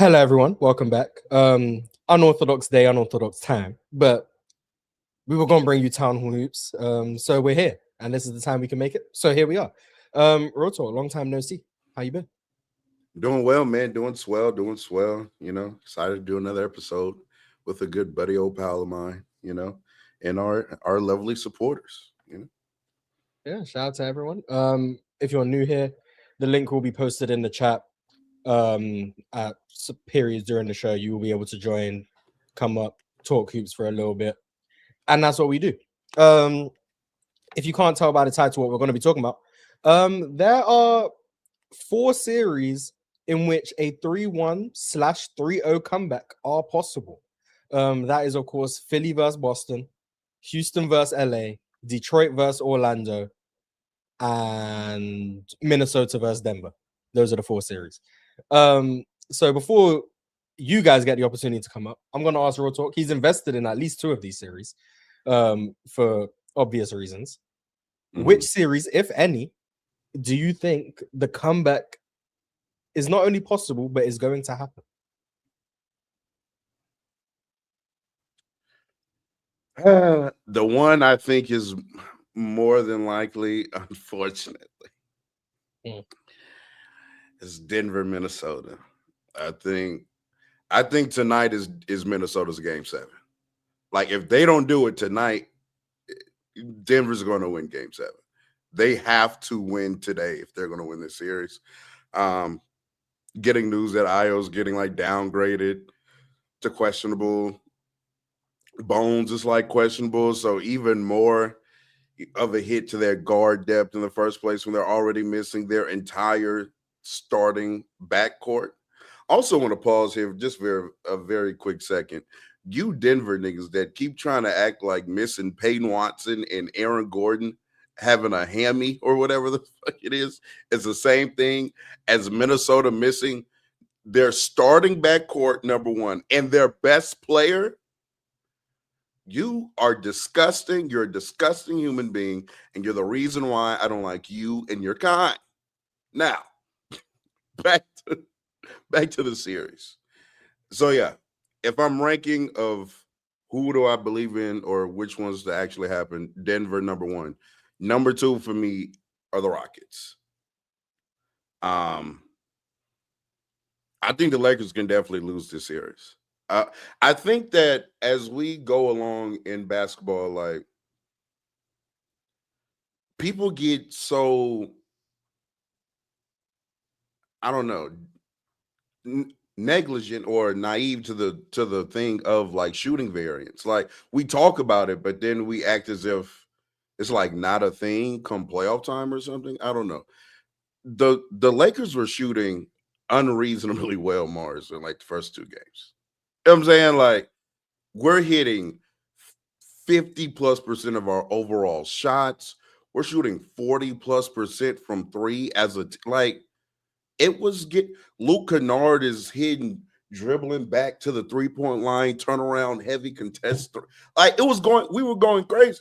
Hello, everyone. Welcome back. Unorthodox day, unorthodox time, but we were gonna bring you town hall hoops. So we're here, and this is the time we can make it. So here we are. RealTalk, long time no see. How you been? Doing well, man. Doing swell, doing swell. Excited to do another episode with a good buddy, old pal of mine. And our lovely supporters. Yeah, shout out to everyone. If you're new here, the link will be posted in the chat. At periods during the show, you will be able to join, come up, talk hoops for a little bit, and that's what we do. Um, if you can't tell by the title what we're going to be talking about, there are four series in which a 3-1/3-0 comeback are possible. That is, of course, Philly versus Boston, Houston versus LA, Detroit versus Orlando, and Minnesota versus Denver. Those are the four series. So before you guys get the opportunity to come up, I'm going to ask RealTalk. He's invested in at least two of these series for obvious reasons. Which series, if any, do you think the comeback is not only possible, but is going to happen? The one I think is more than likely, unfortunately, is Denver, Minnesota. I think tonight is Minnesota's game 7. Like, if they don't do it tonight, Denver's going to win game 7. They have to win today if they're going to win this series. Getting news that Io's getting like downgraded to questionable. Bones is like questionable, so even more of a hit to their guard depth in the first place when they're already missing their entire starting backcourt. Also want to pause here just for a very quick second. You Denver niggas that keep trying to act like missing Peyton Watson and Aaron Gordon having a hammy or whatever the fuck it is, it's the same thing as Minnesota missing their starting backcourt, number one, and their best player. You are disgusting. You're a disgusting human being, and you're the reason why I don't like you and your kind. Now, back to the series. So yeah, if I'm ranking of who do I believe in or which ones to actually happen, Denver number 1. Number 2 for me are the Rockets. I think the Lakers can definitely lose this series. I think that as we go along in basketball, like, people get so, I don't know, negligent or naive to the thing of like shooting variance. Like, we talk about it, but then we act as if it's like not a thing come playoff time or something. I don't know. The Lakers were shooting unreasonably well, Marz, in like the first 2 games. You know what I'm saying? Like, we're hitting 50+% of our overall shots. We're shooting 40+% from 3 as like, it was Luke Kennard is hitting, dribbling back to the 3-point line, turnaround, heavy contest. Like, we were going crazy.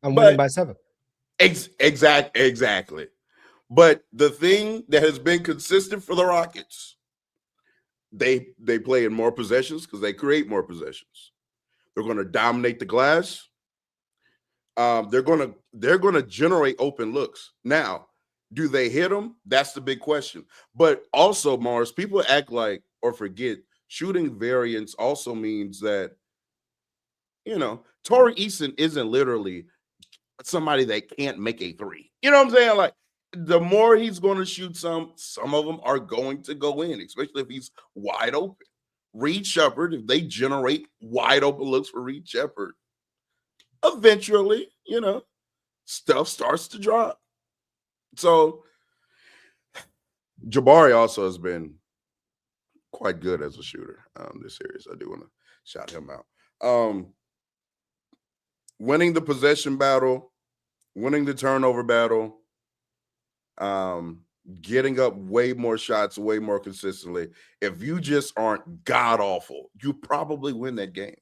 I'm winning by 7. Exactly. But the thing that has been consistent for the Rockets, they play in more possessions because they create more possessions. They're going to dominate the glass. They're going to generate open looks. Now, do they hit them? That's the big question. But also, Mars, people act like or forget shooting variance also means that, Torrey Eason isn't literally somebody that can't make a 3. You know what I'm saying? Like, the more he's going to shoot some of them are going to go in, especially if he's wide open. Reed Shepherd, if they generate wide open looks for Reed Shepherd, eventually, stuff starts to drop. So Jabari also has been quite good as a shooter this series. I do want to shout him out. Winning the possession battle, winning the turnover battle, getting up way more shots, way more consistently. If you just aren't god awful, you probably win that game.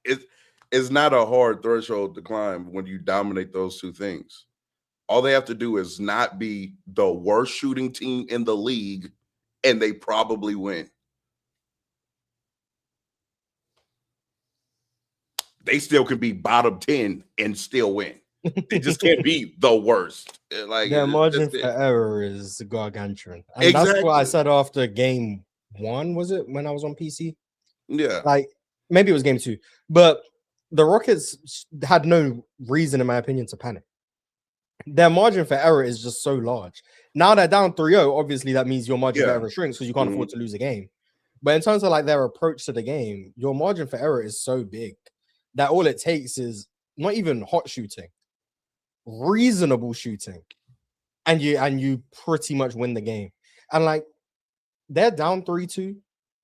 It's not a hard threshold to climb when you dominate those 2 things. All they have to do is not be the worst shooting team in the league and they probably win. They still could be bottom 10 and still win. They just can't be the worst. Like Their margin that's for it. error is gargantuan, and that's what I Exactly. said after game 1. Was it when I was on PC? Yeah. Like maybe it was game 2, but the Rockets had no reason, in my opinion, to panic. Their margin for error is just so large. Now they're down 3-0. Obviously, that means your margin for Yeah. error shrinks because you can't afford to lose a game. But in terms of like their approach to the game, your margin for error is so big that all it takes is not even hot shooting, reasonable shooting, and you pretty much win the game. And like they're down 3-2,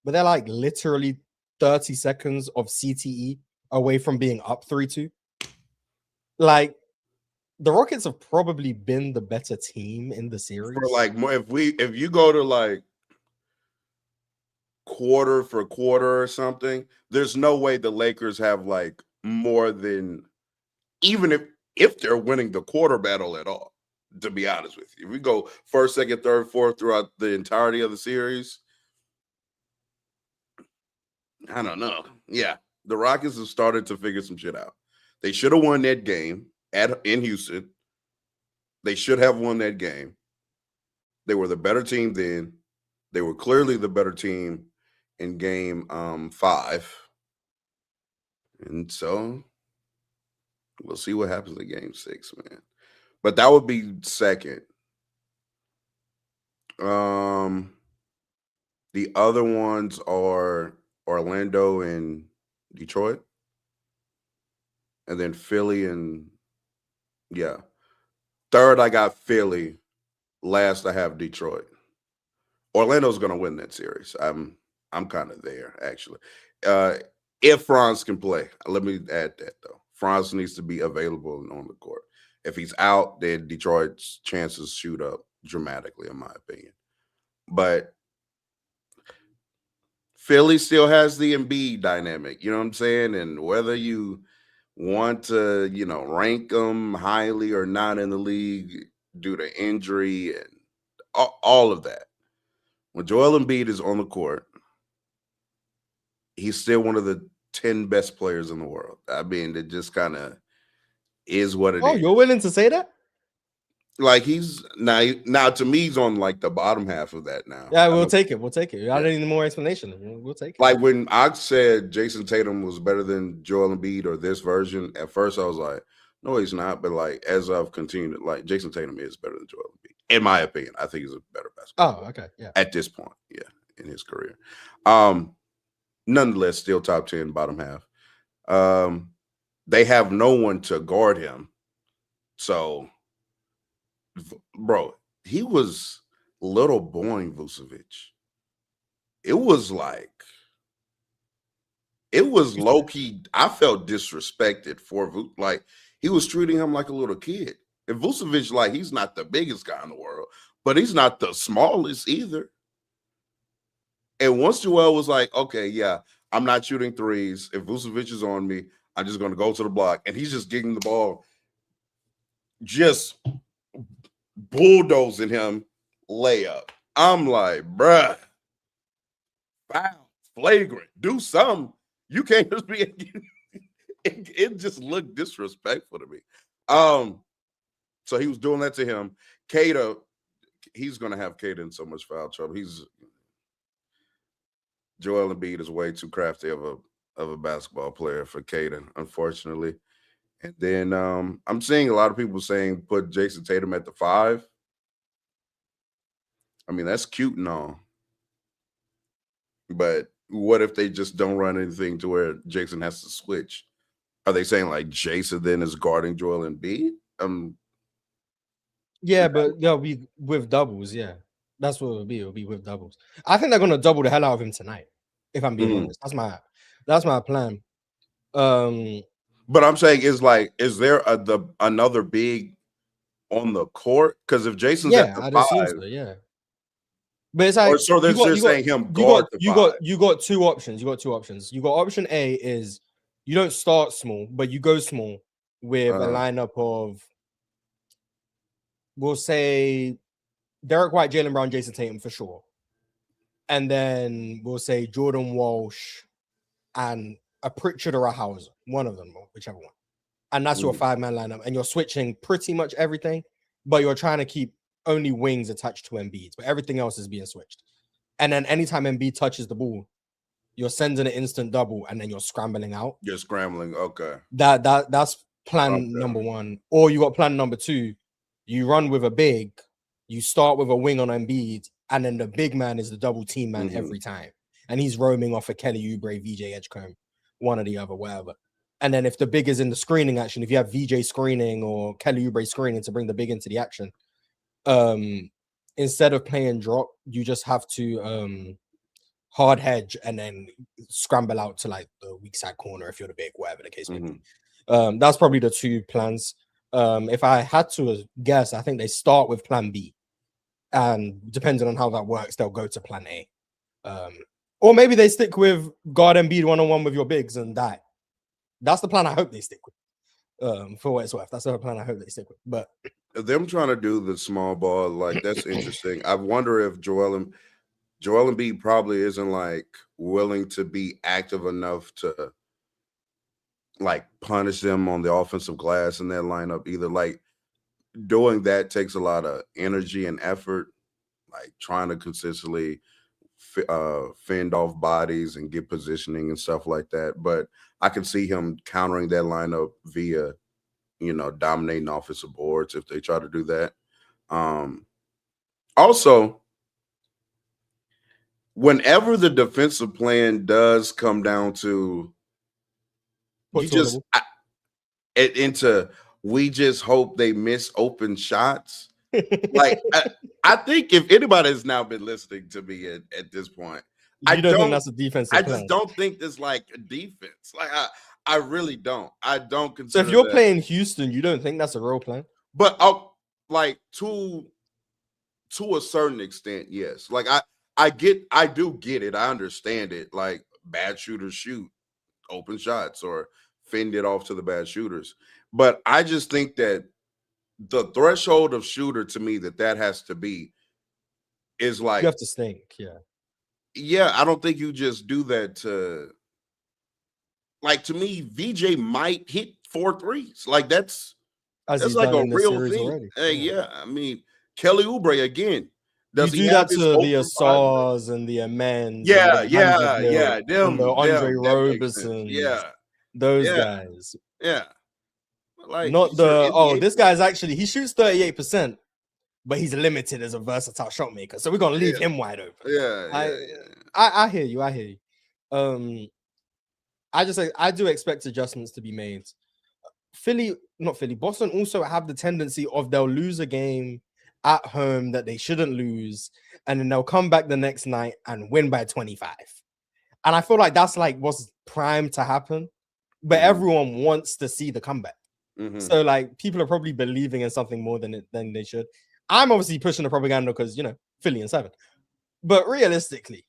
but they're like literally 30 seconds of CTE away from being up 3-2. Like the Rockets have probably been the better team in the series. For like more, if you go to like quarter for quarter or something, there's no way the Lakers have like more than, even if they're winning the quarter battle at all, to be honest with you. If we go first, second, third, fourth throughout the entirety of the series, I don't know. Yeah, the Rockets have started to figure some shit out. They should have won that game in Houston. They should have won that game. They were the better team then. They were clearly the better team in game 5. And so we'll see what happens in game 6, man. But that would be second. The other ones are Orlando and Detroit. And then Philly and yeah. Third, I got Philly. Last, I have Detroit. Orlando's going to win that series. I'm kind of there, actually. If Franz can play, let me add that, though. Franz needs to be available and on the court. If he's out, then Detroit's chances shoot up dramatically, in my opinion. But Philly still has the Embiid dynamic, you know what I'm saying? And whether you want to, rank them highly or not in the league due to injury and all of that. When Joel Embiid is on the court, he's still one of the 10 best players in the world. I mean, it just kind of is what it is. Oh, you're willing to say that? Like he's now to me, he's on like the bottom half of that now. Yeah, we'll take it. We'll take it. I don't need more explanation. We'll take it. Like when I said Jason Tatum was better than Joel Embiid or this version, at first I was like, no, he's not. But like as I've continued, like Jason Tatum is better than Joel Embiid. In my opinion, I think he's a better basketball player. Okay. Yeah. At this point, yeah, in his career. Nonetheless, still top 10, bottom half. They have no one to guard him. So, bro, he was little boring Vucevic. It was low key. I felt disrespected for like he was treating him like a little kid. And Vucevic, like he's not the biggest guy in the world, but he's not the smallest either. And once Joel was like, okay, yeah, I'm not shooting threes. If Vucevic is on me, I'm just going to go to the block. And he's just getting the ball, just bulldozing him layup. I'm like, bruh, foul, flagrant, do something. You can't just be, it just looked disrespectful to me. So he was doing that to him. Kata, he's going to have Kata in so much foul trouble. Joel Embiid is way too crafty of a basketball player for Kata, unfortunately. And then I'm seeing a lot of people saying put Jason Tatum at the 5. I mean, that's cute and all. But what if they just don't run anything to where Jason has to switch? Are they saying like Jason then is guarding Joel Embiid? Yeah, but they'll be with doubles. Yeah, that's what it'll be. It'll be with doubles. I think they're gonna double the hell out of him tonight. If I'm being honest, that's my plan. But I'm saying is there another big on the court? Because if Jason's at the 5, so, yeah. But it's like so they're saying him guard the 5. You got two options. You got option A is you don't start small, but you go small with a lineup of, we'll say, Derek White, Jaylen Brown, Jason Tatum for sure. and then we'll say Jordan Walsh and a Pritchard or a Hauser, one of them, whichever one. And that's your 5-man lineup, and you're switching pretty much everything, but you're trying to keep only wings attached to Embiid, but everything else is being switched. And then anytime Embiid touches the ball, you're sending an instant double, and then you're scrambling out. You're scrambling. Okay. That's plan number one. Or you got plan number two. You run with a big, you start with a wing on Embiid, and then the big man is the double team man every time. And he's roaming off a Kelly Oubre, VJ Edgecombe, one or the other, whatever. And then if the big is in the screening action, if you have VJ screening or Kelly Oubre screening to bring the big into the action, instead of playing drop, you just have to hard hedge and then scramble out to like the weak side corner if you're the big, whatever the case may be. That's probably the two plans. If I had to guess, I think they start with plan B. And depending on how that works, they'll go to plan A. Or maybe they stick with guard Embiid one-on-one with your bigs and die. That's the plan I hope they stick with. For what it's worth. That's the plan I hope they stick with. But them trying to do the small ball, like, that's interesting. I wonder if Joel Embiid probably isn't like willing to be active enough to like punish them on the offensive glass in that lineup either. Like, doing that takes a lot of energy and effort, like trying to consistently fend off bodies and get positioning and stuff like that. But I can see him countering that lineup via, dominating offensive boards if they try to do that. Also, whenever the defensive plan does come down to we just hope they miss open shots. Like, I think if anybody has now been listening to me at this point, I don't think that's a defensive plan. Just don't think it's like a defense. Like, I really don't. I don't So consider. if you're playing Houston, you don't think that's a real plan? But like to a certain extent, yes. Like I do get it. I understand it. Like, bad shooters shoot open shots or fend it off to the bad shooters. But I just think that the threshold of shooter to me that has to be is like, you have to stink. Yeah, I don't think you just do that to, like, to me, VJ might hit 4 threes. Like, that's like a real thing. Yeah, I mean, Kelly Oubre again. Does you do that to the Asars and the Amens? Yeah. Them, the Andre Roberson. Those guys. Yeah. Like, not this guy's actually, he shoots 38%, but he's limited as a versatile shot maker. So we're gonna leave him wide open. I hear you. I do expect adjustments to be made. Boston also have the tendency of they'll lose a game at home that they shouldn't lose, and then they'll come back the next night and win by 25. And I feel like that's like what's primed to happen, but everyone wants to see the comeback. So like people are probably believing in something more than they should. I'm obviously pushing the propaganda because Philly and 7, but realistically,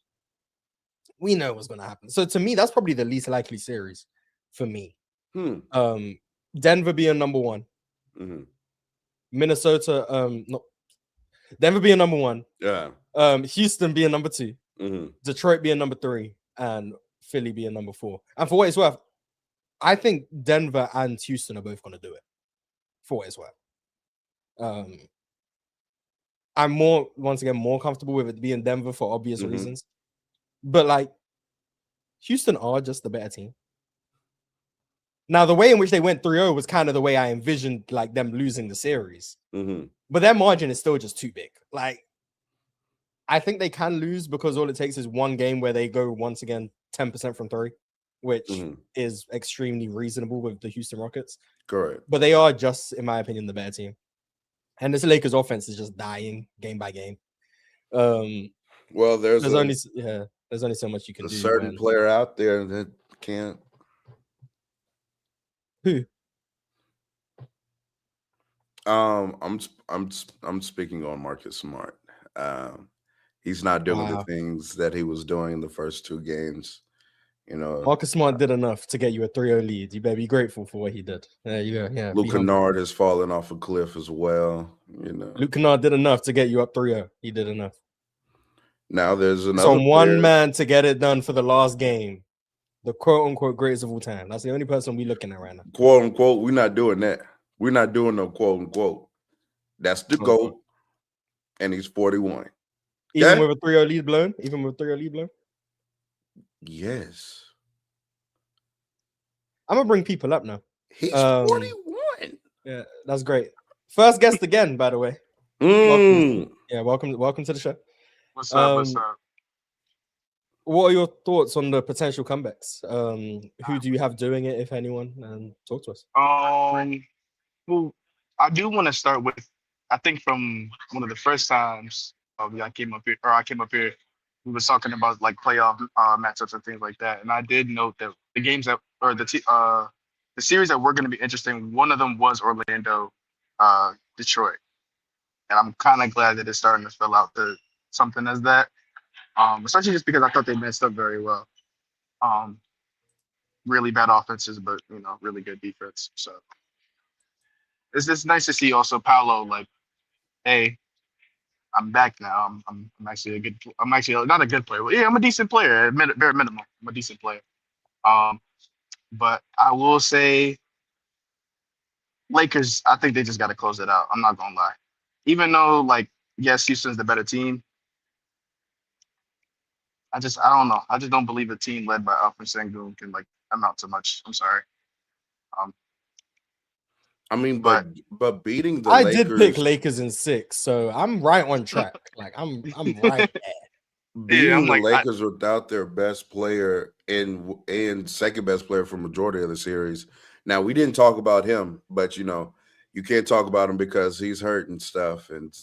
we know what's going to happen. So to me, that's probably the least likely series for me. Denver being number 1, Minnesota, Denver being number 1, Houston being number 2, Detroit being number 3, and Philly being number 4. And for what it's worth, I think Denver and Houston are both going to do it. For what it's worth, I'm more comfortable with it being Denver for obvious reasons. But like, Houston are just the better team. Now, the way in which they went 3-0 was kind of the way I envisioned like them losing the series. But their margin is still just too big. Like, I think they can lose because all it takes is one game where they go once again 10% from 3, which is extremely reasonable with the Houston Rockets. Correct. But they are just, in my opinion, the better team. And this Lakers offense is just dying game by game. Well, there's only so much you can do. A certain player out there that can't. Who? I'm speaking on Marcus Smart. He's not doing the things that he was doing in the first 2 games. Marcus Smart did enough to get you a 3-0 lead. You better be grateful for what he did. Yeah. Luke Kennard has fallen off a cliff as well. Luke Kennard did enough to get you up 3-0. He did enough. Now there's It's another on one player. man to get it done for the last game. The quote unquote greatest of all time. That's the only person we're looking at right now. Quote unquote. We're not doing that. We're not doing no quote unquote. That's the GOAT, and he's 41. Even with a 3-0 lead blown? Even with 3-0 lead blown? Yes. I'm gonna bring people up now. He's 41. Yeah, that's great. First guest again, by the way. Welcome to the show. What's up? What's up? What are your thoughts on the potential comebacks? Who do you have doing it, if anyone? And talk to us. Well, I do want to start with, I think from one of the first times I came up here, we was talking about like playoff matchups and things like that. And I did note that the games that, or the series that were going to be interesting, one of them was Orlando, Detroit. And I'm kind of glad that it's starting to fill out to something as that. Especially just because I thought they messed up very well. Really bad offenses, but really good defense. So it's just nice to see also Paolo like, hey, I'm back now. I'm actually I'm actually not a good player. Well, yeah, I'm a decent player at bare minimum. I'm a decent player. But I will say Lakers, I think they just got to close it out. I'm not gonna lie. Even though like yes, Houston's the better team. I don't know. I just don't believe a team led by Alfred Sengun can like amount to much. I'm sorry. I mean, but beating the I Lakers. did pick Lakers in 6, so I'm right on track. Like I'm right there. Beating the Lakers without their best player and second best player for majority of the series. Now we didn't talk about him, but you can't talk about him because he's hurt and stuff, and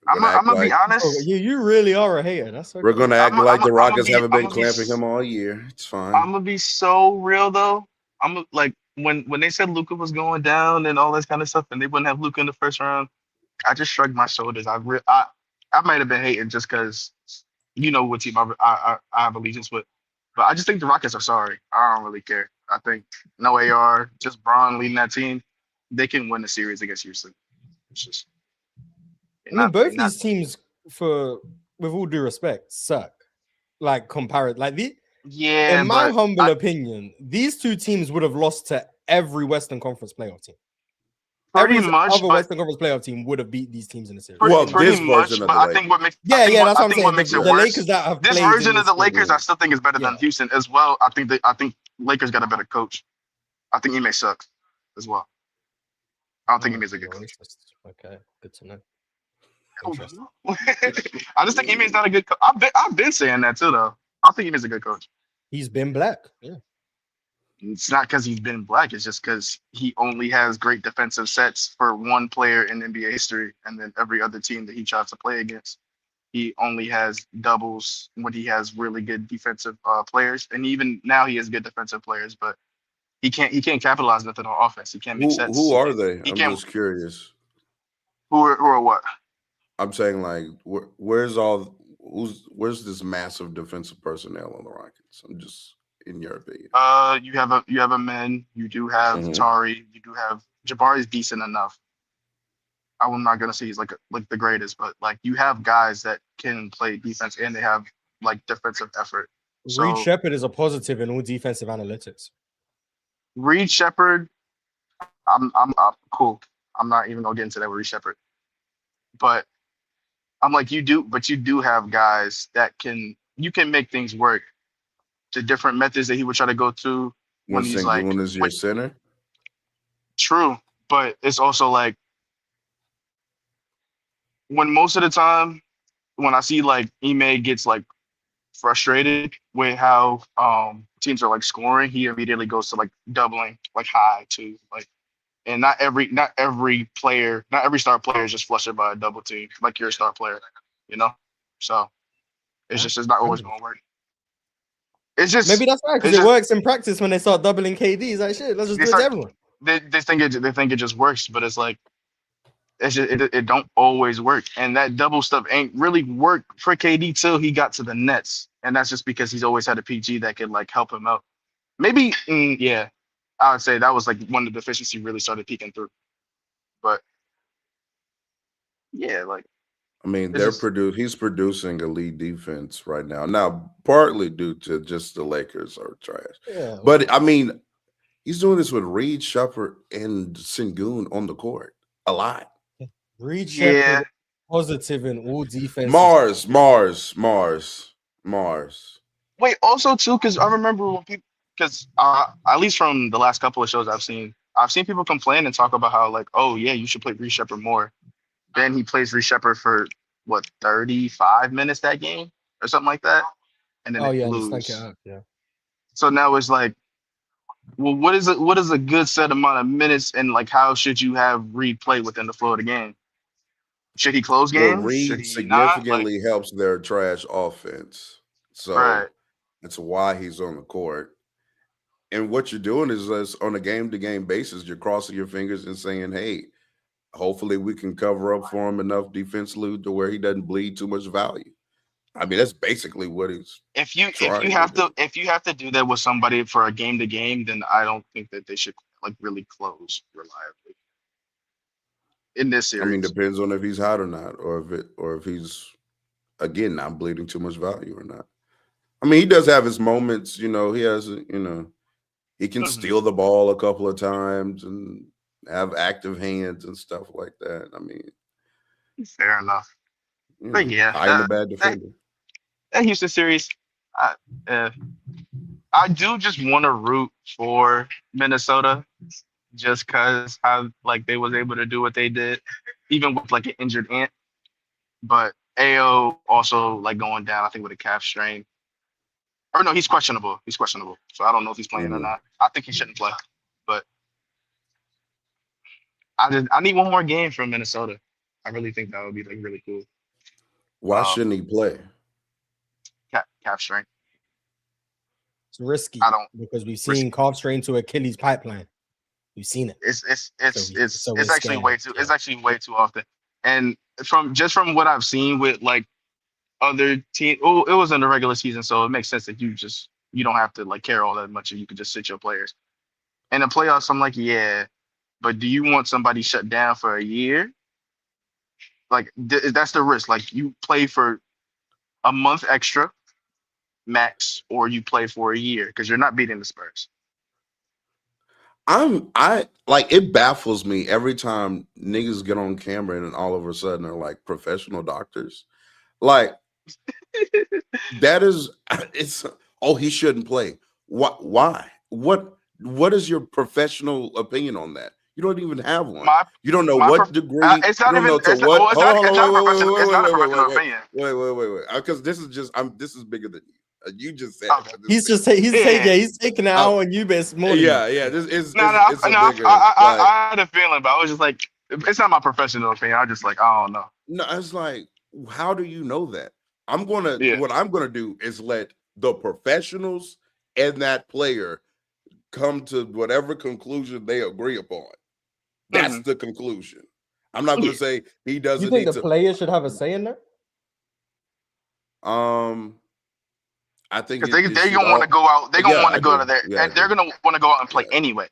I'm gonna be honest. You really are a hater. That's okay. We're gonna act like the Rockets haven't been clamping him all year. It's fine. I'm gonna be so real though. I'm like when they said Luka was going down and all this kind of stuff, and they wouldn't have Luka in the first round, I just shrugged my shoulders. I might have been hating just because what team I have allegiance with, but I just think the Rockets are sorry. I don't really care. I think no AR, just Braun leading that team, they can win the series against Houston. It's just. Both these teams, with all due respect, suck. Like compared, in my humble opinion, these two teams would have lost to every Western Conference playoff team. Every other Western Conference playoff team would have beat these teams in the series. Pretty much, but I think what makes that's what I'm saying. What makes it the worse. Lakers that have this version of the Lakers, I still think is better than Houston as well. I think Lakers got a better coach. I think Ime sucks as well. I don't think Ime's a good coach. Okay, good to know. I just think Ime's not a good coach. I've been saying that too, though. I think Ime's a good coach. He's been black. Yeah. It's not because he's been black. It's just because he only has great defensive sets for one player in NBA history, and then every other team that he tries to play against, he only has doubles when he has really good defensive players. And even now, he has good defensive players, but he can't capitalize nothing on offense. He can't make sets. Who are they? I'm just curious. Who are what? I'm saying like where's this massive defensive personnel on the Rockets? I'm just in your opinion. You have a man. You do have Tari. You do have Jabari is decent enough. I'm not gonna say he's like the greatest, but like you have guys that can play defense and they have like defensive effort. Reed Shepherd is a positive in all defensive analytics. Reed Shepherd, I'm cool. I'm not even gonna get into that with Reed Shepherd, but I'm like you do have guys that you can make things work. The different methods that he would try to go to when he's like one is your center. True, but it's also like when most of the time when I see like Ime gets like frustrated with how teams are like scoring, he immediately goes to like doubling like high too. Like, and not every star player is just flustered by a double team like you're a star player, So it's not always gonna work. It's just maybe that's right because it works in practice when they start doubling KD. It's like shit. Let's just do it to everyone. They think it just works, but it's like it don't always work. And that double stuff ain't really worked for KD till he got to the Nets, and that's just because he's always had a PG that could like help him out. Maybe I would say that was like when the deficiency really started peeking through. But yeah, like I mean, It's just he's producing elite defense right now. Now, partly due to just the Lakers are trash. Yeah, But I mean, he's doing this with Reed, Shepard, and Sengun on the court a lot. Reed yeah. Shepherd positive in all defensive. Mars. Wait, also too, because I remember when people, because at least from the last couple of shows I've seen people complain and talk about how like, oh yeah, you should play Reed Shepherd more. Then he plays Reed Shepherd for what 35 minutes that game or something like that, and then Oh they yeah, and stank it lose. up. Yeah. So now it's like, well, what is a good set amount of minutes, and like how should you have Reed play within the flow of the game? Should he close Well, games? Should Reed he not? Like, significantly helps their trash offense. right. So that's why he's on the court. And what you're doing is on a game-to-game basis, you're crossing your fingers and saying, hey, hopefully we can cover up for him enough defensively to where he doesn't bleed too much value. I mean, that's basically what he's If you trying to do. if you have to do that with somebody for a game to game, then I don't think that they should like really close reliably in this I mean, series. depends on if he's hot or not, or if he's again not bleeding too much value or not. I mean, he does have his moments, he has, he can Mhm. steal the ball a couple of times and have active hands and stuff like that. I mean, Fair enough. But yeah, hiding a bad defender. that Houston series, I, uh, I do just want to root for Minnesota just because how like they was able to do what they did, even with like an injured Ant. But AO also like going down, I think with a calf strain. Or no, he's questionable. He's questionable. So I don't know if he's playing or Mhm. not. I think he shouldn't play. But I need one more game from Minnesota. I really think that would be like really cool. Why shouldn't he play? Calf strain. It's risky I don't. because we've seen calf strain to Achilles pipeline. We've seen it. It's actually way too. It's actually way too often. And from what I've seen with like other team, oh, it was in the regular season, so it makes sense that you don't have to like care all that much, and you can just sit your players. In the playoffs, I'm like, yeah, but do you want somebody shut down for a year? Like that's the risk. Like you play for a month extra max, or you play for a year because you're not beating the Spurs. I like it baffles me every time niggas get on camera and all of a sudden they're like professional doctors. Like that is it's he shouldn't play. Why? What is your professional opinion on that? You don't even have one. You don't know what degree. It's not you don't even. know to It's what. not, Hold on, it's not professional. It's not a professional wait, opinion. wait. Because this is just. This is bigger than you. You just said. Okay. He's taking it out on you, but it's more. Yeah. This is. No. I had a feeling, but I was just like, it's not my professional opinion. I was just like, I don't know. No, I was like, how do you know that? Yeah. What I'm gonna do is let the professionals and that player come to whatever conclusion they agree upon. That's the conclusion. I'm not going to say he doesn't. You think the player should have a say in that? I think because they're gonna want to go out. They're gonna want to go out of there, yeah, and they're gonna want to go out and play anyway.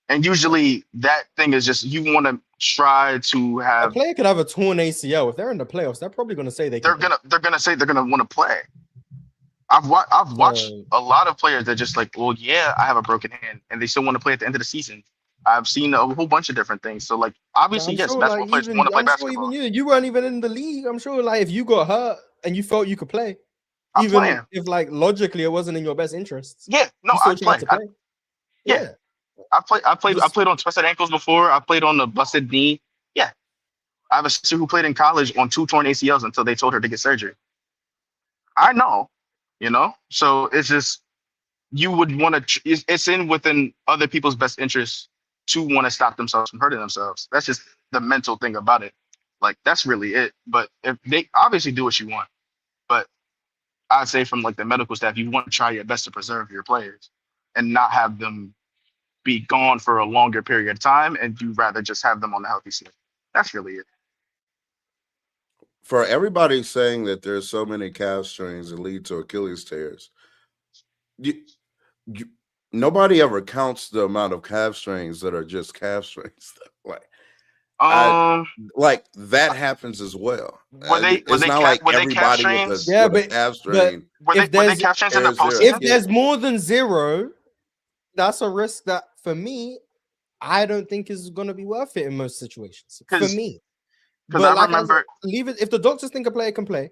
And usually that thing is just you want to try to have. A player could have a torn ACL if they're in the playoffs. They're probably gonna say they're gonna say they're gonna want to play. I've watched a lot of players that just like, well, yeah, I have a broken hand, and they still want to play at the end of the season. I've seen a whole bunch of different things. So like, obviously, yes, basketball players want to play basketball. Sure even you weren't even in the league. I'm sure, like, if you got hurt and you felt you could play, even if like logically it wasn't in your best interests. Yeah, no, I played. Yeah, I played on twisted ankles before. I played on a busted knee. Yeah, I have a sister who played in college on 2 torn ACLs until they told her to get surgery. I know, so it's just you would want to. It's within other people's best interests to want to stop themselves from hurting themselves. That's just the mental thing about it. Like that's really it. But if they obviously do what you want, but I'd say from like the medical staff, you want to try your best to preserve your players and not have them be gone for a longer period of time, and you rather just have them on the healthy side. That's really it. For everybody saying that there's so many calf strains that lead to Achilles tears, nobody ever counts the amount of calf strains that are just calf strains. Like Like that happens as well. It's not like were they calf everybody with strains? Yeah, a but calf strain. Were if they there's calf strains in the there's zero. postseason? if there's more than 0, that's a risk that for me, I don't think is going to be worth it in most situations. For me, because but I remember, leave it. If the doctors think a player can play,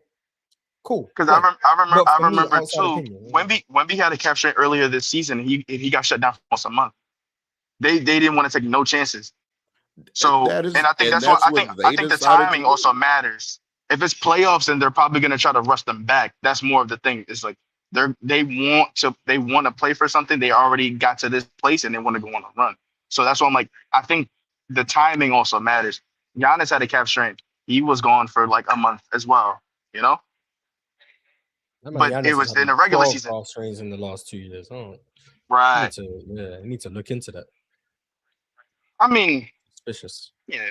cool. because play. I For me, remember outside too. opinion, Wemby had a calf strain earlier this season. He got shut down for almost a month. They didn't want to take no chances. So That is, and I think and that's why what I they think the decided to timing do. also matters. If it's playoffs and they're probably going to try to rush them back, that's more of the thing. It's like they want to play for something. They already got to this place and they want to go on a run. So that's why I'm like, I think the timing also matters. Giannis had a calf strain. He was gone for like a month as well, you know? But it was in the regular season. Calf strains in the last 2 years. Oh, Right. you need to look into that. I mean, Suspicious. yeah.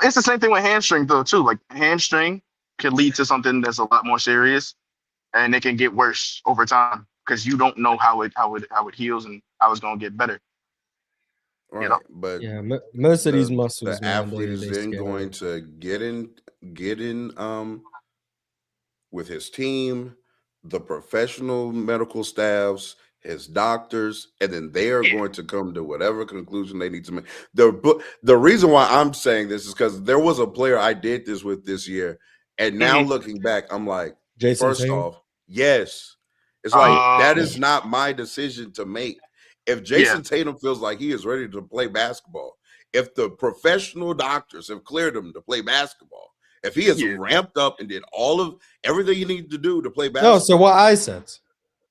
It's the same thing with hamstring though too. Like hamstring could lead to something that's a lot more serious, and it can get worse over time because you don't know how it heals and how it's gonna get better. Right, you know? but yeah, most of these muscles, the man, athlete is then get going over. to get in with his team, the professional medical staffs, his doctors, and then they are going to come to whatever conclusion they need to make. The reason why I'm saying this is because there was a player I did this with this year, and now looking back, I'm like, Jason first Tatum? off, yes, it's like that is not my decision to make. If Jason Tatum feels like he is ready to play basketball, if the professional doctors have cleared him to play basketball, if he has ramped up and did everything you need to do to play basketball. No, so what I said.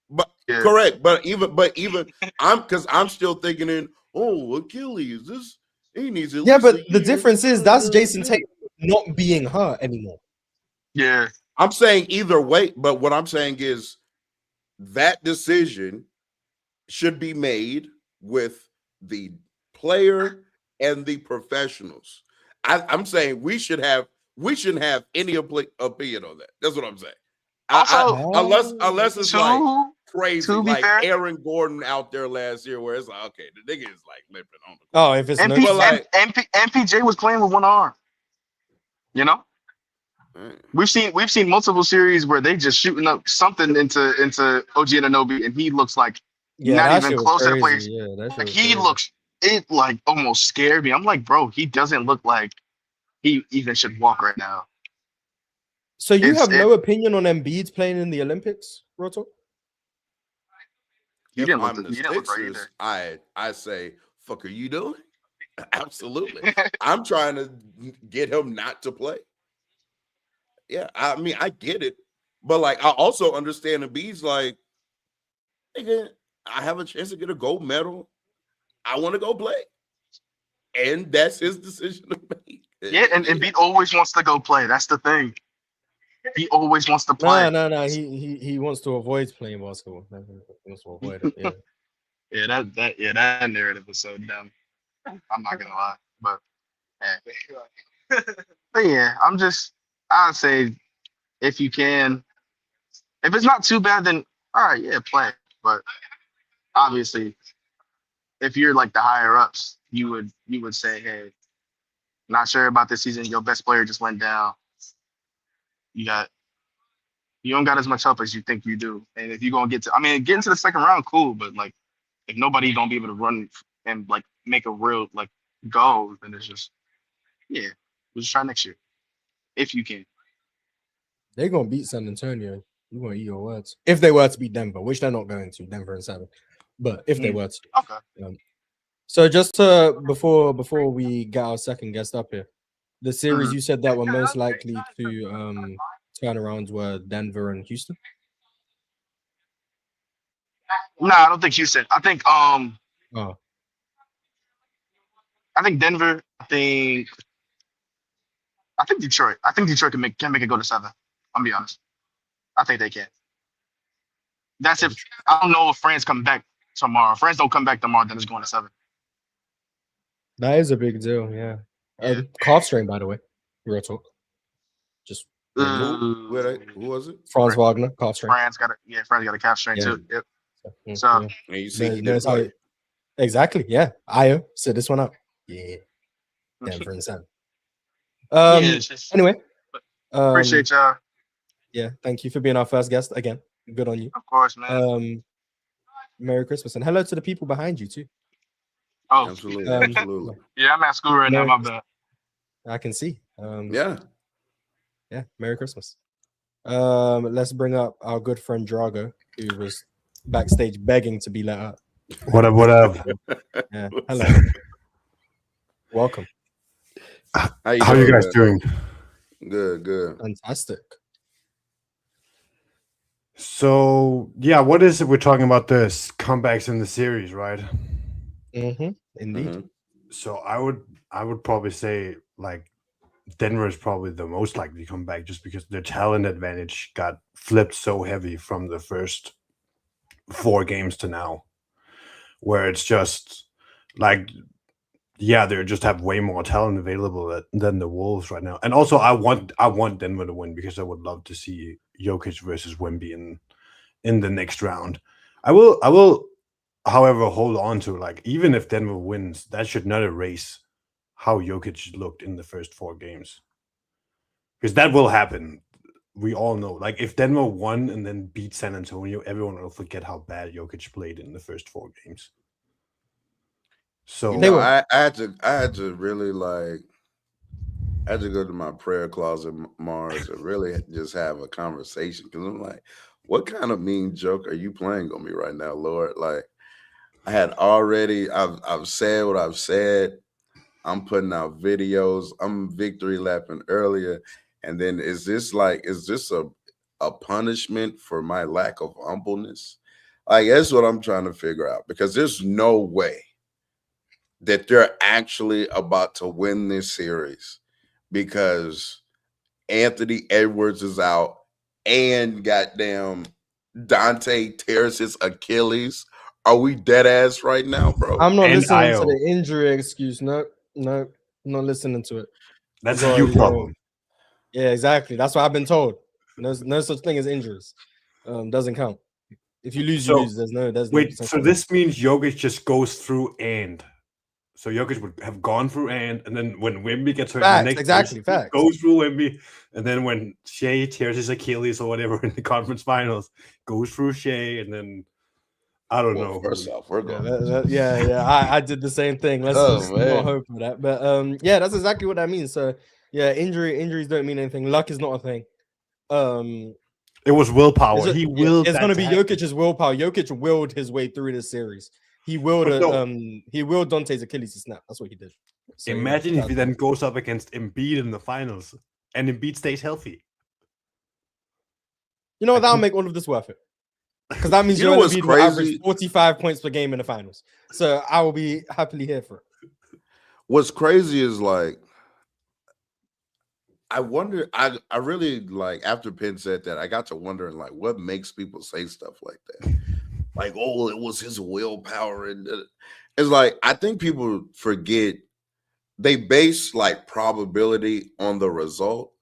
But correct, but even I'm still thinking Achilles, this he needs at least but a the year. difference is that's Jason Tatum not being hurt anymore. Yeah. I'm saying either way, but what I'm saying is that decision should be made with the player and the professionals. I'm saying we shouldn't have any opinion on that. That's what I'm saying. Also, unless it's like crazy, to be like fair, Aaron Gordon out there last year, where it's like, okay, the nigga is like limping on the court. Oh, if it's MPJ was playing with one arm. You know, we've seen multiple series where they just shooting up something into OG Anunoby, and he looks like not even close to the players. Yeah, like he looks, it like almost scared me. I'm like, bro, he doesn't look like he even should walk right now. So you have no opinion on Embiid playing in the Olympics, RealTalk? If I'm the Sixers, I say, fuck are you doing? Absolutely. I'm trying to get him not to play. Yeah, I mean, I get it. But like I also understand Embiid's like, nigga, I have a chance to get a gold medal. I want to go play. And that's his decision to make. Yeah, and Embiid always wants to go play. That's the thing. He always wants to play. No. He wants to avoid playing basketball. He wants to avoid it. Yeah. That narrative is so dumb. I'm not gonna lie, but yeah, I'd say if you can, if it's not too bad, then all right, yeah, play. But obviously, if you're like the higher ups, you would say, hey, not sure about this season. Your best player just went down. You don't got as much help as you think you do. And if you're gonna get into the second round, cool. But like, if nobody don't be able to run and like make a real like go, then it's just we'll just try next year if you can. They're gonna beat San Antonio. You're gonna eat your words if they were to beat Denver, which they're not going to. Denver and 7, but if they were to, okay. So just before we get our second guest up here, the series you said that were most likely to turnarounds were Denver and Houston. No, I don't think Houston. I think I think Denver. I think Detroit. I think Detroit can make it go to 7. I'll be honest. I think they can. That's if I don't know if France come back tomorrow. If France don't come back tomorrow, then it's going to 7. That is a big deal, yeah. Calf strain, by the way. RealTalk. Just who was it? Franz Wagner, calf strain. France got a calf strain too. Yep. So and you see he didn't play. Exactly, yeah. Io set this one up. Yeah. Denver and 7. Yeah, it's just Anyway, appreciate y'all. yeah, thank you for being our first guest again. Good on you. Of course, man. Merry Christmas and hello to the people behind you too. Oh, Absolutely, absolutely. Yeah, I'm at school right now. My bad. I can see. Yeah. Merry Christmas. Let's bring up our good friend Drago, who was backstage begging to be let out. What up? What up? Yeah, hello. Welcome. How you guys doing? Good, good. Fantastic. So yeah, what is it we're talking about? This comebacks in the series, right? Mm-hmm. Indeed. Mhm. So I would probably say like Denver is probably the most likely to come back just because their talent advantage got flipped so heavy from the first 4 games to now, where it's just like, yeah, they just have way more talent available than the Wolves right now. And also, I want Denver to win because I would love to see Jokic versus Wemby in the next round. I will, however, hold on to like even if Denver wins, that should not erase how Jokic looked in the first 4 games, because that will happen. We all know, like if Denver won and then beat San Antonio, everyone will forget how bad Jokic played in the first 4 games. So You know, I had to really like, I had to go to my prayer closet, Marz, and really just have a conversation because I'm like, what kind of mean joke are you playing on me right now, Lord? Like, I had already, I've said what I've said. I'm putting out videos. I'm victory lapping earlier, and then is this a punishment for my lack of humbleness? Like that's what I'm trying to figure out because there's no way that they're actually about to win this series because Anthony Edwards is out and goddamn Dante tears his Achilles. Are we dead ass right now, bro? I'm not And listening to Io. the injury excuse. No, I'm not listening to it. That's You a got- you you got- problem. Yeah, exactly. That's what I've been told. There's no such thing as injuries. Doesn't count. If you lose, you So, lose. There's no Wait, such so thing. this means Jokic just goes through and. So Jokic would have gone through and then when Wemby gets hurt, Facts, the next exactly, race, facts. goes through Wemby, and then when Shea tears his Achilles or whatever in the conference finals, goes through Shea, and then I don't know. First off, we're going. I did the same thing. Let's not hope for that. But yeah, that's exactly what that means. So yeah, injuries don't mean anything. Luck is not a thing. It was willpower. It's He willed. It's that going to be to happen. Jokic's willpower. Jokic willed his way through this series. He willed he willed Dante's Achilles to snap. That's what he did. So, Imagine if he then goes up against Embiid in the finals and Embiid stays healthy. You know what? That'll make all of this worth it. Because that means You know Joel what's Embiid will crazy? average 45 points per game in the finals. So I will be happily here for it. What's crazy is like, I wonder, I really like after Penn said that, I got to wondering like what makes people say stuff like that. Like, oh, it was his willpower. And it's like, I think people forget they base like probability on the result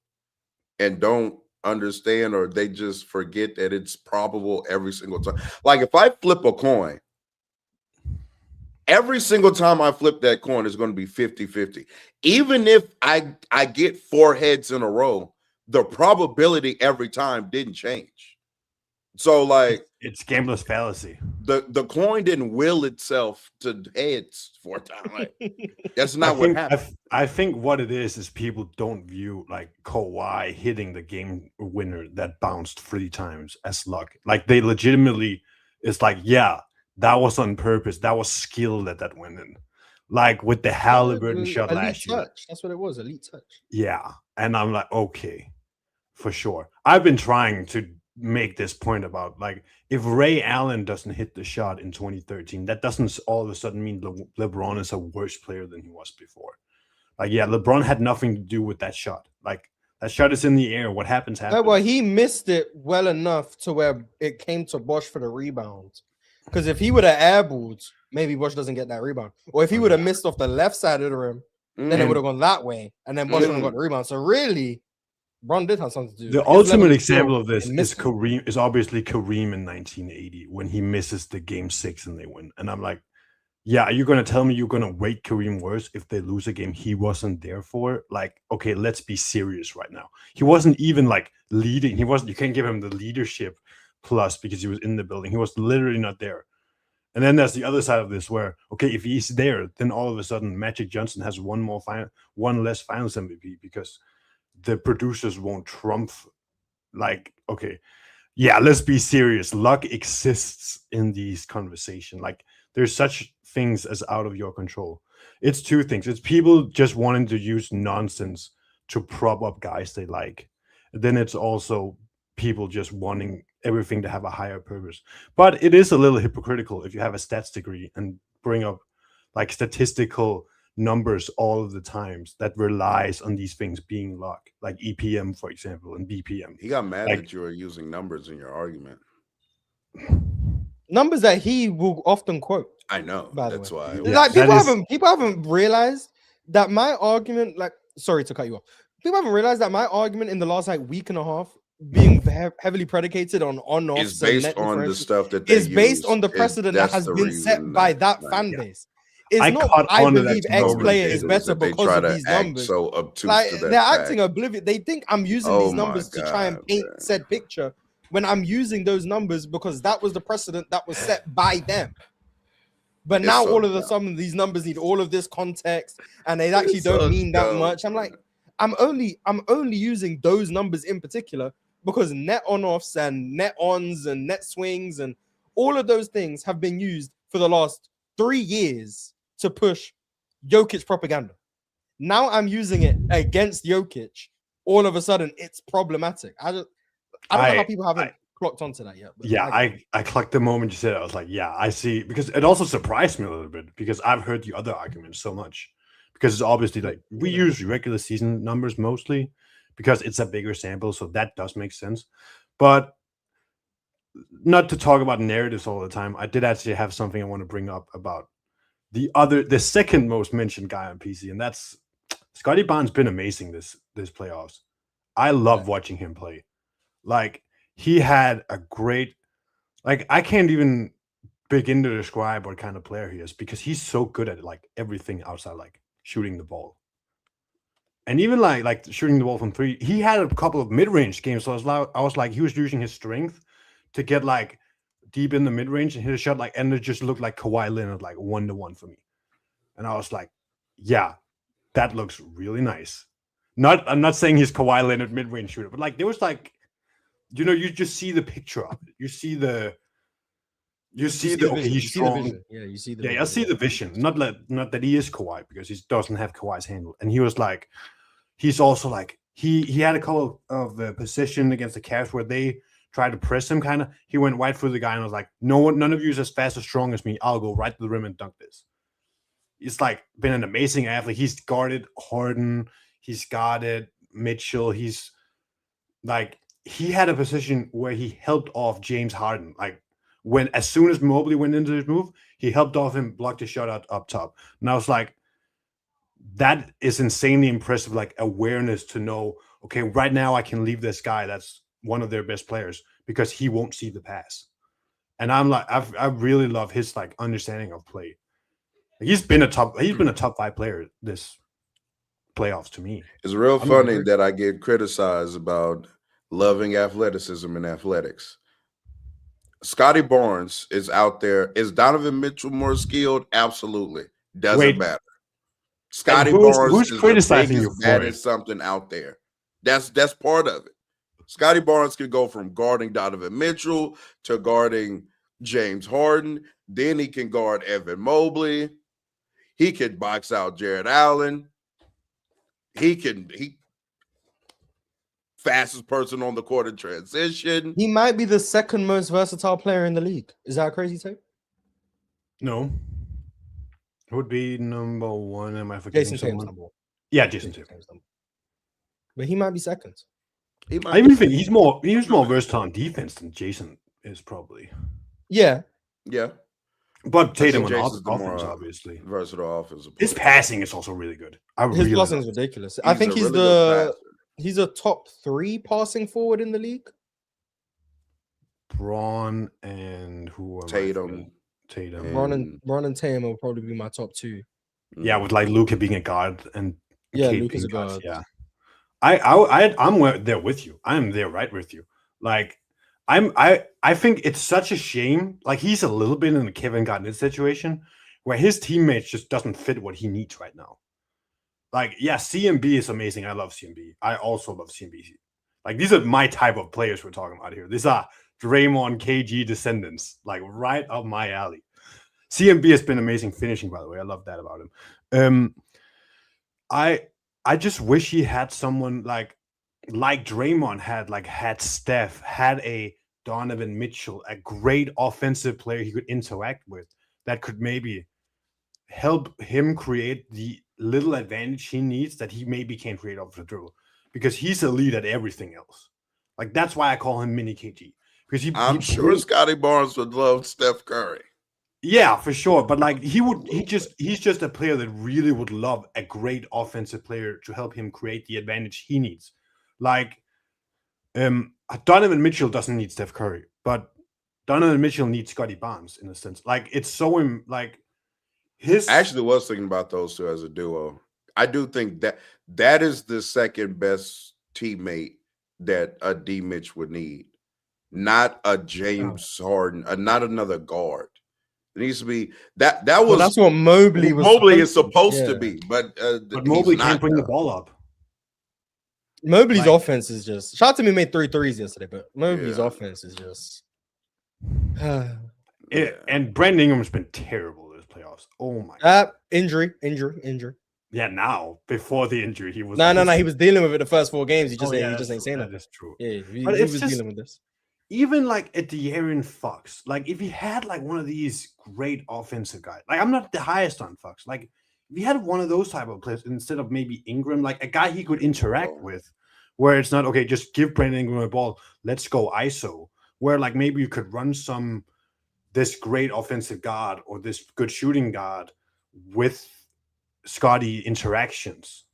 and don't understand, or they just forget that it's probable every single time. Like if I flip a coin, every single time I flip that coin is going to be 50-50. Even if I get 4 heads in a row, the probability every time didn't change. So like it's gambler's fallacy. The coin didn't will itself to heads 4 times. Like, that's not what happened. I think what it is people don't view like Kawhi hitting the game winner that bounced 3 times as luck. Like they legitimately, it's like, yeah, that was on purpose. That was skill that went in. Like with the Halliburton shot last year. That's what it was, elite touch. Yeah. And I'm like, okay, for sure. I've been trying to make this point about like if Ray Allen doesn't hit the shot in 2013, that doesn't all of a sudden mean LeBron is a worse player than he was before. Like, yeah, LeBron had nothing to do with that shot. Like that shot is in the air. What happens? Well, he missed it well enough to where it came to Bosch for the rebound. Because if he would have airballed, maybe Bosch doesn't get that rebound. Or if he would have missed off the left side of the rim, then it would have gone that way, and then Bosch would have got the rebound. So really, Bron did have something to do. The ultimate example of this is Kareem. Is obviously Kareem in 1980 when he misses the game 6 and they win. And I'm like, yeah, you're gonna tell me you're gonna weight Kareem worse if they lose a game he wasn't there for? Like, okay, let's be serious right now. He wasn't even like leading. He wasn't. You can't give him the leadership plus because he was in the building. He was literally not there. And then there's the other side of this where, okay, if he's there, then all of a sudden Magic Johnson has one less Finals MVP because the producers won't trump. Like, okay, yeah, let's be serious. Luck exists in these conversations. Like, there's such things as out of your control. It's two things. It's people just wanting to use nonsense to prop up guys they like. Then it's also people just wanting everything to have a higher purpose. But it is a little hypocritical if you have a stats degree and bring up like statistical numbers all of the times that relies on these things being luck, like EPM, for example, and BPM. He got mad Like- that you were using numbers in your argument. Numbers that he will often quote. I know. By the That's way. why. Yeah, Like that people haven't realized that my argument, like, sorry to cut you off. People haven't realized that my argument in the last like week and a half, being heavily predicated on off It's based on the stuff that is they based use. on the precedent that That's has the been set reason by that like, fan yeah. base. It's I not caught I on to that believe too. X so player is ridiculous better that they because try of to these act numbers. so obtuse Like to that they're fact. acting oblivious. They think I'm using Oh these my numbers to try and God, paint man. said picture when I'm using those numbers because that was the precedent that was set by them. But It's now so all of a dumb. sudden these numbers need all of this context and they actually It's don't so mean that dumb, much. I'm man. like, I'm only using those numbers in particular because net on-offs and net ons and net swings and all of those things have been used for the last 3 years to push Jokic propaganda. Now I'm using it against Jokic. All of a sudden, it's problematic. I don't know how people haven't clocked onto that yet. But Yeah, I clocked the moment you said it. I was like, yeah, I see. Because it also surprised me a little bit because I've heard the other arguments so much. Because it's obviously like we use regular season numbers mostly because it's a bigger sample, so that does make sense. But not to talk about narratives all the time, I did actually have something I want to bring up about the second most mentioned guy on PC, and that's Scotty Barnes. Been amazing this playoffs. I love watching him play. Like he had a great, like I can't even begin to describe what kind of player he is because he's so good at like everything outside like shooting the ball. And even like shooting the ball from three, he had a couple of mid-range games. So I was like, he was using his strength to get like deep in the mid-range and hit a shot, like, and it just looked like Kawhi Leonard, like 1-to-1 for me. And I was like, yeah, that looks really nice. I'm not saying he's Kawhi Leonard mid-range shooter, but like there was like, you know, you just see the picture of it. You see the okay, he's strong. Yeah, you see the Yeah, I see the vision. Not that he is Kawhi because he doesn't have Kawhi's handle. And he was like, he's also like he had a couple of the position against the Cavs where they tried to press him kind of. He went right through the guy and was like, none of you is as fast or strong as me. I'll go right to the rim and dunk this. It's like been an amazing athlete. He's guarded Harden. He's guarded Mitchell. He's like he had a position where he helped off James Harden. Like when as soon as Mobley went into his move, he helped off him, blocked his shot out up top. And I was like, that is insanely impressive, like awareness to know, okay, right now I can leave this guy that's one of their best players because he won't see the pass. And I'm like, I really love his like understanding of play. He's been a top 5 player this playoffs to me. It's real funny that I get criticized about loving athleticism and athletics. Scotty Barnes is out there. Is Donovan Mitchell more skilled? Absolutely. Doesn't matter. Scotty Barnes is criticizing you for it. Something out there. That's part of it. Scotty Barnes can go from guarding Donovan Mitchell to guarding James Harden. Then he can guard Evan Mobley. He can box out Jared Allen. He fastest person on the court in transition. He might be the second most versatile player in the league. Is that a crazy take? No. It would be number 1. Am I forgetting Jason someone? Tatum's number 1. Yeah, Jason Tatum. But he might be second. I even think he's more versatile on defense than Jason is probably. Yeah. Yeah. But Tatum on Jason's offense, obviously. Versatile offensive player. His passing is also really good. His passing is ridiculous. I think he's a top 3 passing forward in the league. Braun and who? Tatum. Tatum. Bron and Tatum will probably be my top two. Yeah, with like Luka being a guard and Yeah, Cade Luka's being a guard. Yeah, I'm there with you. I'm there right with you. Like, I think it's such a shame. Like, he's a little bit in the Kevin Garnett situation where his teammates just doesn't fit what he needs right now. Like, yeah, CMB is amazing. I love CMB. I also love CMB. Like, these are my type of players we're talking about here. These are Draymond KG descendants, like right up my alley. CMB has been amazing finishing, by the way. I love that about him. I just wish he had someone like Draymond had Steph, had a Donovan Mitchell, a great offensive player he could interact with that could maybe help him create the little advantage he needs that he maybe can't create off the dribble, because he's elite at everything else. Like, that's why I call him mini KG, because I'm sure Scotty Barnes would love Steph Curry. Yeah, for sure. But like, he's just a player that really would love a great offensive player to help him create the advantage he needs. Like, Donovan Mitchell doesn't need Steph Curry, but Donovan Mitchell needs Scotty Barnes in a sense. Like, it's so like his. I actually was thinking about those two as a duo. I do think that is the second best teammate that a D Mitch would need, not a James Harden, not another guard. It needs to be that was. Well, that's what Mobley was. Mobley is supposed to be, but Mobley can't bring the ball up. Mobley's offense is just. Shout out to me, made 3 threes yesterday, but Mobley's offense is just. And Brandon Ingram's been terrible this playoffs. Oh my god! Injury. Yeah, now before the injury, he was. No. He was dealing with it the first 4 games. He just ain't saying that. That's true. Yeah, he was dealing with this. Even like at De'Aaron Fox, like if he had like one of these great offensive guys, like I'm not the highest on Fox, like if he had one of those type of players instead of maybe Ingram, like a guy he could interact with, where it's not okay, just give Brandon Ingram a ball, let's go ISO, where like maybe you could run this great offensive guard or this good shooting guard with Scotty interactions,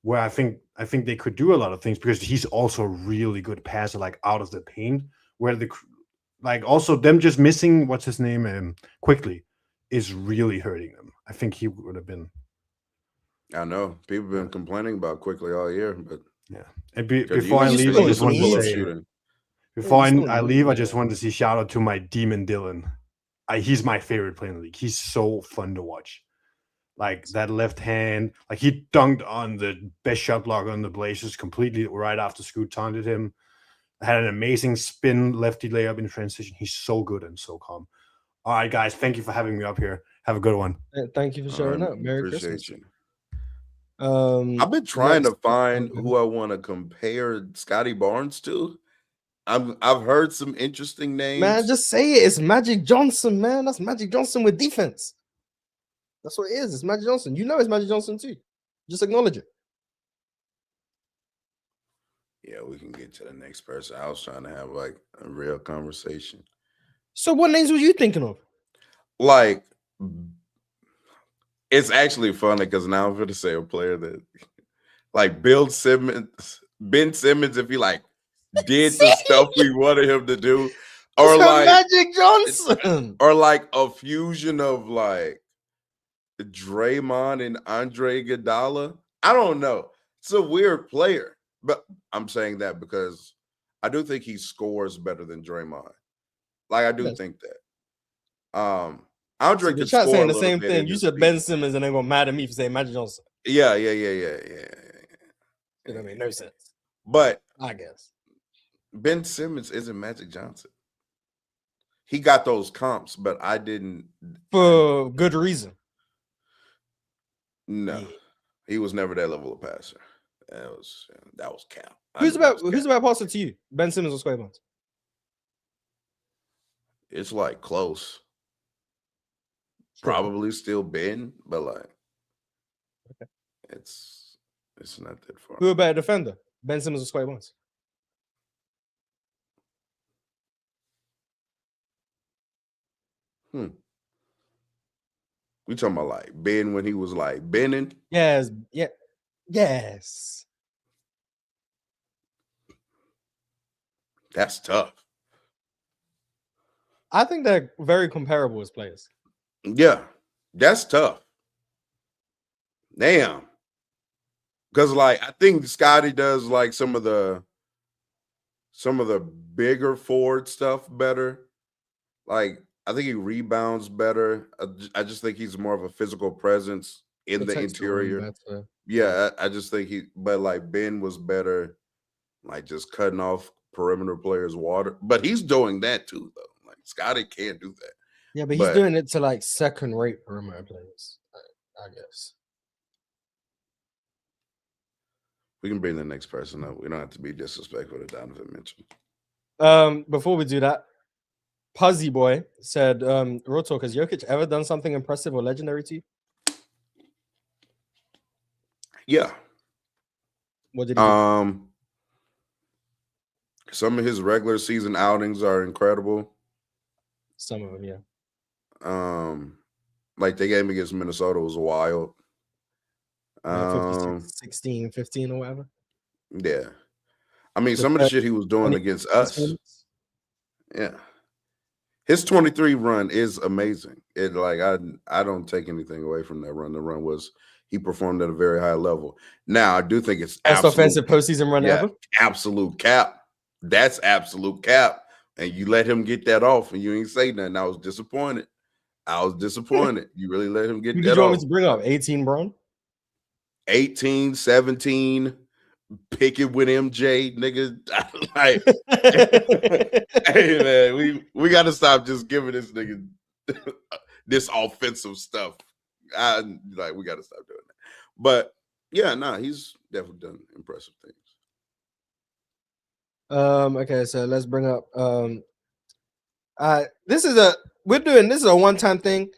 where I think they could do a lot of things, because he's also a really good passer, like out of the paint, where also them just missing what's his name quickly is really hurting them. I think he would have been. I know people have been complaining about quickly all year, but yeah. And before I leave, I just wanted to say, I just wanted to say shout out to my demon Dylan. He's my favorite player in the league. He's so fun to watch. Like that left hand, like he dunked on the best shot blocker on the Blazers completely right after Scoot taunted him. Had an amazing spin lefty layup in transition. He's so good and so calm. All right, guys, thank you for having me up here. Have a good one. Thank you for showing up. Merry Christmas. You. I've been trying to find who I want to compare Scotty Barnes to. I've heard some interesting names. Man, just say it. It's Magic Johnson, man. That's Magic Johnson with defense. That's what it is. It's Magic Johnson. You know it's Magic Johnson too. Just acknowledge it. Yeah, we can get to the next person. I was trying to have like a real conversation. So what names were you thinking of? Like, it's actually funny because now I'm going to say a player that, like, Ben Simmons, if he like did the stuff we wanted him to do, or like Magic Johnson, or like a fusion of like Draymond and Andre Iguodala. I don't know. It's a weird player, but I'm saying that because I do think he scores better than Draymond. Like, I do think that. Andre could score saying a the same bit thing. You said Ben Simmons, and they're gonna mad at me for saying Magic Johnson. Yeah. It don't make no sense. But I guess Ben Simmons isn't Magic Johnson. He got those comps, but I didn't. For good reason. No, he was never that level of passer. That was cap. Who's about passing to you? Ben Simmons or Square Barnes? It's like close. Probably still Ben, but like it's not that far. Who a better defender? Ben Simmons or Square Barnes? We talking about like Ben when he was like Benning? Yes. That's tough. I think they're very comparable as players. Yeah, that's tough. Damn. Because like I think Scotty does like some of the bigger forward stuff better. Like I think he rebounds better. I just think he's more of a physical presence in the Protects the rim interior. better. Yeah, I just think but like Ben was better, like just cutting off perimeter players' water. But he's doing that too, though. Like Scotty can't do that. Yeah, but he's doing it to like second-rate perimeter players, I guess. We can bring the next person up. We don't have to be disrespectful to Donovan Mitchell. Before we do that, Puzzy Boy said, Real Talk, has Jokic ever done something impressive or legendary to you? Yeah. What did he do? Some of his regular season outings are incredible. Some of them, yeah. Like the game against Minnesota was wild. 16, 15 or whatever. Yeah. I mean, some of the shit he was doing against us. Yeah. His 23 run is amazing. It like I don't take anything away from that run. The run was he performed at a very high level. Now I do think it's best offensive postseason run ever. Absolute cap. That's absolute cap. And you let him get that off and you ain't say nothing. I was disappointed. You really let him get that off. Did you want me to bring up 18 Bron? 18, 17, pick it with MJ, nigga. Like, hey man, we gotta stop just giving this nigga this offensive stuff. We gotta stop doing that. But yeah, he's definitely done impressive things. Okay, so let's bring up this is a one-time thing.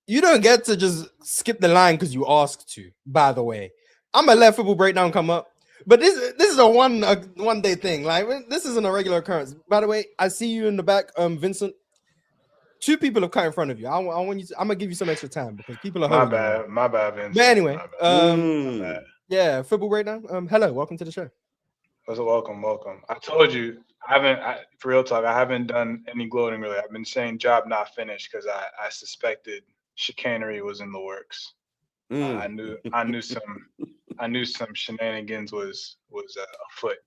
You don't get to just skip the line because you asked to, by the way. I'm gonna let football breakdown come up, but this is a one day thing. Like this isn't a regular occurrence. By the way, I see you in the back, Vincent. Two people have cut in front of you. I want you. I'm gonna give you some extra time because people are. My bad, Vincent. But anyway, yeah, football breakdown. Hello, welcome to the show. Welcome. I told you for real talk. I haven't done any gloating really. I've been saying job not finished because I suspected chicanery was in the works. I knew some shenanigans was afoot.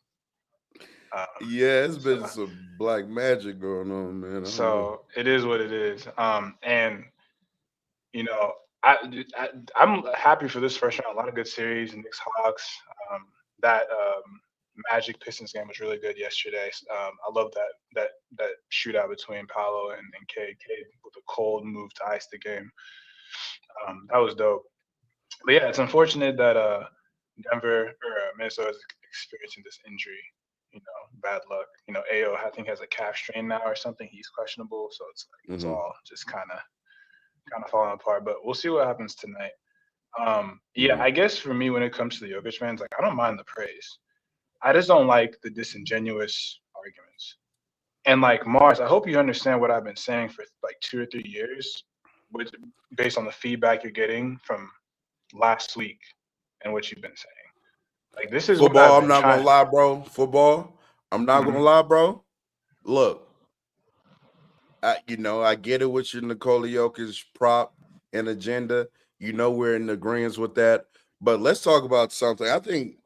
Yeah, it's been some black magic going on, man. So it is what it is. And you know, I'm happy for this first round. A lot of good series. Knicks Hawks. That Magic Pistons game was really good yesterday. I love that shootout between Paolo and Cade. Cade with a cold move to ice the game. That was dope. But yeah, it's unfortunate that Denver or Minnesota is experiencing this injury. You know, bad luck. You know, Ayo I think has a calf strain now or something. He's questionable, so it's like it's all just kind of falling apart. But we'll see what happens tonight. I guess for me when it comes to the Jokic fans, like I don't mind the praise. I just don't like the disingenuous arguments. And like Marz, I hope you understand what I've been saying for like 2 or 3 years, based on the feedback you're getting from last week and what you've been saying. Like this is football. I'm not gonna lie, bro. Football. I'm not gonna lie, bro. Look, I get it with your Nikola Jokic prop and agenda. You know we're in agreement with that. But let's talk about something.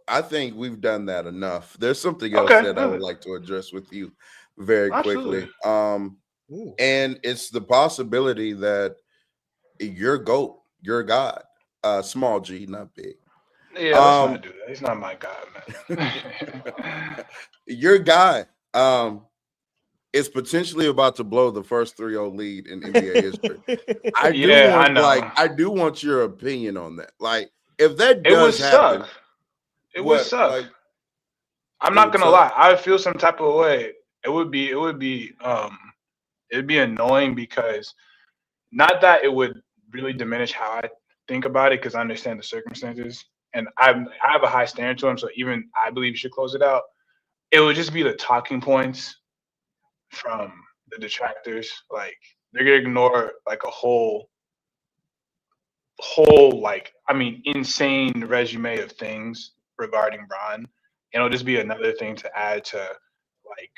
I think we've done that enough. There's something else that I would like to address with you very quickly. And it's the possibility that your GOAT, your God, small G, not big. Yeah, let's not do that. He's not my God, man. Your guy is potentially about to blow the first 3-0 lead in NBA history. I do want your opinion on that. Like, if that does happen, it would suck. I'm not gonna lie. I would feel some type of way. It would be annoying because not that it would really diminish how I think about it because I understand the circumstances and I have a high standard to him. So even I believe you should close it out. It would just be the talking points from the detractors. Like they're gonna ignore like a whole insane resume of things regarding Bron. And it'll just be another thing to add to like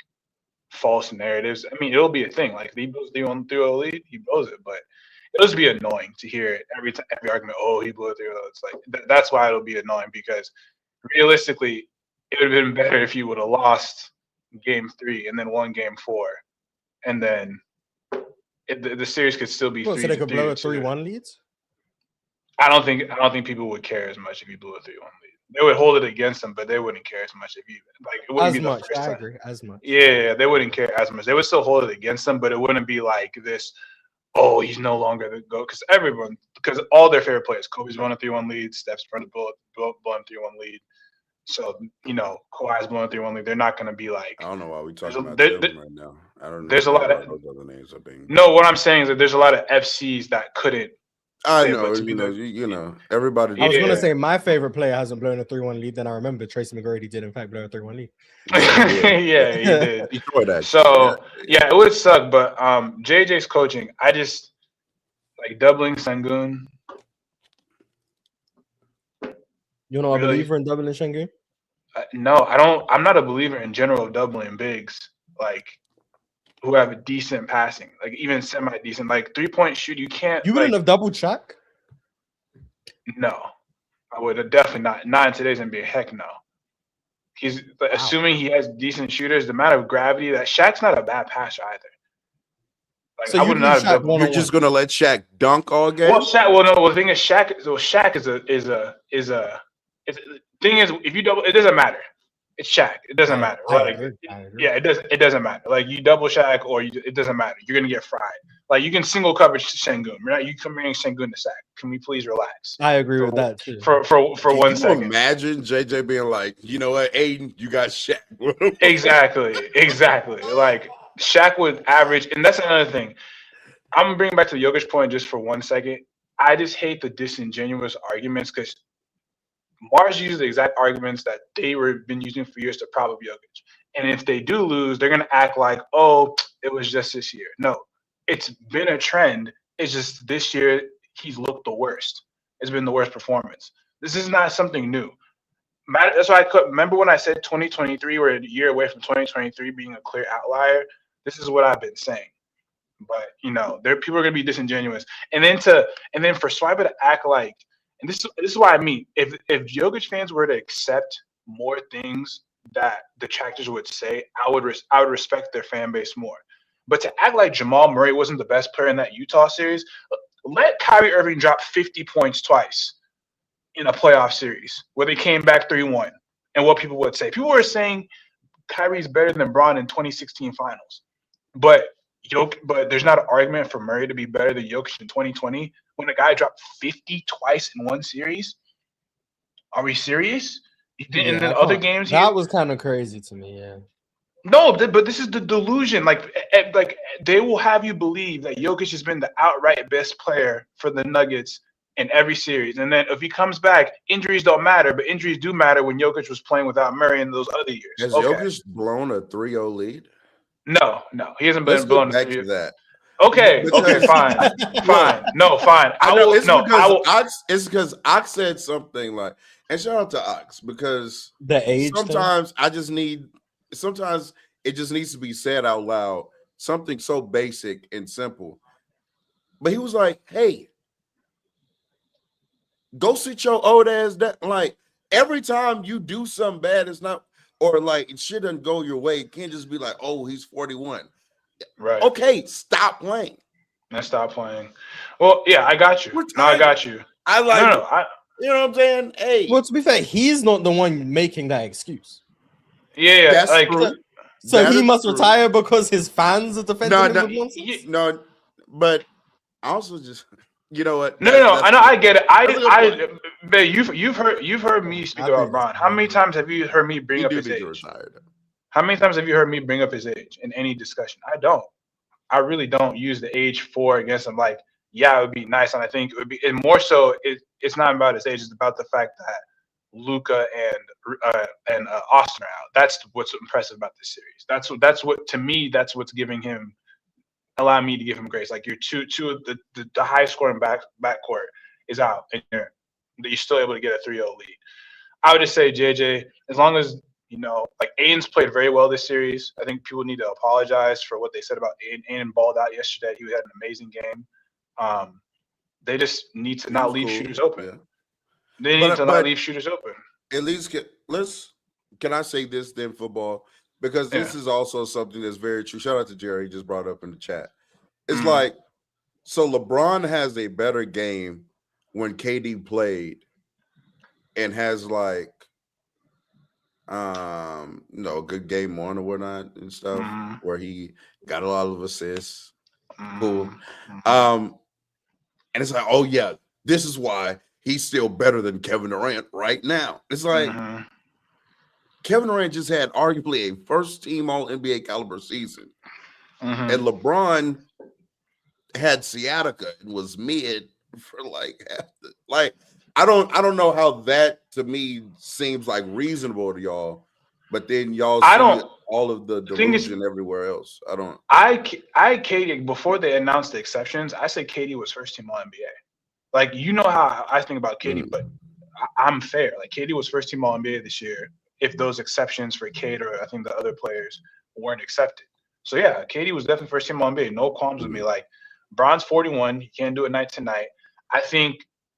false narratives. I mean, it'll be a thing. Like if he blows 3-0 lead, he blows it, but it'll just be annoying to hear it every argument. Oh, he blew a 3-0. It's like that's why it'll be annoying, because realistically, it would have been better if you would have lost game 3 and then won game 4, and then the series could still be Well, 3 so they could blow a 3-2. 3-1 leads. I don't think people would care as much if you blew a 3-1 lead. They would hold it against them, but they wouldn't care as much if you it wouldn't As be the much, first I time. agree. As much. Yeah, they wouldn't care as much. They would still hold it against them, but it wouldn't be like this. Oh, he's no longer the GOAT, because all their favorite players, Kobe's blowing a 3-1 lead, Steph's blowing a 3-1 lead. So Kawhi's blowing a 3-1 lead. They're not going to be like. I don't know why we're talking about them right now. I don't know. There's a lot of those other names are being. No, what I'm saying is that there's a lot of FCs that couldn't. I know, everybody. I was going Yeah. to say my favorite player hasn't blown a 3-1 lead. Then I remember Tracy McGrady did in fact blow a 3-1 lead. Yeah, he did. Detroit, actually. So yeah, it would suck. But JJ's coaching, I just like doubling Sengun. You're not a Really? believer in doubling Şengün? No, I don't. I'm not a believer in general of doubling bigs, like who have a decent passing, like even semi-decent, like 3-point shoot. You can't. You wouldn't have doubled Shaq? No, I would have definitely not. Not in today's NBA. Heck no. He's assuming he has decent shooters. The amount of gravity that Shaq's not a bad passer either. Like, So I you would leave not have Shaq doubled. one- You're just gonna let Shaq dunk all game? Well, Shaq. Well, no. The thing is, Shaq is a. Thing is, if you double, it doesn't matter. It's Shaq. It doesn't matter. I agree. Yeah, it doesn't matter. Like you double Shaq or it doesn't matter. You're gonna get fried. Like you can single coverage Şengün. Right? You can bring Şengün to sack. Can we please relax I agree with that too. for Can 1 you second? imagine JJ being like, you know what, Aiden, you got Shaq. Exactly. Like Shaq would average, and that's another thing. I'm gonna bring back to the Jokic point just for 1 second. I just hate the disingenuous arguments because Marz uses the exact arguments that they were been using for years to prop up Jokic. And if they do lose, they're gonna act like, oh, it was just this year. No, it's been a trend. It's just this year he's looked the worst. It's been the worst performance. This is not something new. That's why remember when I said 2023, we're a year away from 2023 being a clear outlier. This is what I've been saying. But there people are gonna be disingenuous, and then for Swiper to act like, and this is what I mean. If Jokic fans were to accept more things that detractors would say, I would respect their fan base more. But to act like Jamal Murray wasn't the best player in that Utah series, let Kyrie Irving drop 50 points twice in a playoff series where they came back 3-1, and what people would say. People were saying Kyrie's better than Bron in 2016 finals, but there's not an argument for Murray to be better than Jokic in 2020 when a guy dropped 50 twice in one series. Are we serious? He didn't in other games. That was kind of crazy to me. Yeah. No, but this is the delusion. Like they will have you believe that Jokic has been the outright best player for the Nuggets in every series, and then if he comes back, injuries don't matter, but injuries do matter when Jokic was playing without Murray in those other years. Has Jokic blown a 3-0 lead? No, he hasn't been Let's go blown. back to that. Okay, fine. No, fine. It's because Ox said something like, and shout out to Ox, because the age sometimes sometimes it just needs to be said out loud, something so basic and simple. But he was like, hey, go sit your old ass down. Like every time you do something bad, it's not, or like it shouldn't go your way. It can't just be like, oh, he's 41. Right. Okay, stop playing. Let's stop playing. Well, yeah, I got you. No, I got you. I like No, you know what I'm saying? Hey. Well, to be fair, he's not the one making that excuse. Yeah, that's like true. So That he is must true. retire because his fans are defending him with nonsense? No, but I also just, you know what? No. I know. I get it. But you've heard me speak about Bron. How many times have you heard me bring up his age? How many times have you heard me bring up his age in any discussion? I don't. I really don't use the age for against him. Like, yeah, it would be nice, and I think it would be. And more so, it's not about his age. It's about the fact that Luka and Austin are out. That's what's impressive about this series. That's what to me. That's what's allow me to give him grace. Like your two of the high scoring backcourt is out, and you're still able to get a 3-0 lead. I would just say JJ, as long as You know, like Aiden's played very well this series. I think people need to apologize for what they said about Aiden. Aiden balled out yesterday. He had an amazing game. They just need to not leave shooters open. Yeah. They need to not leave shooters open. At least can I say this then, football? Because this is also something that's very true. Shout out to Jerry, just brought up in the chat. It's like, so LeBron has a better game when KD played and has like good game one or whatnot and stuff, where he got a lot of assists. Cool. And it's like, oh yeah, this is why he's still better than Kevin Durant right now. It's like Kevin Durant just had arguably a first team all NBA caliber season. And LeBron had sciatica and was mid for like half the I don't know how that to me seems like reasonable to y'all, but then y'all see all of the delusion everywhere else. I KD before they announced the exceptions. I said KD was first team all NBA. Like, you know how I think about KD, but I'm fair. Like, KD was first team all NBA this year. If those exceptions for Cade or I think the other players weren't accepted. So yeah, KD was definitely first team all NBA. No qualms with me. Like, Bron's 41. He can't do it night to night. I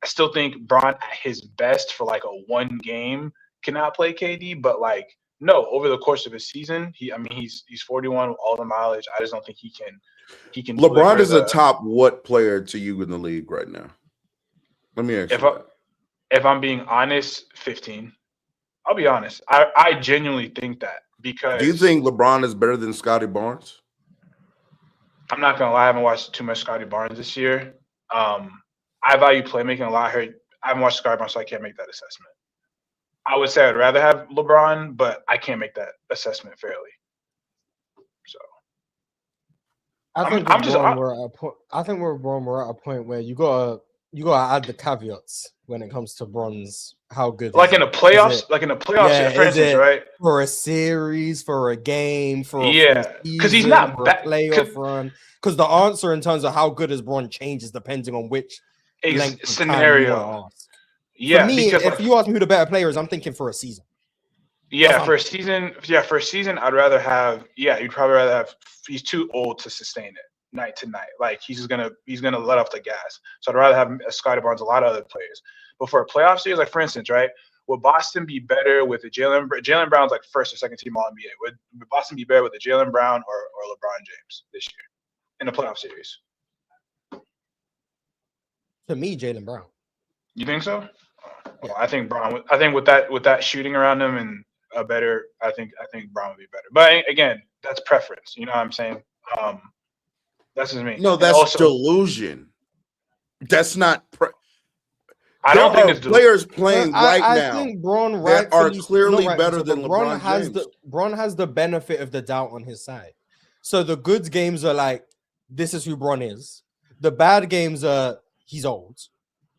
still think Bron at his best for like a one game cannot play KD, but like no, over the course of his season, he's 41 with all the mileage. I just don't think he can. LeBron is a top what player to you in the league right now? Let me ask you. If I'm being honest, 15. I'll be honest. I genuinely think that because. Do you think LeBron is better than Scotty Barnes? I'm not gonna lie. I haven't watched too much Scotty Barnes this year. I value playmaking a lot. I haven't watched Scotty Barnes, so I can't make that assessment. I would say I'd rather have LeBron, but I can't make that assessment fairly. So I think we're at a point where you gotta add the caveats when it comes to Bron's. How good? Like in the playoffs, for instance, right? For a series, for a game, because he's not bad. Playoff run. Because the answer in terms of how good is Bron changes depending on which scenario. Yeah, for me, if you ask me who the better player is, I'm thinking for a season. Yeah, for a season, I'd rather have. Yeah, you'd probably rather have. He's too old to sustain it night to night. Like he's gonna let off the gas. So I'd rather have Scotty Barnes, a lot of other players. But for a playoff series, like for instance, right, would Boston be better with a Jaylen Brown's like first or second team All NBA? Would Boston be better with a Jaylen Brown or LeBron James this year in a playoff series? To me, Jaylen Brown. You think so? Well, I think Brown. I think with that shooting around him and a better, I think Brown would be better. But again, that's preference. You know what I'm saying? That's just me. No, that's also delusion. That's not. I don't think it's players playing right now. I think Bron that are clearly better than LeBron James. Bron has the benefit of the doubt on his side. So the good games are like, this is who Bron is. The bad games are he's old.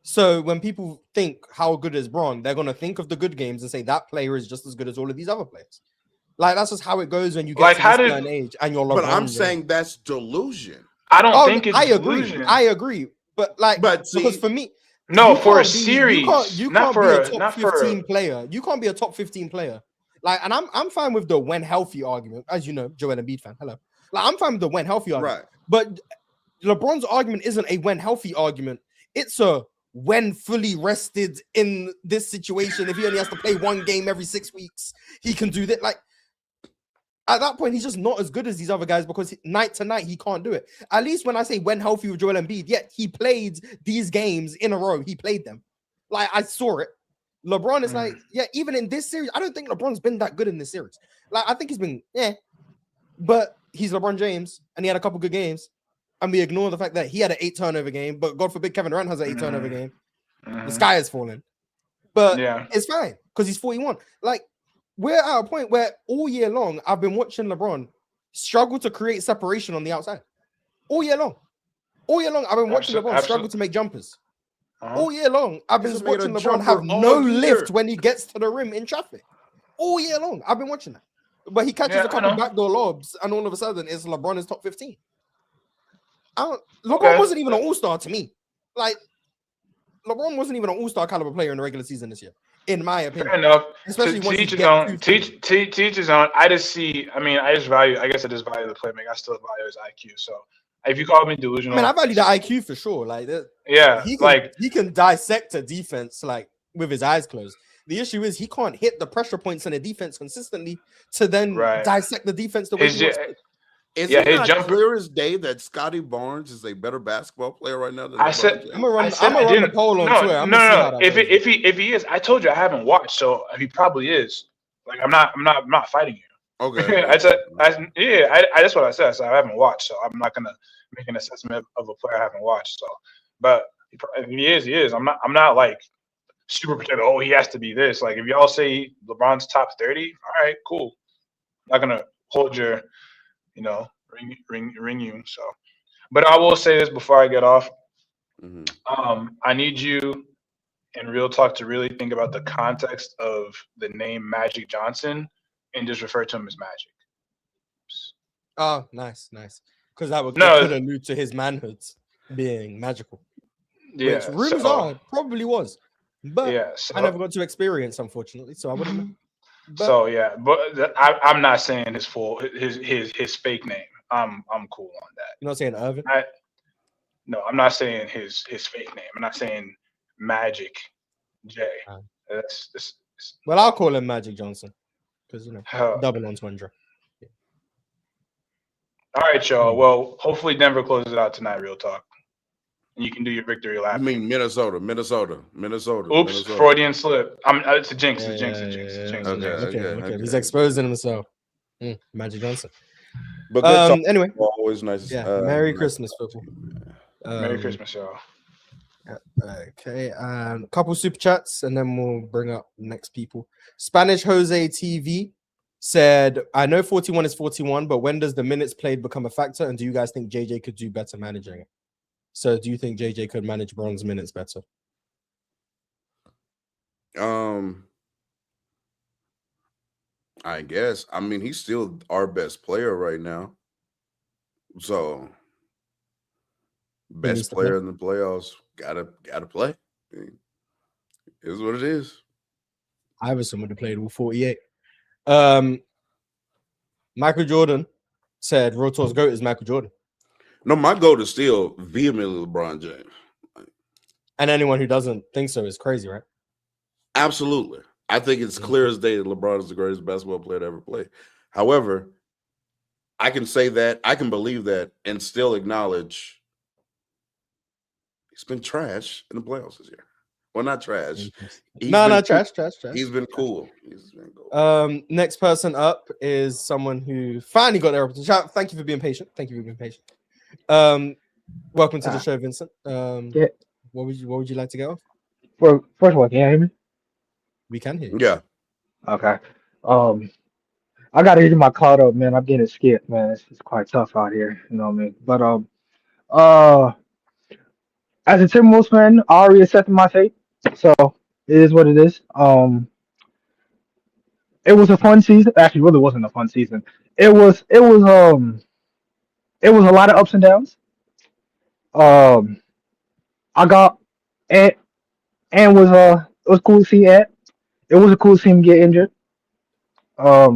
So when people think how good is Bron, they're gonna think of the good games and say that player is just as good as all of these other players. Like that's just how it goes when you get to this certain age and you're LeBron. But I'm saying that's delusion. I don't think it's delusion. I agree. But because for me. No, for a series, you can't be a top 15 player. You can't be a top 15 player. Like, and I'm fine with the when healthy argument, as you know, Joel Embiid fan. Hello. Like, I'm fine with the when healthy argument. Right. But LeBron's argument isn't a when healthy argument. It's a when fully rested in this situation. If he only has to play one game every 6 weeks, he can do that. Like, at that point, he's just not as good as these other guys because night to night, he can't do it. At least when I say when healthy with Joel Embiid, yet he played these games in a row. He played them. Like, I saw it. LeBron is like, even in this series, I don't think LeBron's been that good in this series. Like, I think he's been, but he's LeBron James, and he had a couple good games, and we ignore the fact that he had an 8 turnover game, but God forbid Kevin Durant has an 8 turnover game. The sky is falling. But it's fine, because he's 41. Like, we're at a point where all year long, I've been watching LeBron struggle to create separation on the outside. All year long. All year long, I've been watching LeBron struggle to make jumpers. All year long, I've been watching LeBron have no lift when he gets to the rim in traffic. All year long, I've been watching that. But he catches a couple backdoor lobs, and all of a sudden, it's LeBron is top 15. LeBron wasn't even an all-star to me. Like, LeBron wasn't even an all-star caliber player in the regular season this year. in my opinion. Fair enough. Especially To once you teach his get own. too Teach his own. I just value. I guess I just value the playmaker. I still value his IQ. So if you call me delusional, I mean, I value the IQ for sure. Like, yeah, he can dissect a defense like with his eyes closed. The issue is he can't hit the pressure points in a defense consistently to then dissect the defense the way he wants to. Is it not clear as day that Scotty Barnes is a better basketball player right now than I'm gonna run the poll on Twitter. No. If he is, I told you I haven't watched, so he probably is. Like I'm not fighting you. Okay. That's what I said. So I haven't watched, so I'm not gonna make an assessment of a player I haven't watched. So, but if he is, he is. I'm not like super protective. Oh, he has to be this. Like if y'all say LeBron's top 30, all right, cool. I'm not gonna hold your, ring you. So, but I will say this before I get off. I need you in Real Talk to really think about the context of the name Magic Johnson and just refer to him as Magic. Oh, nice. Because that could allude to his manhood being magical. Yeah, which rumors are probably was, but I never got to experience, unfortunately. So I wouldn't know. But I'm not saying his fake name. I'm cool on that. You're not saying Irvin? No, I'm not saying his fake name. I'm not saying Magic J. Well, I'll call him Magic Johnson because double entendre. Yeah. All right, y'all. Well, hopefully Denver closes it out tonight. Real talk, and you can do your victory lap. I mean Minnesota. Oops, Freudian slip. It's a jinx. It's a jinx. Okay. He's exposing himself. Magic Johnson. But anyway, always nice. Yeah, Merry Christmas, football. Merry Christmas, y'all. Okay, a couple super chats, and then we'll bring up next people. Spanish Jose TV said, "I know 41 is 41, but when does the minutes played become a factor? And do you guys think JJ could do better managing it? So, do you think JJ could manage Bron's minutes better?" I guess. I mean, he's still our best player right now. So, best player in the playoffs gotta play. It is what it is. Iverson would have played all 48. Michael Jordan said Rotor's GOAT is Michael Jordan. No, my GOAT is still vehemently LeBron James. And anyone who doesn't think so is crazy, right? Absolutely. I think it's clear as day that LeBron is the greatest basketball player to ever play. However, I can say that, I can believe that, and still acknowledge he's been trash in the playoffs this year. Well, not trash. Trash. He's been cool. Next person up is someone who finally got their opportunity. Thank you for being patient. Welcome to the show, Vincent. What would you like to get off? First of all, can you hear me? We can hear you. Yeah. Okay. I gotta get my caught up, man. I'm getting skipped, man. It's quite tough out here, you know what I mean? But as a Timberwolves fan, I already accepted my fate. So it is what it is. It was a fun season. Actually, really wasn't a fun season. It was a lot of ups and downs. I got and it was cool to see Ant. It was a cool to see him get injured. Yeah,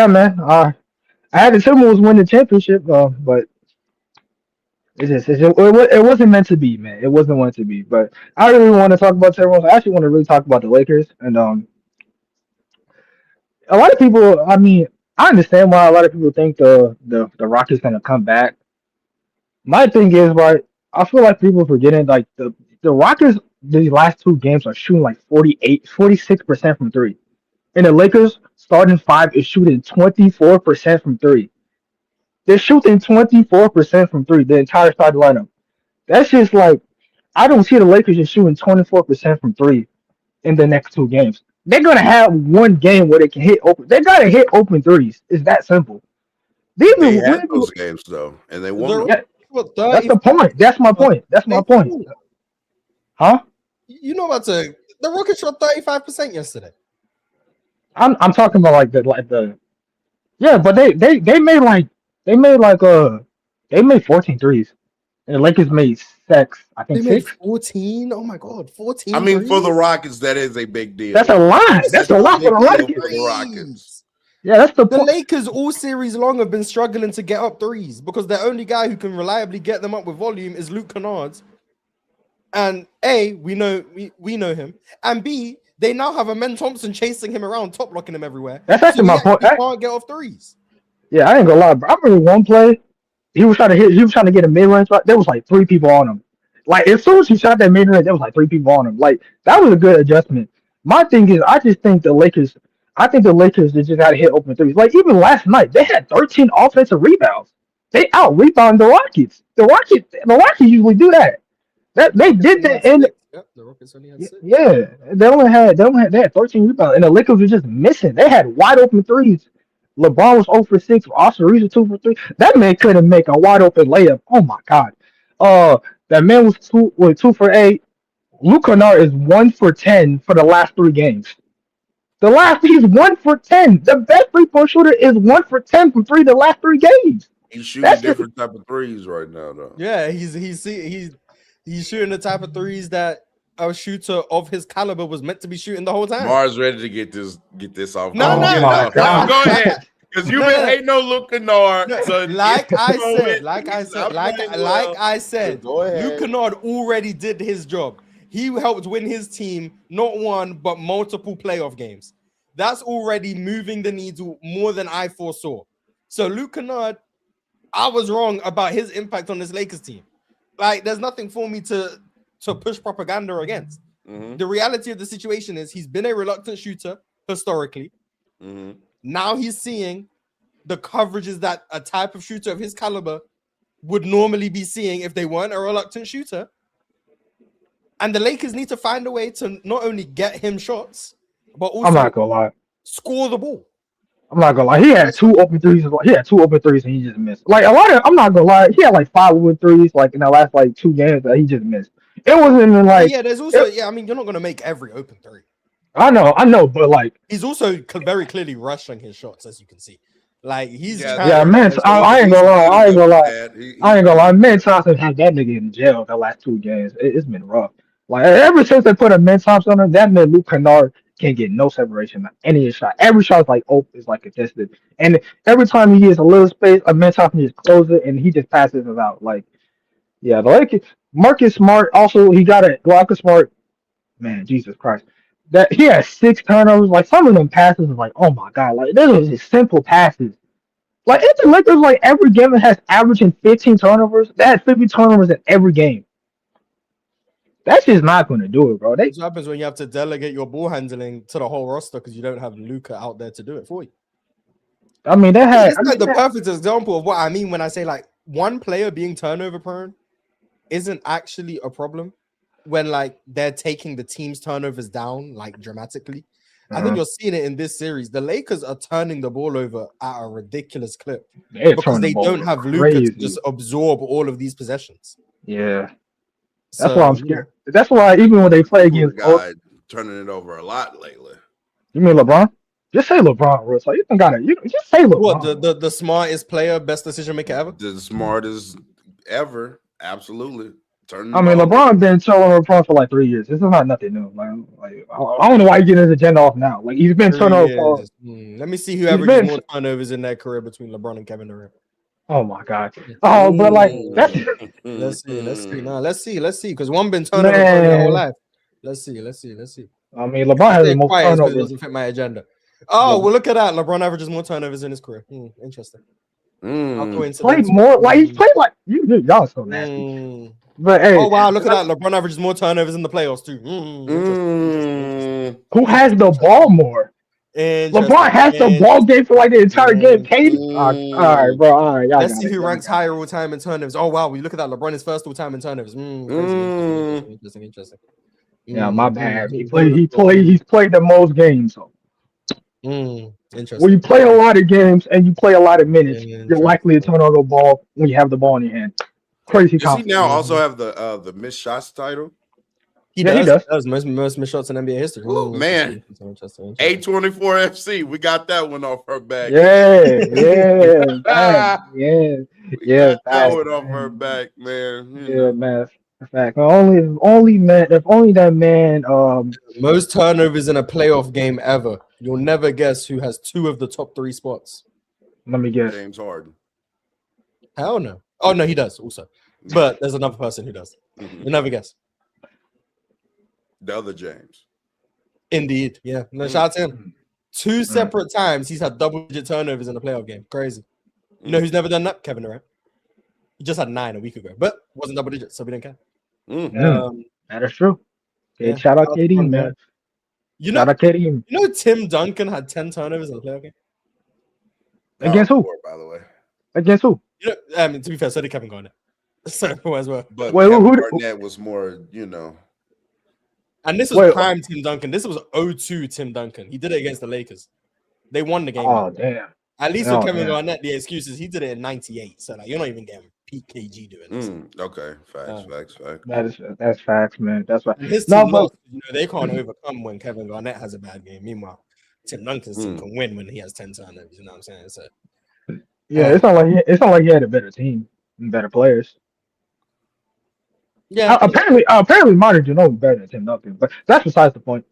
man. I had the Timberwolves win the championship, but it wasn't meant to be, man. It wasn't meant to be. But I don't really want to talk about Timberwolves. I actually want to really talk about the Lakers. And a lot of people. I mean, I understand why a lot of people think the Rockets gonna come back. My thing is, right, I feel like people are forgetting like the Rockets these last two games are shooting like 46% from three. And the Lakers starting five is shooting 24% from three. They're shooting 24% from three, the entire starting lineup. That's just like I don't see the Lakers just shooting 24% from three in the next two games. They're gonna have one game where they can hit open. They gotta hit open threes. It's that simple. They had those games though, and they won. That's the point. That's my point. Huh? You know what? The Rockets shot 35% yesterday. I'm talking about like the yeah, but they made 14 threes, and the Lakers made 6. I They think made 6. 14. Oh my god, 14. I mean, for the threes? Rockets, that is a big deal. That's a lot. This That's is a not lot for the big deal Rockets. for the Rockets. Yeah, that's the The point. Lakers all series long have been struggling to get up threes because the only guy who can reliably get them up with volume is Luke Kennard. And A, we know him, and B, they now have a Men Thompson chasing him around, top locking him everywhere. That's actually my point. He can't get off threes. Yeah, I ain't gonna lie, bro. I remember one play. He was trying to get a mid range. There was like 3 people on him. Like as soon as he shot that mid range, there was like 3 people on him. Like that was a good adjustment. My thing is, I think the Lakers just got to hit open threes. Like even last night, they had 13 offensive rebounds. They out rebounded the Rockets. The Rockets usually do that. They did that in. Yep, the Rockets only had 6. Yeah, they had 13 rebounds, and the Lakers were just missing. They had wide open threes. LeBron was 0 for 6. Austin Reeves was 2 for 3. That man couldn't make a wide open layup. Oh my god. That man was 2 for 8. Luke Kennard is 1 for 10 for the last 3 games. He's 1 for 10. The best 3-point shooter is 1 for 10 from 3 the last 3 games. He's shooting different type of threes right now, though. Yeah, he's shooting the type of threes that a shooter of his caliber was meant to be shooting the whole time. Marz ready to get this off. No, Go ahead. Because you've been hating on Luke Kennard. So like I said, go ahead. Luke Kennard already did his job. He helped win his team not one but multiple playoff games. That's already moving the needle more than I foresaw. So Luke Kennard, I was wrong about his impact on this Lakers team. Like, there's nothing for me to push propaganda against. Mm-hmm. The reality of the situation is he's been a reluctant shooter historically. Mm-hmm. Now he's seeing the coverages that a type of shooter of his caliber would normally be seeing if they weren't a reluctant shooter. And the Lakers need to find a way to not only get him shots, but also I'm not gonna lie. Score the ball. I'm not gonna lie. He had 2 open threes. He had 2 open threes and he just missed. Like a lot of, I'm not gonna lie. He had like 5 open threes like in the last like 2 games that he just missed. It wasn't even like. Yeah, there's also I mean, you're not gonna make every open 3. I know, but like he's also very clearly rushing his shots, as you can see. Like he's man. I ain't gonna lie. Man Thompson had that nigga in jail the last 2 games. It's been rough. Like ever since they put a Man Thompson on him, that man Luke Kennard can't get no separation on any shot. Every shot is like open, is like contested, and every time he gets a little space, a Man Thompson just closes it and he just passes it out. Like, yeah, the Lakers. Marcus Smart also he got a Marcus Smart. Man, Jesus Christ, that he has 6 turnovers. Like some of them passes is like, oh my god, like those are just simple passes. Like it's the Lakers. Like every game that has averaging 15 turnovers, they had 50 turnovers in every game. That's just not going to do it, bro. What happens when you have to delegate your ball handling to the whole roster because you don't have Luka out there to do it for you? I mean, the perfect example of what I mean when I say like one player being turnover prone isn't actually a problem when like they're taking the team's turnovers down like dramatically. I think you're seeing it in this series. The Lakers are turning the ball over at a ridiculous clip because they don't have Luka to just absorb all of these possessions. Yeah. That's why I'm scared. That's why even when they play against turning it over a lot lately. You mean LeBron? Just say LeBron, bro. So you don't gotta. You just say LeBron. What the smartest player, best decision maker ever? The smartest ever, absolutely. LeBron been trolling LeBron for like 3 years. This is not nothing new, man. Like I don't know why he's getting his agenda off now. Like he's been turnover for. Let me see who averages more turnovers in their career between LeBron and Kevin Durant. Oh my god. Oh, but like that's let's see. No, let's see. Because one been turnover for their whole life. Let's see. I mean, LeBron has the most turnovers. It doesn't fit my agenda. Oh, well, look at that. LeBron averages more turnovers in his career. Interesting. Played more like he's played like y'all so nasty. But hey, oh wow, look at that. LeBron averages more turnovers in the playoffs too. Who has the ball more? LeBron has the ball game for like the entire game. Katie, all right, bro. All right, let's see who ranks higher all time in turnovers. Oh wow, we look at that. LeBron is first all time in turnovers. Interesting. Yeah, my bad. He's played the most games. So. Interesting. When you play a lot of games and you play a lot of minutes, you're likely to turn over the ball when you have the ball in your hand. Crazy. Does he now also have the missed shots title? He does. Most missed shots in NBA history. Oh man, interesting. A24 FC, we got that one off her back. Yeah. That one off her back, man. Yeah, man. In fact, if only that man. Most turnovers in a playoff game ever. You'll never guess who has 2 of the top 3 spots. Let me guess. James Harden. Hell no. Oh no, he does also. But there's another person who does. You'll never guess. The other James. Indeed. Yeah. No, shout out to him. 2 separate times he's had double-digit turnovers in a playoff game. Crazy. You know who's never done that? Kevin Durant. He just had 9 a week ago, but wasn't double digits, so we didn't care. That is true. Okay, Yeah. shout out KD, man. Shout out KD. You know Tim Duncan had 10 turnovers in a playoff game? Against who? By the way. Against who? You know, I mean, to be fair, so did Kevin Garnett. So as well. But Wait, Kevin who- Garnett was more, And this was prime Tim Duncan. This was 0-2 Tim Duncan. He did it against the Lakers. They won the game. Oh damn. At least with Kevin Garnett, the excuses, he did it in 98. So like, you're not even getting peak KG doing this. Okay. Facts. That's facts, man. That's right. And his team lost. You know, they can't overcome when Kevin Garnett has a bad game. Meanwhile, Tim Duncan's team can win when he has 10 turnovers. You know what I'm saying? So yeah, it's not like he had a better team and better players. yeah, Apparently, Martin Ginobili better than Tim Duncan, but that's besides the point.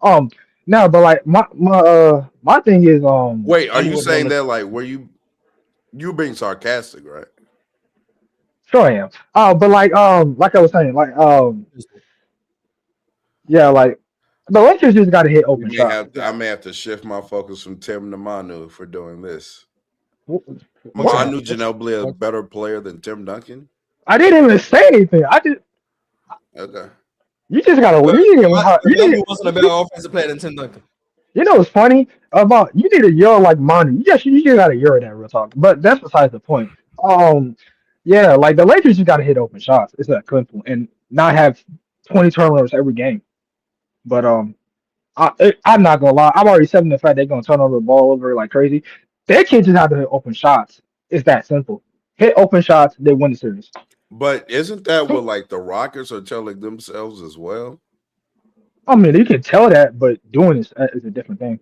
Now, but like my thing is Wait, are you saying that like were you being sarcastic, right? Sure I am. But like I was saying, like yeah, like the Lakers just got to hit open shots. I may have to shift my focus from Tim to Manu for doing this. What? Manu Ginobili a better player than Tim Duncan? I didn't even say anything. Okay. You just gotta. Ginobili wasn't a better offensive player than Tim Duncan. You know what's funny about you need a yell like Manu. You just gotta yell that real talk. But that's besides the point. Yeah, like the Lakers just gotta hit open shots. It's that simple and not have 20 turnovers every game. But I'm not gonna lie. I'm already accepting the fact they're gonna turn over the ball over like crazy. Their kids just have to hit open shots. It's that simple. Hit open shots, they win the series. But isn't that what like the Rockets are telling themselves as well? I mean, you can tell that, but doing it is a different thing.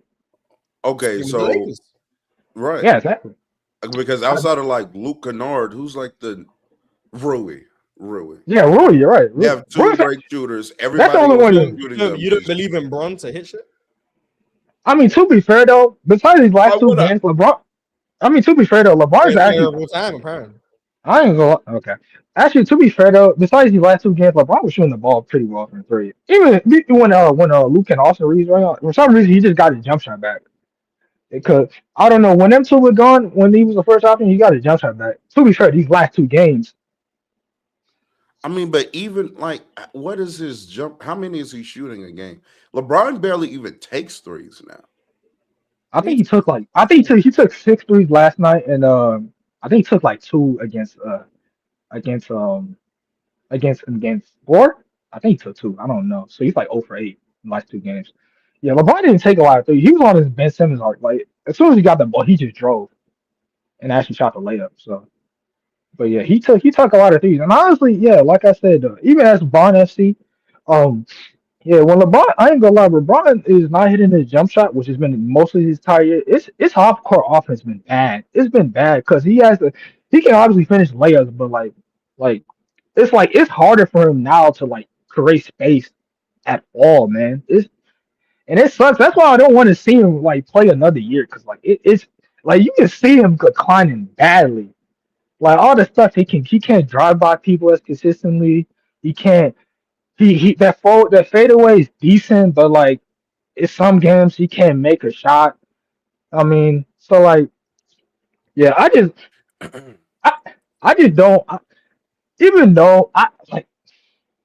Okay, so right, yeah, exactly. Because outside of like Luke Kennard, who's like the Rui. Yeah, Rui, you're right. You have 2 great shooters. Everybody that's the only one. You don't believe in Bron to hit shit? I mean, to be fair though, besides these last 2 games, LeBron. I mean, to be fair though, LeBron's actually. Time, apparently. I ain't gonna. Okay. Actually, to be fair though, besides these last 2 games, LeBron was shooting the ball pretty well from 3. Even when Luke and Austin Reeves right now, for some reason he just got his jump shot back. Because I don't know when them 2 were gone, when he was the first option, he got his jump shot back. To be fair, these last 2 games. I mean, but even like, what is his jump? How many is he shooting a game? LeBron barely even takes threes now. I think he took he took 6 threes last night, and I think he took like 2 against 4. I think he took 2. I don't know. So he's like 0 for 8 in the last 2 games. Yeah, LeBron didn't take a lot of threes. He was on his Ben Simmons arc. Like as soon as he got the ball, he just drove and actually shot the layup. So, but yeah, he took a lot of threes. And honestly, yeah, like I said, even as Bron FC, yeah, when LeBron, I ain't gonna lie, LeBron is not hitting his jump shot, which has been mostly his entire year. It's half court offense been bad. It's been bad because he can obviously finish layups, but it's harder for him now to like create space at all, man. And it sucks. That's why I don't want to see him like play another year because like it's like you can see him declining badly. Like all the stuff he can't drive by people as consistently. He can't. That fadeaway is decent, but like in some games he can't make a shot. I mean, so like, yeah, I just don't. Even though I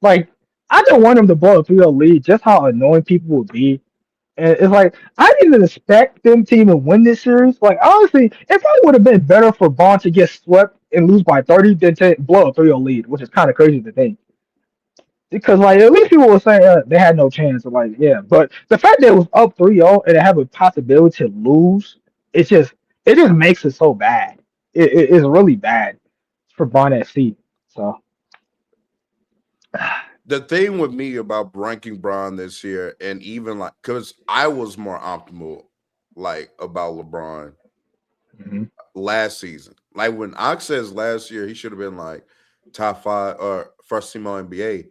like I don't want him to blow a 3-0 lead. Just how annoying people would be, and it's like I didn't expect them to even win this series. Like honestly, it probably would have been better for Bond to get swept and lose by 30 than to blow a 3-0 lead, which is kind of crazy to think. Because like at least people were saying they had no chance. Like yeah, but the fact that it was up 3-0 and they have a possibility to lose, it just makes it so bad. It's really bad for Bond FC. So the thing with me about ranking Bron this year, and even like because I was more optimal like about LeBron last season. Like when Ox says last year he should have been like top 5 or first team All NBA.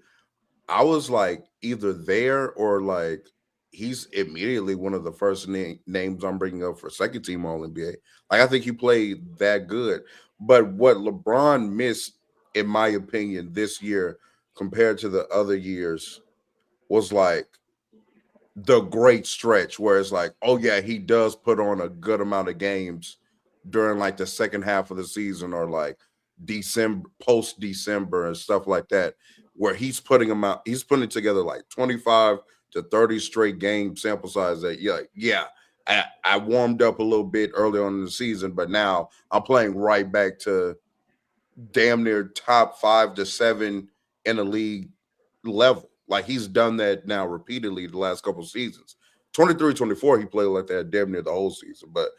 I was like either there or like he's immediately one of the first names I'm bringing up for second team All NBA. Like I think he played that good. But what LeBron missed, in my opinion, this year compared to the other years was like the great stretch where it's like, oh yeah, he does put on a good amount of games during like the second half of the season or like December, post December and stuff like that, where he's putting together like 25 to 30 straight game sample size that I warmed up a little bit early on in the season, but now I'm playing right back to damn near top 5 to 7 in the league level. Like he's done that now repeatedly the last couple of seasons. 23-24, he played like that damn near the whole season. But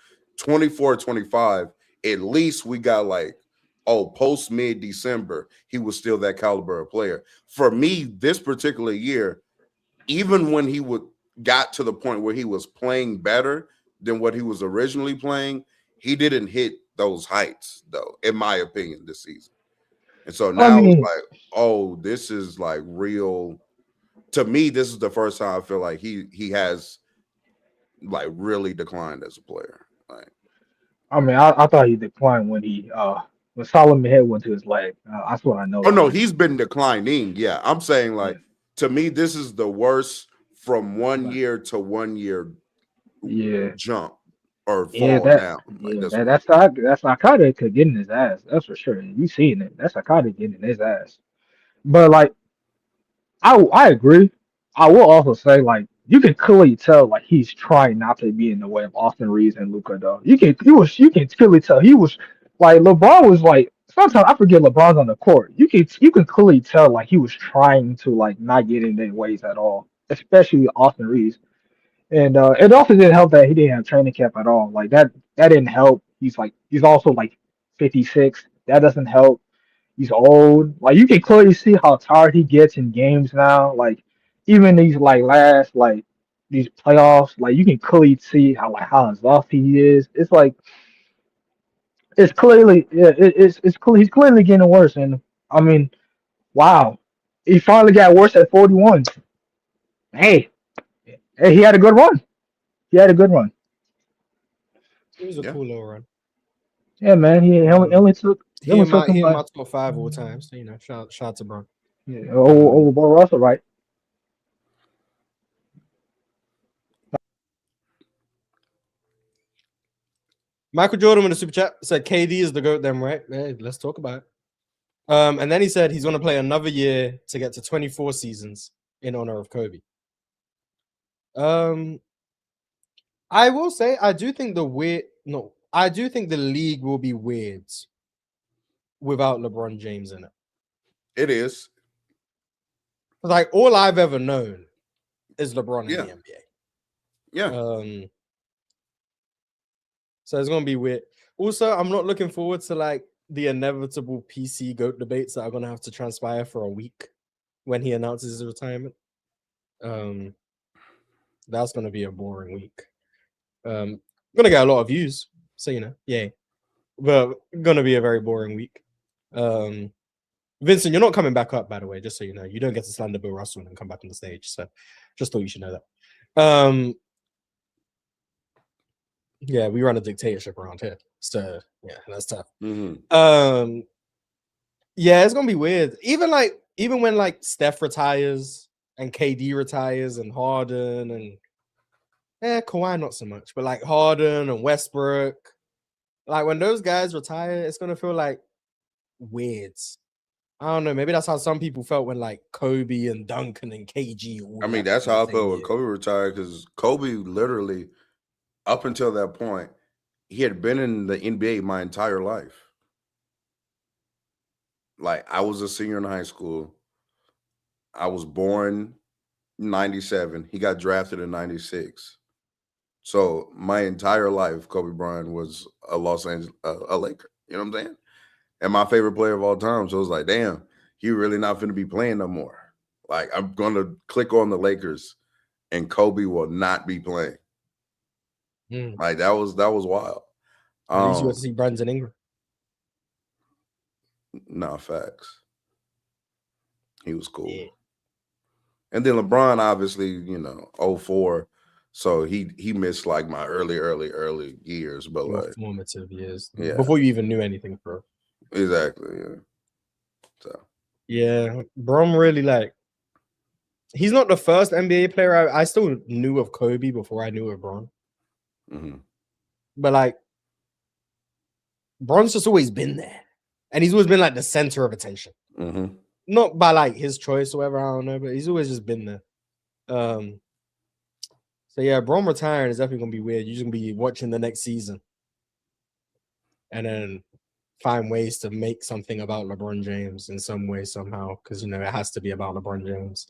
24-25, at least we got like, post mid-December, he was still that caliber of player. For me, this particular year, even when he got to the point where he was playing better than what he was originally playing, he didn't hit those heights, though, in my opinion, this season. And so I now it's mean, like, oh, this is like real. To me, this is the first time I feel like he has like really declined as a player. Like, I thought he declined when Solomon head went to his leg. That's what I oh noticed. no, he's been declining. Yeah, I'm saying Yeah, like to me, this is the worst from 1 but year to 1 year yeah, jump or yeah, fall down. Like that's what that's Akata could get in his ass. That's for sure. You seeing it? That's Akata getting in his ass. But like, I agree. I will also say like you can clearly tell like he's trying not to be in the way of Austin Reeves and Luca though. You can clearly tell he was like LeBron was like sometimes I forget LeBron's on the court. You can clearly tell like he was trying to like not get in their ways at all, especially Austin Reeves. And it also didn't help that he didn't have training camp at all. Like that didn't help. He's also like 56. That doesn't help. He's old. Like you can clearly see how tired he gets in games now. Like even these like last like these playoffs, like you can clearly see how exhausted he is. It's like it's clearly yeah, he's clearly getting worse. And I mean, wow, he finally got worse at 41. Hey, hey, he had a good run. He had a good run. It was a yeah. cool little run. Yeah, man. He only took him He in like my top 5 all time. So shout out to Bron. yeah, over Bill Russell, right? Michael Jordan with a super chat said KD is the GOAT, then, right? Hey, let's talk about it. And then he said he's going to play another year to get to 24 seasons in honor of Kobe. I will say I do think I do think the league will be weird without LeBron James in it. It is. Like all I've ever known is LeBron in the NBA. Yeah. So it's gonna be weird. Also, I'm not looking forward to like the inevitable PC GOAT debates that are gonna have to transpire for a week when he announces his retirement. That's gonna be a boring week. Gonna get a lot of views, so yay. But gonna be a very boring week. Vincent, you're not coming back up, by the way, just so you know. You don't get to slander Bill Russell and come back on the stage. So just thought you should know that. Yeah, we run a dictatorship around here. So yeah, that's tough. Mm-hmm. Yeah, it's gonna be weird. Even when like Steph retires and KD retires and Harden and Kawhi not so much, but like Harden and Westbrook, like when those guys retire, it's gonna feel like weird. I don't know. Maybe that's how some people felt when like Kobe and Duncan and KG. I mean, that's how I felt when Kobe retired because Kobe literally, up until that point, he had been in the NBA my entire life. Like I was a senior in high school. I was born in 97. He got drafted in 96. So my entire life, Kobe Bryant was a Los Angeles, a Laker. You know what I'm saying? And my favorite player of all time. So it was like, damn, he really not going to be playing no more. Like I'm going to click on the Lakers and Kobe will not be playing. Like that was wild. At least you got to see Brandon Ingram. Nah, facts. He was cool. And then LeBron, obviously, 04. So he missed like my early years. But Your like, formative years yeah, before you even knew anything, bro. exactly. Yeah. So Yeah, Brom really like. He's not the first NBA player. I still knew of Kobe before I knew of Bron. hmm But like, Bron's just always been there, and he's always been like the center of attention. hmm Not by like his choice or whatever. I don't know, but he's always just been there. So yeah, Bron retiring is definitely gonna be weird. You're just gonna be watching the next season, and then find ways to make something about LeBron James in some way somehow, because it has to be about LeBron James.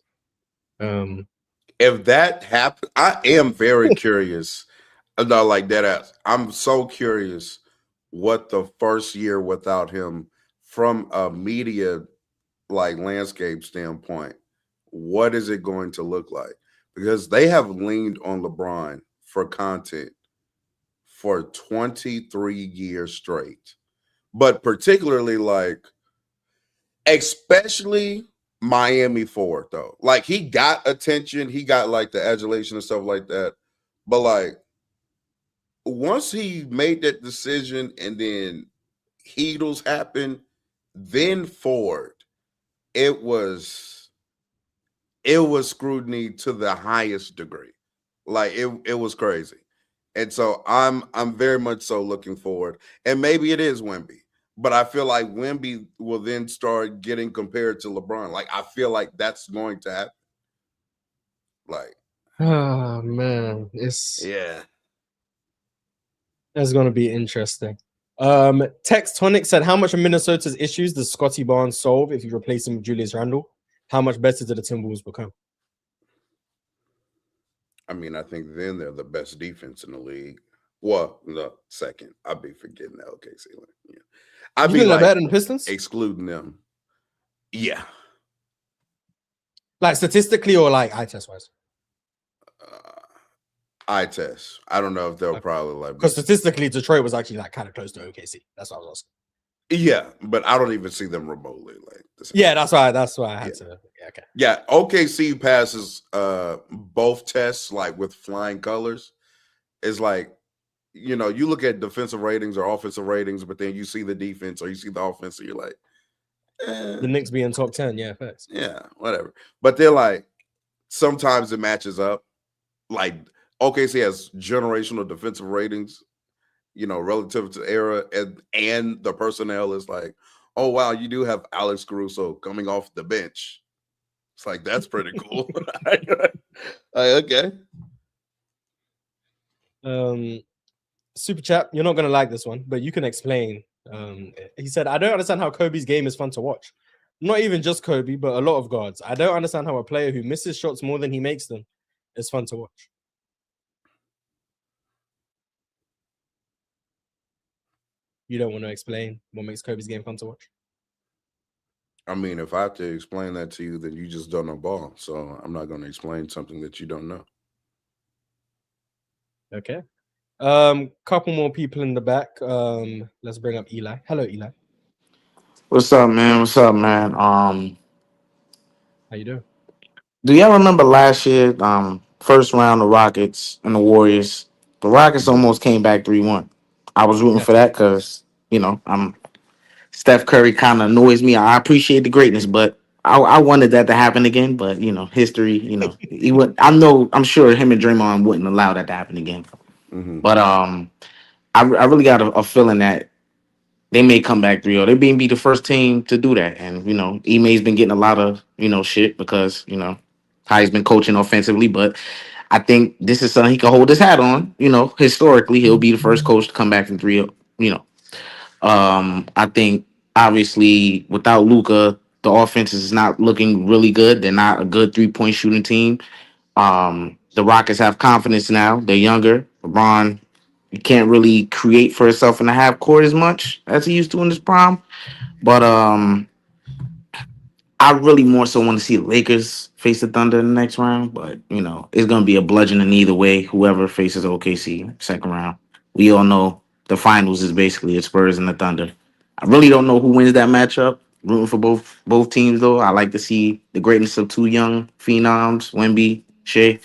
If that happens, I am very curious. No, like that ass. I'm so curious what the first year without him from a media like landscape standpoint, what is it going to look like? Because they have leaned on LeBron for content for 23 years straight. But particularly like especially Miami forward though. Like he got attention, he got like the adulation and stuff like that. But like once he made that decision and then Heatles happened, then forward, it was scrutiny to the highest degree. Like it was crazy. And so I'm very much so looking forward. And maybe it is Wemby, but I feel like Wemby will then start getting compared to LeBron. Like I feel like that's going to happen. Like, Oh man, yeah. That's gonna be interesting. Textonic said, how much of Minnesota's issues does Scotty Barnes solve if you replace him with Julius Randle? How much better do the Timberwolves become? I mean, I think then they're the best defense in the league. Well, no, second. I'd be forgetting that OKC. Yeah. I'd You be think they're like better than Pistons? excluding them. Yeah. Like statistically or like eye test wise? Eye test. I don't know if they'll probably like because statistically Detroit was actually like kind of close to OKC. That's what I was asking. Yeah, but I don't even see them remotely like this. Yeah, that's why I had to. Yeah, okay. Yeah, OKC passes both tests like with flying colors. It's like, you look at defensive ratings or offensive ratings, but then you see the defense or you see the offense, and you're like, the Knicks being top 10, yeah, facts. Yeah, whatever. But they're like, sometimes it matches up. Like OKC has generational defensive ratings, relative to era, and the personnel is like, oh wow, you do have Alex Caruso coming off the bench. It's like that's pretty cool. Okay. Super chat, you're not gonna like this one, but you can explain. He said, I don't understand how Kobe's game is fun to watch. Not even just Kobe, but a lot of guards. I don't understand how a player who misses shots more than he makes them is fun to watch. You don't want to explain what makes Kobe's game fun to watch? I mean, if I have to explain that to you, then you just don't know ball. So I'm not going to explain something that you don't know. Okay. Couple more people in the back. Let's bring up Eli. Hello, Eli. What's up, man? What's up, man? How you doing? Do y'all remember last year, first round, the Rockets and the Warriors? The Rockets almost came back 3-1. I was rooting for that because, I'm Steph Curry kind of annoys me. I appreciate the greatness, but I wanted that to happen again. But history, he would. I'm sure him and Draymond wouldn't allow that to happen again. Mm-hmm. But I really got a feeling that they may come back 3-0. They may be the first team to do that. And, Ime's been getting a lot of, shit because, how he's been coaching offensively. But I think this is something he can hold his hat on. Historically, he'll be the first coach to come back from 3-0. I think, obviously, without Luka, the offense is not looking really good. They're not a good three-point shooting team. The Rockets have confidence now. They're younger. LeBron, he can't really create for himself in the half court as much as he used to in his prime. But I really more so want to see the Lakers face the Thunder in the next round. But, it's going to be a bludgeoning either way, whoever faces OKC second round. We all know the finals is basically the Spurs and the Thunder. I really don't know who wins that matchup, rooting for both teams though. I like to see the greatness of two young phenoms, Wemby, Shea.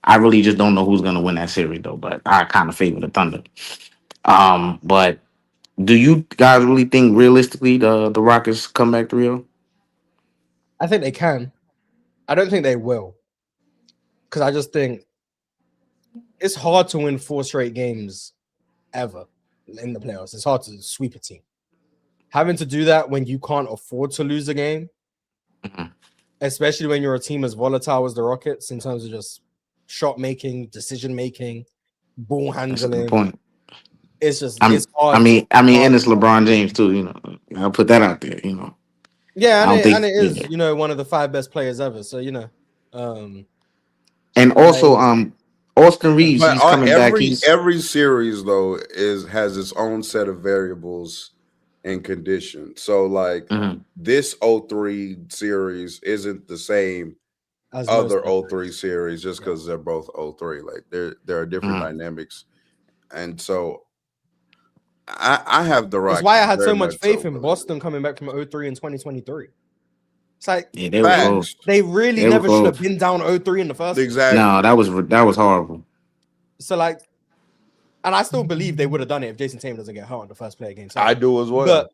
I really just don't know who's gonna win that series though, but I kind of favor the Thunder. But do you guys really think realistically the Rockets come back to Rio? I think they can. I don't think they will. Because I just think it's hard to win 4 straight games ever in the playoffs. It's hard to sweep a team. Having to do that when you can't afford to lose a game, Mhm. especially when you're a team as volatile as the Rockets in terms of just shot making, decision making, ball That's a good handling. point. It's just I it's hard. mean, hard and it's to watch. LeBron James too. You know, I'll put that out there. You know, Yeah, I don't think. and it is, Yeah. one of the 5 best players ever. So, And that also, is, Austin Reeves, But he's coming back. every series though has its own set of variables and conditions. So like Mhm. this 03 series isn't the same as most other of 03 series just because they're both 03. Like there are different Mhm. dynamics. And so I have the That's Rockets why I had very so much much faith so in winning. Boston coming back from 03 in 2023. It's like Yeah, they were close. Facts. they really They were never should have close. been down 03 in the first place. Exactly. No, that was horrible. So like, and I still believe they would have done it if Jason Tatum doesn't get hurt on the first play of game 7. I do as well.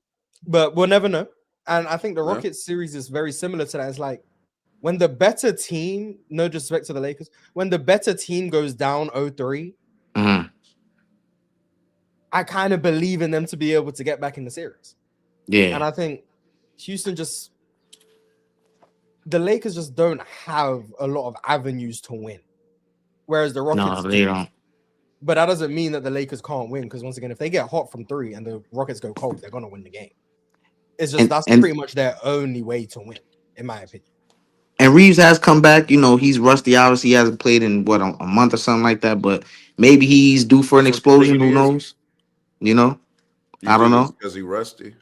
But we'll never know. And I think the Yeah. Rockets series is very similar to that. It's like when the better team, no disrespect to the Lakers, when the better team goes down 03, Mhm. I kind of believe in them to be able to get back in the series. Yeah, And I think Houston the Lakers just don't have a lot of avenues to win. Whereas the Rockets no, they do. don't. But that doesn't mean that the Lakers can't win, because once again, if they get hot from 3 and the Rockets go cold, they're gonna win the game. It's just that's And pretty much their only way to win, in my opinion. and Reeves has come back. You know, he's rusty. Obviously, he hasn't played in what a month or something like that. But maybe he's due for an That's what you explosion. think Who it is? knows? You know, You I don't think it's know. because he rusty?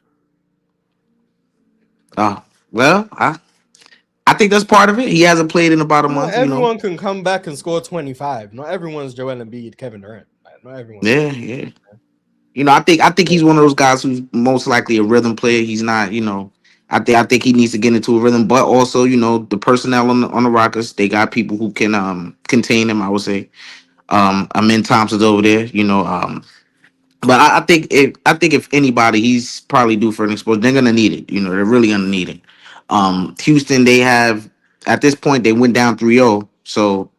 Well, I think that's part of it. He hasn't played in about a Not month. You know. everyone can come back and score 25. Not everyone's Joel Embiid, Kevin Durant. Like, not everyone's Yeah. You know, I think he's one of those guys who's most likely a rhythm player. He's not, you know. I think he needs to get into a rhythm, but also, you know, the personnel on the Rockets, they got people who can contain him. I would say, Amin Thompson's over there, you know. But I think if anybody, he's probably due for an explosion. They're gonna need it. You know, they're really gonna need it. Houston, they have at this point they went down 3-0, so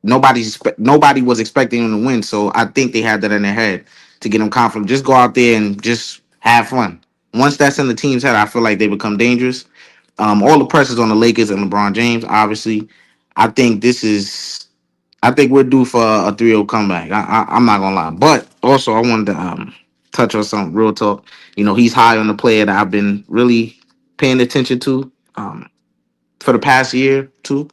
nobody was expecting them to win. So I think they had that in their head to get them confident. Just go out there and just have fun. Once that's in the team's head, I feel like they become dangerous. All the pressure's on the Lakers and LeBron James. Obviously, I think this is. I think we're due for a 3-0 comeback. I'm not gonna lie, but also I wanted to touch on some real talk. You know, he's high on the player that I've been really paying attention to for the past year too.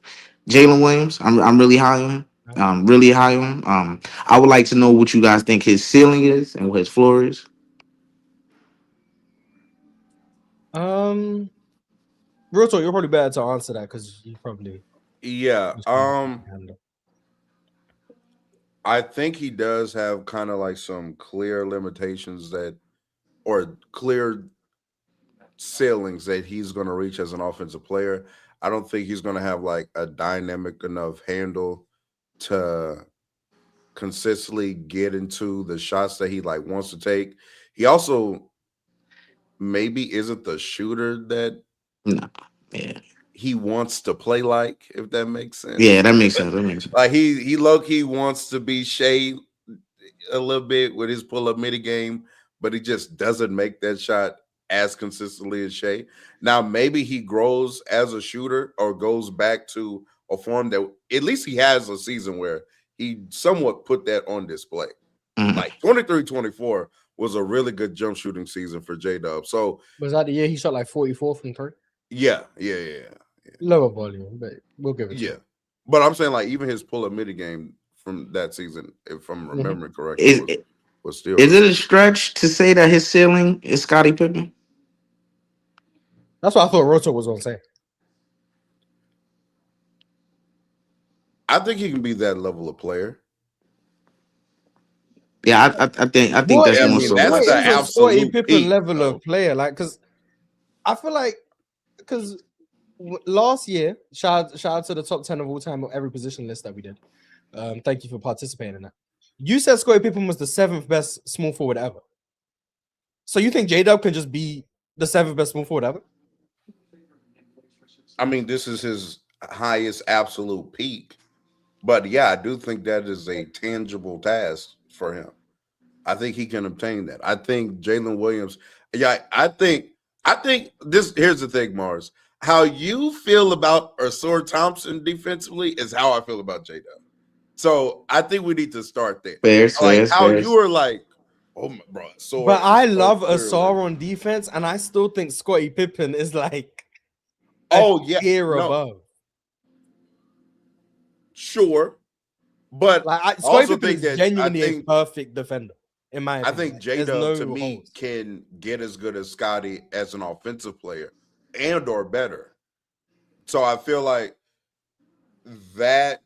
Jalen Williams. I'm really high on him. Really high on him. I would like to know what you guys think his ceiling is and what his floor is. Real talk, you're probably better to answer that because you probably Yeah. handle. I think he does have kind of like some clear limitations or clear ceilings that he's going to reach as an offensive player. I don't think he's going to have like a dynamic enough handle to consistently get into the shots that he like wants to take. He also maybe isn't the shooter that No, yeah, he wants to play like, if that makes sense. yeah, that makes sense. That makes sense. Like he low-key wants to be Shea a little bit with his pull-up midi game, but he just doesn't make that shot as consistently as Shea. Now, maybe he grows as a shooter or goes back to a form that at least he has a season where he somewhat put that on display. Mhm. Like 23-24 was a really good jump shooting season for J-Dub. So Was that the year he shot like 44 from 3? yeah. Lower volume, but we'll give it to Yeah. him. But I'm saying like even his pull-up midi game from that season, if I'm remembering correctly, Is was still is really it a stretch to say that his ceiling is Scottie Pippen? That's what I thought Roto was going to say. I think he can be that level of player. Yeah, I think What that's I more mean, so. that's what the is a Scottie absolute Pippen peak, level though. of player? Like, because I feel like because last year, shout out to the top 10 of all time of every position list that we did. Thank you for participating in that. You said Scottie Pippen was the 7th best small forward ever. So you think J-Dub can just be the 7th best small forward ever? I mean, this is his highest absolute peak. But yeah, I do think that is a tangible task for him. I think he can obtain that. I think Jalen Williams. Yeah, I think this. Here's the thing, Marz. How you feel about Ursor Thompson defensively is how I feel about J Dub. So I think we need to start there. Like how you were like, oh my bro, Ursor. But I love Ursor on defense, and I still think Scottie Pippen is like tier above. Sure, but like Scottie Pippen is genuinely a perfect defender. In my opinion. I think J-Dub to me can get as good as Scottie as an offensive player and or better. So I feel like that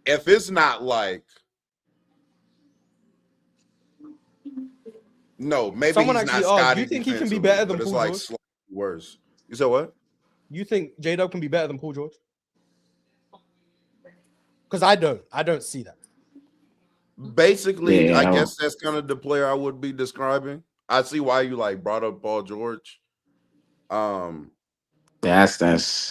if it's not like maybe someone he's actually not Scottie. Do you think he can be better than Paul George? It's like slightly worse. You said what? You think J-Dub can be better than Paul George? Because I don't see that. Basically, I guess that's kind of the player I would be describing. I see why you like brought up Paul George. That's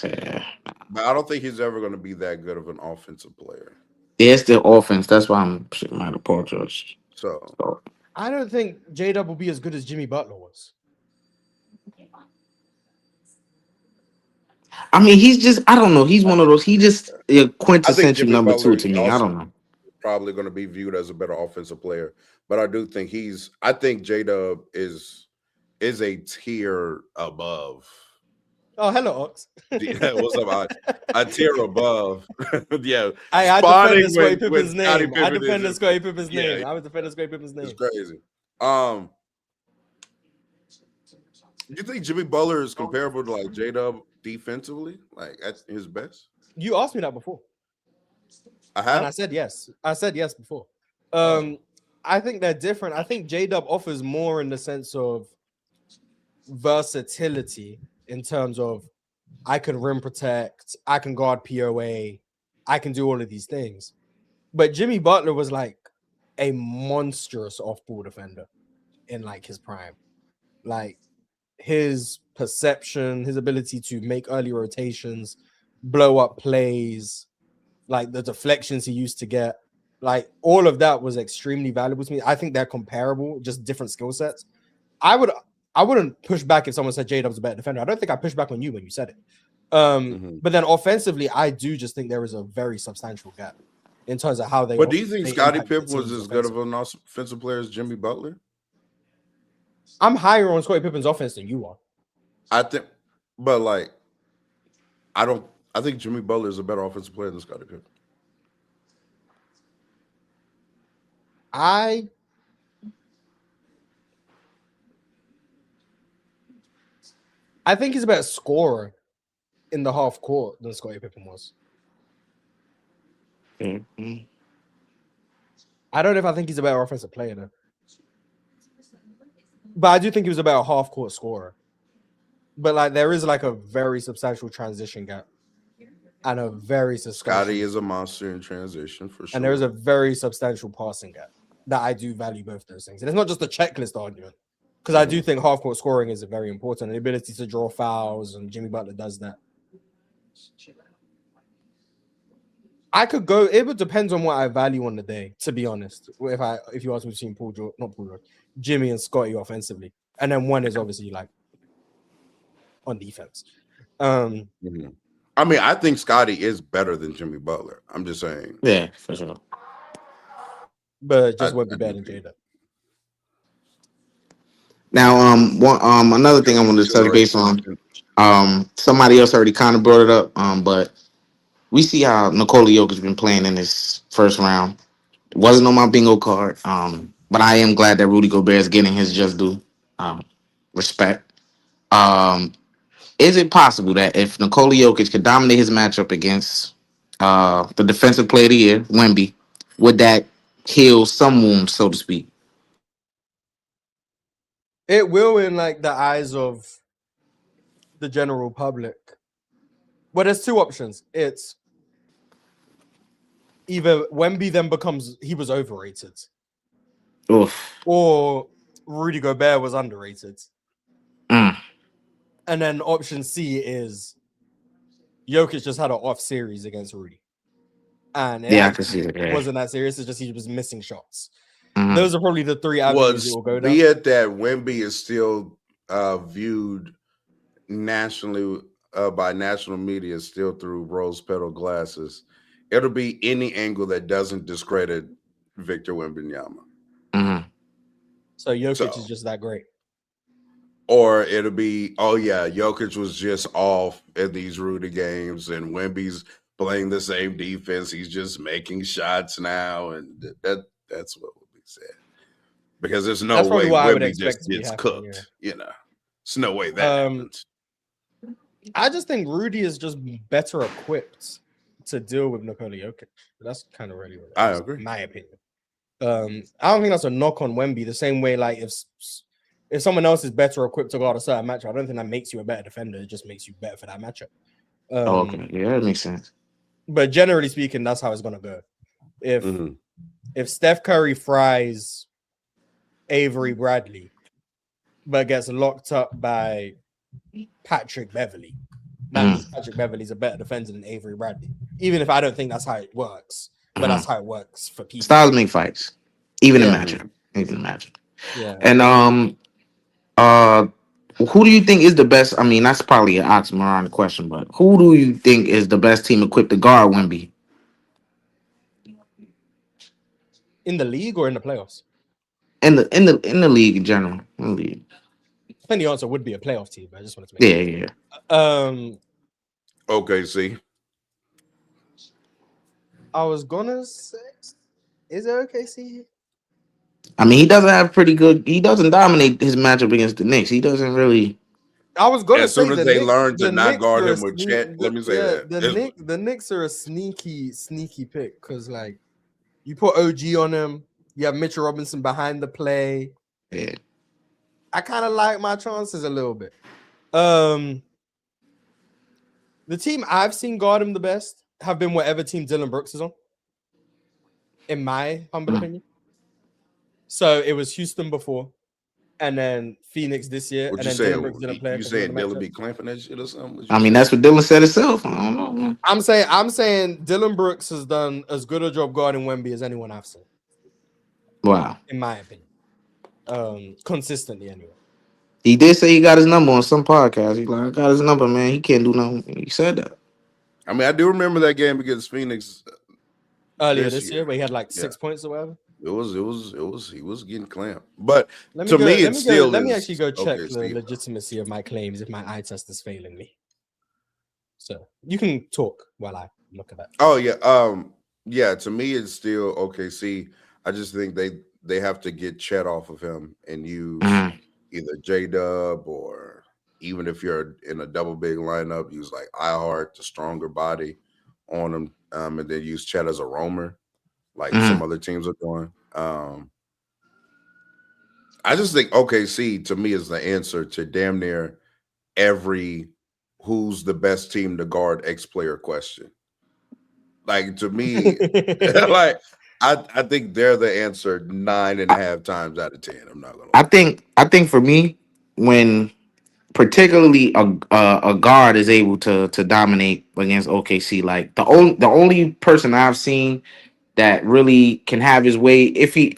but I don't think he's ever going to be that good of an offensive player. Yeah, it's the offense. That's why I'm shitting out of Paul George. So I don't think J-Dub will be as good as Jimmy Butler was. I mean, he's just, I don't know. He's one of those, he just a quintessential number Butler 2 to me. I don't know. Probably going to be viewed as a better offensive player, but I do think I think J-Dub is a tier above. Oh, hello, Ox. Yeah, what's up? A tier above. Yeah. I defended Scottie Pippen's name. I defended Scottie Pippen's name. I was defending Scottie Pippen's name. It's crazy. You think Jimmy Butler is comparable to like J-Dub defensively, like at his best? You asked me that before. I have. And I said yes. I said yes before. I think they're different. I think J-Dub offers more in the sense of versatility in terms of I can rim protect, I can guard POA, I can do all of these things. But Jimmy Butler was like a monstrous off-ball defender in like his prime. Like his perception, his ability to make early rotations, blow up plays, like the deflections he used to get, like all of that was extremely valuable to me. I think they're comparable, just different skill sets. I wouldn't push back if someone said J-Dub's a better defender. I don't think I pushed back on you when you said it. But then offensively, I do just think there is a very substantial gap in terms of how they. But do you think Scottie Pippen was as good of an offensive player as Jimmy Butler? I'm higher on Scottie Pippen's offense than you are. I think, but like, I think Jimmy Butler is a better offensive player than Scottie Pippen. I think he's a better scorer in the half court than Scottie Pippen was. Mm-hmm. I don't know if I think he's a better offensive player though. But I do think he was a better half court scorer. But like there is like a very substantial transition gap. And a very substantial. Scottie is a monster in transition for sure. And there is a very substantial passing gap that I do value both those things. And it's not just a checklist argument. Because I do think half court scoring is very important. The ability to draw fouls, and Jimmy Butler does that. I could go. It would depend on what I value on the day, to be honest. If you ask me between Jimmy and Scottie offensively, and then one is obviously like on defense. I mean, I think Scottie is better than Jimmy Butler. I'm just saying. Yeah, for sure. But just won't be better than J-Dub. Now, another thing I wanted to touch base on. Somebody else already kind of brought it up. But we see how Nikola Jokic's been playing in this first round. It wasn't on my bingo card. But I am glad that Rudy Gobert is getting his just due respect. Is it possible that if Nikola Jokic could dominate his matchup against the defensive player of the year, Wemby, would that heal some wounds, so to speak? It will in like the eyes of the general public. Well, there's two options. It's either Wemby then he was overrated, Oof. or Rudy Gobert was underrated. Mm. And then option C is Jokic just had an off series against Rudy. And it Yeah, I can see that. Yeah. wasn't that serious. It's just he was missing shots. Mhm. Those are probably the three avenues it will go down. Be it that Wemby is still viewed nationally by national media still through rose-petal glasses, it'll be any angle that doesn't discredit Victor Wembanyama. Mhm. So Jokic is just that great. Or it'll be, oh yeah, Jokic was just off in these Rudy games, and Wemby's playing the same defense. He's just making shots now, and that's what will be said. Because there's no That's way probably what I would Wemby expect just to be gets happening, cooked. You know, there's no way that happens. I just think Rudy is just better equipped to deal with Nikola Jokic. That's kind of really what it I is, agree. in my opinion. I don't think that's a knock on Wemby. The same way, like if someone else is better equipped to guard a certain matchup, I don't think that makes you a better defender. It just makes you better for that matchup. Okay, yeah, that makes sense. But generally speaking, that's how it's gonna go. If Steph Curry fries Avery Bradley, but gets locked up by Patrick Beverly, that means Patrick Beverly's a better defender than Avery Bradley. Even if I don't think that's how it works, but that's how it works for people. Styles make fights, even imagine. Yeah. And who do you think is the best? I mean, that's probably an oxymoron question, but who do you think is the best team equipped to guard Wemby? In the league or in the playoffs? In the league in general. In the league. I think the answer would be a playoff team. I just wanted to make OKC. I was gonna say, is it OKC? I mean, he doesn't have pretty good. He doesn't dominate his matchup against the Knicks. He doesn't really. I was gonna as say soon as they learn to not guard him with Chet, let me say that the Knicks are a sneaky pick because like you put OG on him, you have Mitchell Robinson behind the play. Yeah. I kind of like my chances a little bit. The team I've seen guard him the best have been whatever team Dylan Brooks is on, in my humble opinion. So it was Houston before, and then Phoenix this year. What and you then saying? Dylan Brooks didn't play. You saying Dylan be clamping that shit or something? I mean, that's what Dylan said himself. I don't know, man. I'm saying Dylan Brooks has done as good a job guarding Wemby as anyone I've seen. Wow. In my opinion. Consistently anyway. He did say he got his number on some podcast. He's like, I got his number, man. He can't do nothing. He said that. I mean, I do remember that game against Phoenix earlier this year where he had like 6 points or whatever. He was getting clamped. But let me actually go check the legitimacy of my claims if my eye test is failing me. So you can talk while I look at that. Oh yeah. To me, it's still OKC. I just think they have to get Chet off of him and use either J-Dub or even if you're in a double big lineup, use like iHeart, the stronger body on him, and then use Chet as a roamer, like some other teams are doing. I just think OKC to me is the answer to damn near every who's the best team to guard X player question. Like to me, like I think they're the answer 9.5 times out of 10. I'm not gonna lie. I think for me, when particularly a guard is able to dominate against OKC, like the only person I've seen that really can have his way if he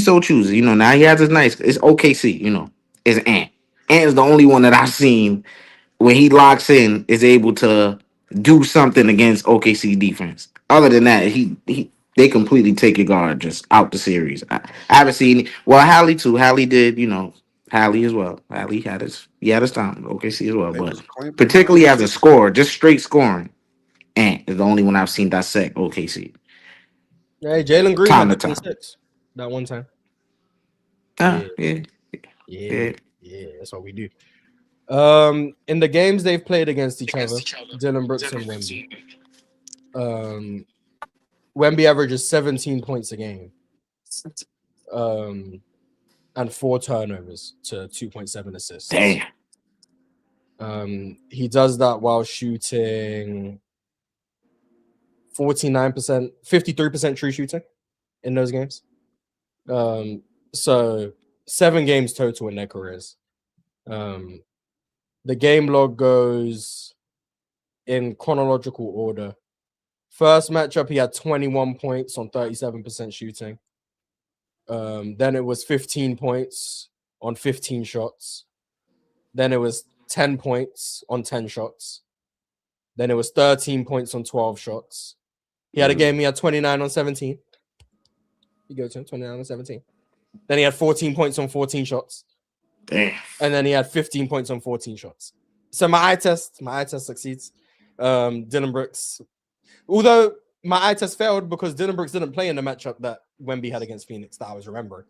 so chooses, you know. Now he has his nice. It's OKC, you know. Is Ant. Ant is the only one that I've seen when he locks in is able to do something against OKC defense. Other than that, they completely take your guard just out the series. I haven't seen. Well, Hallie too. Hallie did, you know. Hallie as well. Hallie had his time. OKC as well, but particularly as a scorer, just straight scoring, Ant is the only one I've seen dissect OKC. Hey, Jalen Green Time had to time. 26 that one time. Yeah. That's what we do. In the games they've played against each other, Dylan Brooks and Wemby. Wemby averages 17 points a game. And 4 turnovers to 2.7 assists. Damn. He does that while shooting 49%, 53% true shooting in those games. So 7 games total in their careers. The game log goes in chronological order. First matchup, he had 21 points on 37% shooting. Then it was 15 points on 15 shots. Then it was 10 points on 10 shots. Then it was 13 points on 12 shots. He had a game, he had 29 on 17. You go to him, 29 on 17. Then he had 14 points on 14 shots. Damn. And then he had 15 points on 14 shots. So my eye test succeeds. Dylan Brooks, although my eye test failed because Dylan Brooks didn't play in the matchup that Wemby had against Phoenix that I was remembering.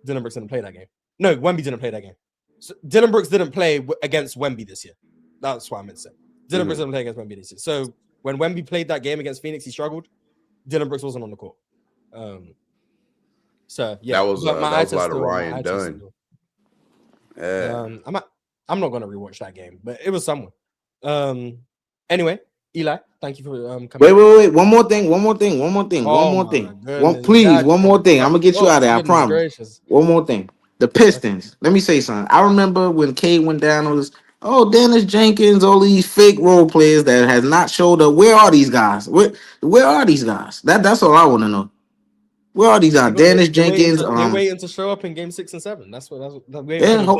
Dylan Brooks didn't play that game. No, Wemby didn't play that game. So Dylan Brooks didn't play against Wemby this year. That's what I meant to say. Dylan Brooks didn't play against Wemby this year. So when Wemby played that game against Phoenix, he struggled. Dylan Brooks wasn't on the court. So yeah, that was a lot of Ryan Dunn. I'm not gonna rewatch that game, but it was someone. Anyway, Eli, thank you for coming. Wait. One more thing. One more thing. Please, one more thing. I'm gonna get you out of there. I promise. Gracious. One more thing. The Pistons. Let me say something. I remember when Cade went down on this. Oh, Dennis Jenkins, all these fake role players that has not showed up. Where are these guys? Where are these guys? That's all I want to know. Where are these guys? Dennis Jenkins. They're waiting to show up in game 6 and 7. That's what.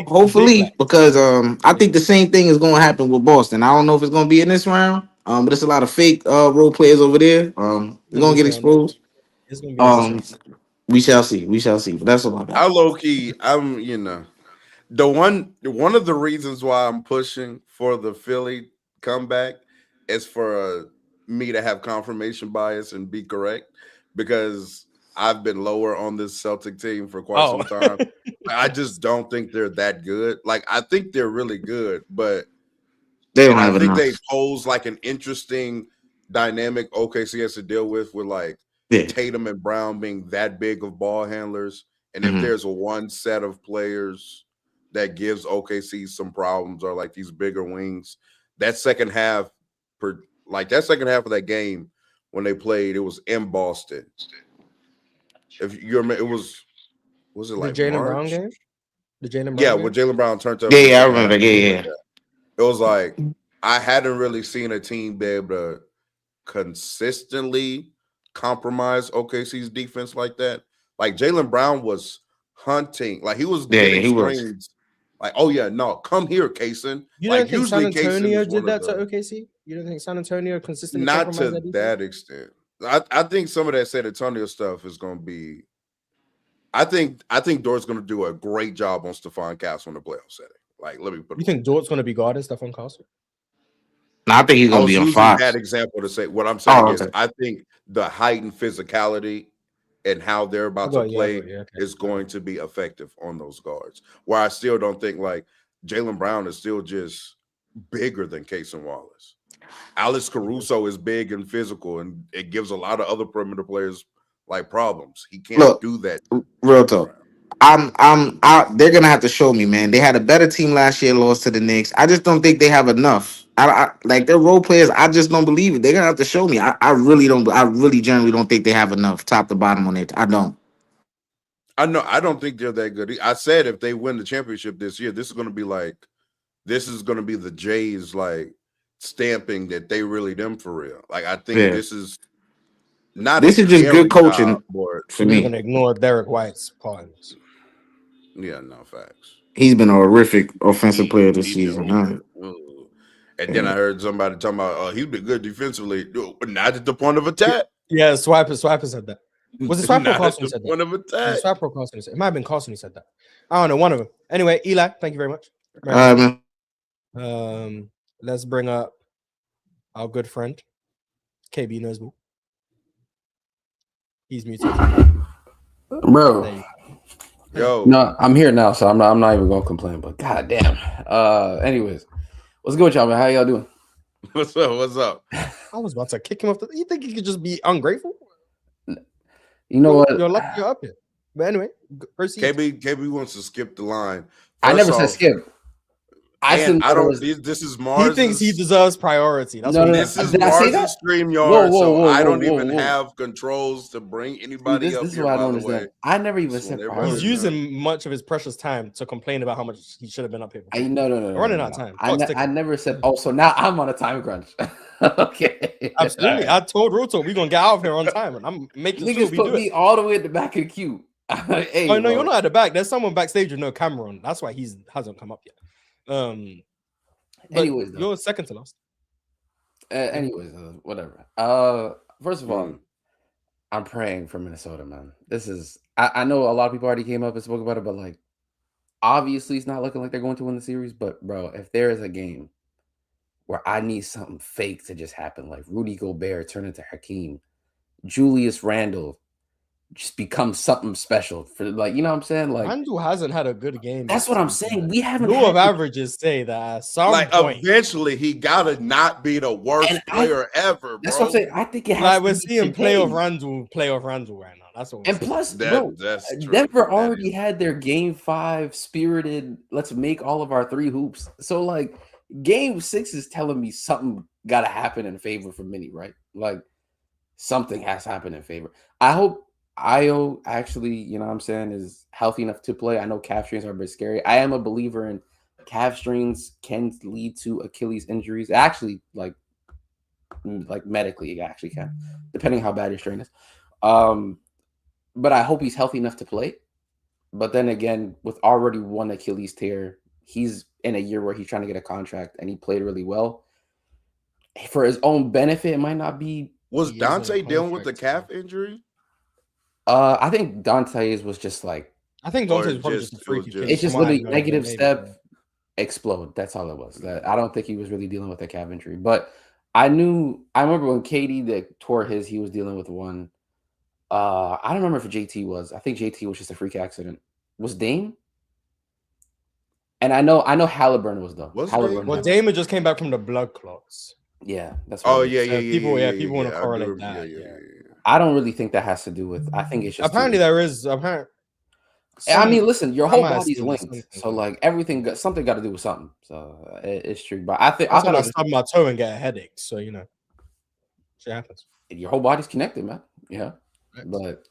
Hopefully, because I think the same thing is going to happen with Boston. I don't know if it's going to be in this round. But there's a lot of fake role players over there. They're going to get exposed. It's going to be. We shall see. But that's all I got. I low key. The one of the reasons why I'm pushing for the Philly comeback is for me to have confirmation bias and be correct, because I've been lower on this Celtic team for quite some time. I just don't think they're that good. Like, I think they're really good, but I think they pose like an interesting dynamic OKC has to deal with like Tatum and Brown being that big of ball handlers. And if there's one set of players that gives OKC some problems, or like these bigger wings, that second half of that game when they played, it was in Boston. If you remember, it was it like the Jaylen Brown game? The Jaylen Brown game? when Jaylen Brown turned up. Yeah, I remember. Yeah. It was like I hadn't really seen a team be able to consistently compromise OKC's defense like that. Like, Jaylen Brown was hunting, like he was getting screens. Like, oh yeah, no, come here, Kaysen. You don't think San Antonio did that to OKC? You don't think San Antonio consistently not to that extent? I think some of that San Antonio stuff is going to be. I think Dort's going to do a great job on Stephon Castle in the playoff setting. Like, let me put. You think Dort's going to be guarding Stephon Castle? No, I think he's going to be on fire. That example to say what I'm saying is, I think the heightened physicality and how they're about to play is going to be effective on those guards. Where I still don't think, like, Jaylen Brown is still just bigger than Kaysen Wallace. Alex Caruso is big and physical, and it gives a lot of other perimeter players like problems. He can't do that. Real talk. They're gonna have to show me, man. They had a better team last year, lost to the Knicks. I just don't think they have enough. I like their role players. I just don't believe it. They're gonna have to show me. I really don't. I really generally don't think they have enough top to bottom on it. I don't. I know. I don't think they're that good. I said if they win the championship this year, this is going to be the Jays like stamping that they really them for real. Like, I think this is not. This is just good coaching for me. You're gonna ignore Derek White's points. Yeah, no facts. He's been a horrific offensive player this season. And then I heard somebody talking about, he's been good defensively, but not at the point of attack. Yeah, Swiper said that. Was it Swiper or Carson who said that? Point of attack. Swiper or Carson who said it? It might have been Carson who said that. I don't know, one of them. Anyway, Eli, thank you very much. Let's bring up our good friend, KB Nosbu. He's muted. Bro. Yo. No, I'm here now, so I'm not even gonna complain, but goddamn. Anyways, what's good with y'all, man? How y'all doing? What's up? I was about to kick him off. You think he could just be ungrateful? You know what? You're lucky you're up here. But anyway, proceed. KB wants to skip the line. I never said skip. I And I thought it don't. was. This is He Mars. thinks he deserves priority. That's No, what no, he no. This is Did I say that? Mars's stream Whoa, yard, whoa, so whoa, I whoa, don't whoa, even whoa. have controls to bring See, anybody this up is here. what I By don't the understand. way, I never even just said want everybody He's to know. priority. using much of his precious time to complain about how much he should have been up here. I no, no, no, We're no, running no, out of no. time. I, Clock's I ticking. never said. Oh, so now I'm on a time crunch. Okay. Absolutely. All right. I told RealTalk we're gonna get out of here on time, and I'm making sure Niggas we put do me it. all the way at the back of the queue. Hey, Oh no, you're bro. not at the back. There's someone backstage with no camera on. That's why he hasn't come up yet. But Anyways, though. you're second to last. Anyways, whatever. First of all, Mm. I'm praying for Minnesota, man. This is. I know a lot of people already came up and spoke about it, but like, obviously, it's not looking like they're going to win the series. But bro, if there is a game where I need something fake to just happen, like Rudy Gobert turn into Hakeem, Julius Randle just become something special for, like, you know what I'm saying? Like, Randall hasn't had a good game. that's yet, what to I'm be saying. fair. We haven't Law of had averages say that at some Like point, eventually, he gotta not be the worst And player ever, that's bro. what I'm saying. I think it has like to we're be seeing today. playoff Randall right now. That's what we're And seeing. plus, bro, That's true. Denver That already is- had their game 5 spirited, let's make all of our 3 hoops. So like game 6 is telling me something gotta happen in favor for Mini, right? Like something has to happen in favor. I hope Io actually, you know what I'm saying, is healthy enough to play. I know calf strains are a bit scary. I am a believer in calf strains can lead to Achilles injuries. Actually, like medically, it actually can, depending how bad your strain is. But I hope he's healthy enough to play. But then again, with already one Achilles tear, he's in a year where he's trying to get a contract, and he played really well. For his own benefit, it might not be. Was He is in a Dante dealing with the contract, calf injury? I think Dante's was just like, I think Or Dante's probably just- just a it was freaky just- kid. it's just From what I literally know, negative maybe, step, yeah. explode. That's all it was. That I don't think he was really dealing with a calf injury. But I remember when KD that tore his, he was dealing with one. I don't remember if JT was. I think JT was just a freak accident. Was Dame? And I know Halliburton was though. Was Halliburton. Dame? Well, had- Damon just came back from the blood clots. Yeah, that's what Oh it is. yeah, So yeah. people want to I do correlate remember- that. yeah. I don't really think that has to do with. I think it's just Apparently there is. Apparently, I mean, listen, your I whole might have body's seen linked, something. so like everything, something got to do with something. So it's true. But I I thought I it was, stub my toe and get a headache. So you know, shit happens. your whole body's connected, man. Yeah, Right. but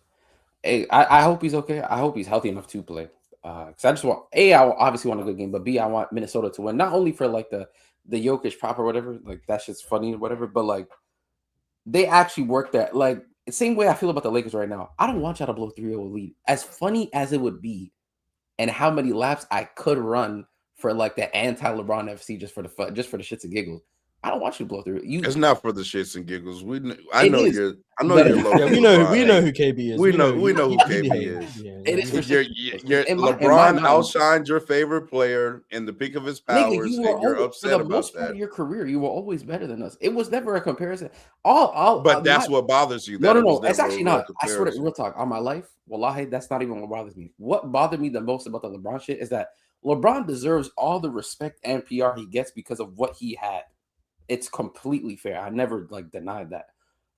hey, I hope he's okay. I hope he's healthy enough to play. Because I just want I obviously want a good game, but B, I want Minnesota to win, not only for like the Jokic prop or whatever, like that's just funny or whatever, but like they actually work that. Like the same way I feel about the Lakers right now. I don't want y'all to blow 3-0 lead. As funny as it would be, and how many laps I could run for like the anti-LeBron FC just for the fun, just for the shits and giggles. I don't want you to blow through. It's not for the shits and giggles. I It know is, you're but- low. Yeah, we know who KB is. We know who he KB behaves. is. Yeah, It is for Your in my LeBron mind, outshined your favorite player in the peak of his powers, nigga, you were and you're always, for upset the about most part that. of your career, you were always better than us. It was never a comparison. But that's what bothers you. That No. it was It's never a actually real not. I swear to comparison. real talk on my life. Wallahi, that's not even what bothers me. What bothered me the most about the LeBron shit is that LeBron deserves all the respect and PR he gets because of what he had. It's completely fair. I never like denied that.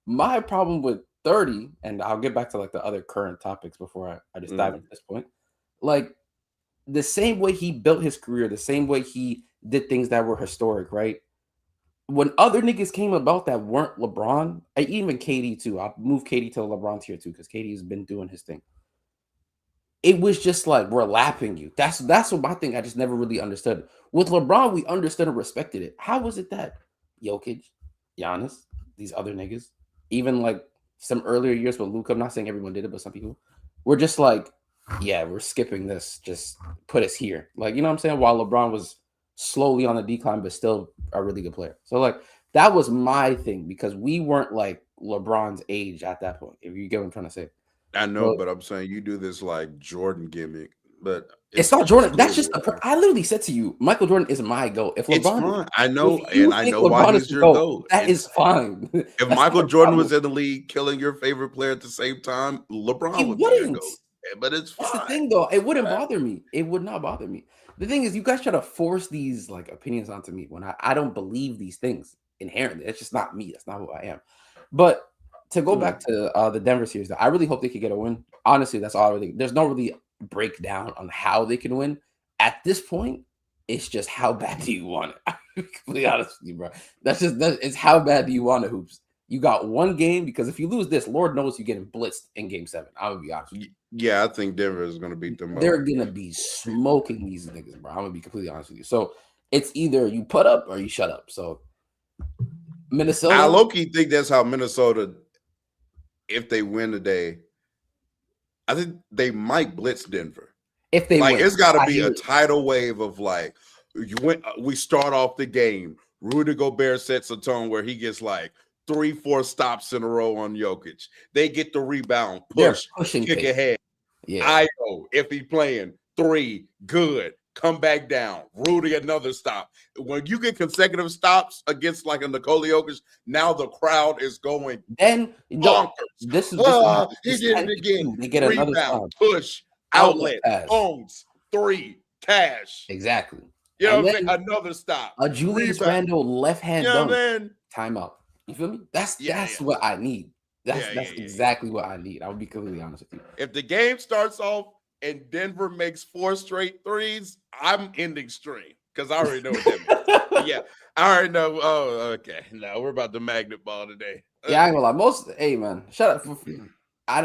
My problem with 30, and I'll get back to like the other current topics before I just dive into this point. Like the same way he built his career, the same way he did things that were historic, right? When other niggas came about that weren't LeBron, even KD too. I'll move KD to the LeBron tier too, because KD has been doing his thing. It was just like we're lapping you. That's what my thing I just never really understood. With LeBron, we understood and respected it. How was it that Jokic, Giannis, these other niggas, even like some earlier years with Luka, I'm not saying everyone did it, but some people were just like, yeah, we're skipping this. Just put us here. Like, you know what I'm saying? While LeBron was slowly on the decline, but still a really good player. So like that was my thing because we weren't like LeBron's age at that point. If you get what I'm trying to say. I know, Well, but I'm saying you do this like Jordan gimmick, but it's not Jordan. That's cool. just I literally said to you, Michael Jordan is my GOAT. If It's LeBron, fine. I know, if you and I think know why LeBron is he's the your GOAT, GOAT. that is fine. If That's Michael not a Jordan problem. was in the league killing your favorite player at the same time, LeBron He would be your wouldn't. GOAT. But it's That's the fine. thing, though. It wouldn't bother me. It would not bother me. The thing is, you guys try to force these like opinions onto me when I don't believe these things inherently. It's just not me. That's not who I am. But to go back to the Denver series, though, I really hope they could get a win. Honestly, that's all. There's no really breakdown on how they can win at this point. It's just how bad do you want it? I'm completely honest with you, bro. It's how bad do you want it, Hoops? You got one game because if you lose this, Lord knows you're getting blitzed in game 7. I would be honest with you. Yeah, I think Denver is going to beat them. They're going to be smoking these niggas, bro. I'm going to be completely honest with you. So it's either you put up or you shut up. So Minnesota. I low-key think that's how Minnesota, if they win today, I think they might blitz Denver. If they like, win, it's got to be a tidal wave of like, we start off the game. Rudy Gobert sets a tone where he gets like 3-4 stops in a row on Jokic. They get the rebound, kick ahead. Yeah. Io, if he's playing 3, good. Come back down. Rudy, another stop. When you get consecutive stops against like a Nikola Jokic, now the crowd is going then bonkers. This is he did it again. They get rebound, another stop. push, outlet, owns, 3, cash. Exactly. You know what I'm saying? Another stop. A Julius Randle left hand dunk. Timeout. You feel me? That's what I need. That's exactly what I need. I'll be completely honest with you. If the game starts off and Denver makes 4 straight threes, I'm ending stream because I already know what that means. Yeah, I already know. Oh, okay. No, we're about the magnet ball today. Yeah, I ain't gonna lie. Hey, man, shut up.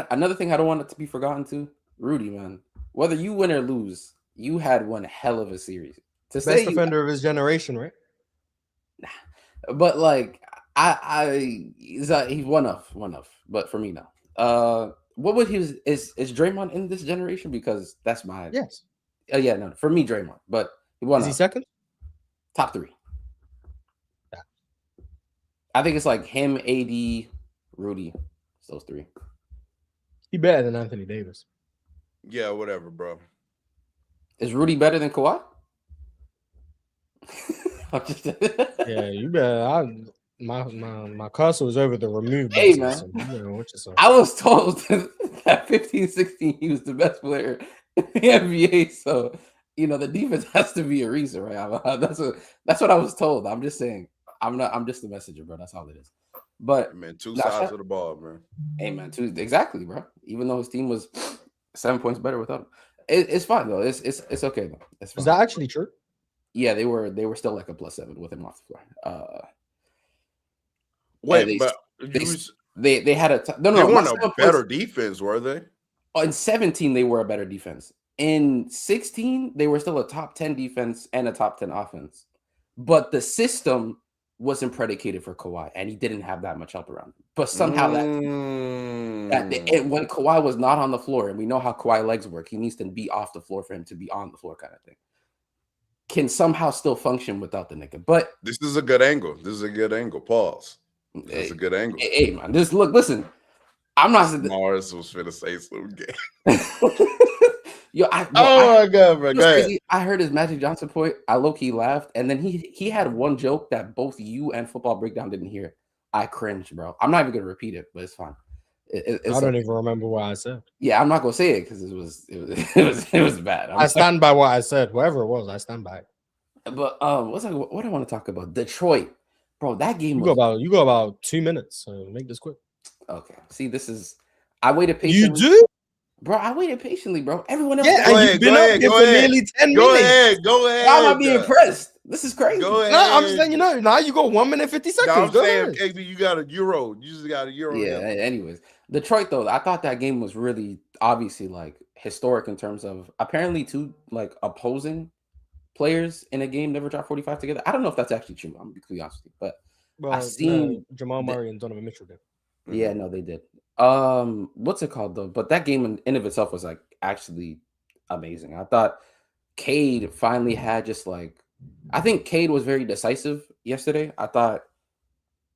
Another thing I don't want it to be forgotten too, Rudy, man. Whether you win or lose, you had one hell of a series. Best defender of his generation, right? But like, he's one of. But for me, no. What would is Draymond in this generation? Because that's my yes. Yeah, no, for me, Draymond. But he won. Is he second? Top 3. Yeah. I think it's like him, AD, Rudy. It's those 3. He better than Anthony Davis. Yeah, whatever, bro. Is Rudy better than Kawhi? Yeah, you better. My cursor was over the remove button. Hey, man. I was told that 15-16 he was the best player in the NBA. So, the defense has to be a reason, right? That's what I was told. I'm just saying. I'm just the messenger, bro. That's all it is. But man, 2 sides of the ball, man. Hey, man, exactly, bro. Even though his team was 7 points better without him, it's fine though. It's okay though. It's fine. Is that actually true? Yeah, they were still like a +7 with him off the floor. Wait, they had a they weren't a better defense, were they? In 17, they were a better defense. In 16, they were still a top 10 defense and a top 10 offense. But the system wasn't predicated for Kawhi, and he didn't have that much help around him. But somehow when Kawhi was not on the floor, and we know how Kawhi legs work, he needs to be off the floor for him to be on the floor, kind of thing. Can somehow still function without the nigga. But this is a good angle. Pause. This is a good angle. Hey, man, listen. I'm not. Marz was finna say some game. Yo, my God, bro. Go ahead. I heard his Magic Johnson point. I low-key laughed. And then he had one joke that both you and Football Breakdown didn't hear. I cringed, bro. I'm not even going to repeat it, but it's fine. I don't even remember what I said. Yeah, I'm not going to say it because it was bad. I stand by what I said. Whatever it was, I stand by it. But what I want to talk about? Detroit. Bro, that game you go about 2 minutes, so make this quick. Okay. See, I waited patiently. You do? Bro, I waited patiently, bro. Everyone else. Yeah, and you've been up here for nearly 10 minutes. Go ahead. Why am I being impressed? This is crazy. Go ahead. No, I'm just letting you know. Now you go 1 minute 50 seconds. No, I'm saying, KB, you got a euro. You just got a euro. Yeah. Anyways, Detroit though, I thought that game was really obviously like historic in terms of apparently 2 like opposing players in a game never dropped 45 together. I don't know if that's actually true. I'm gonna be completely honest with you, but I seen Jamal Murray and Donovan Mitchell did. Yeah, no, they did. What's it called though? But that game in of itself was like actually amazing. I thought Cade finally had just like, I think Cade was very decisive yesterday. I thought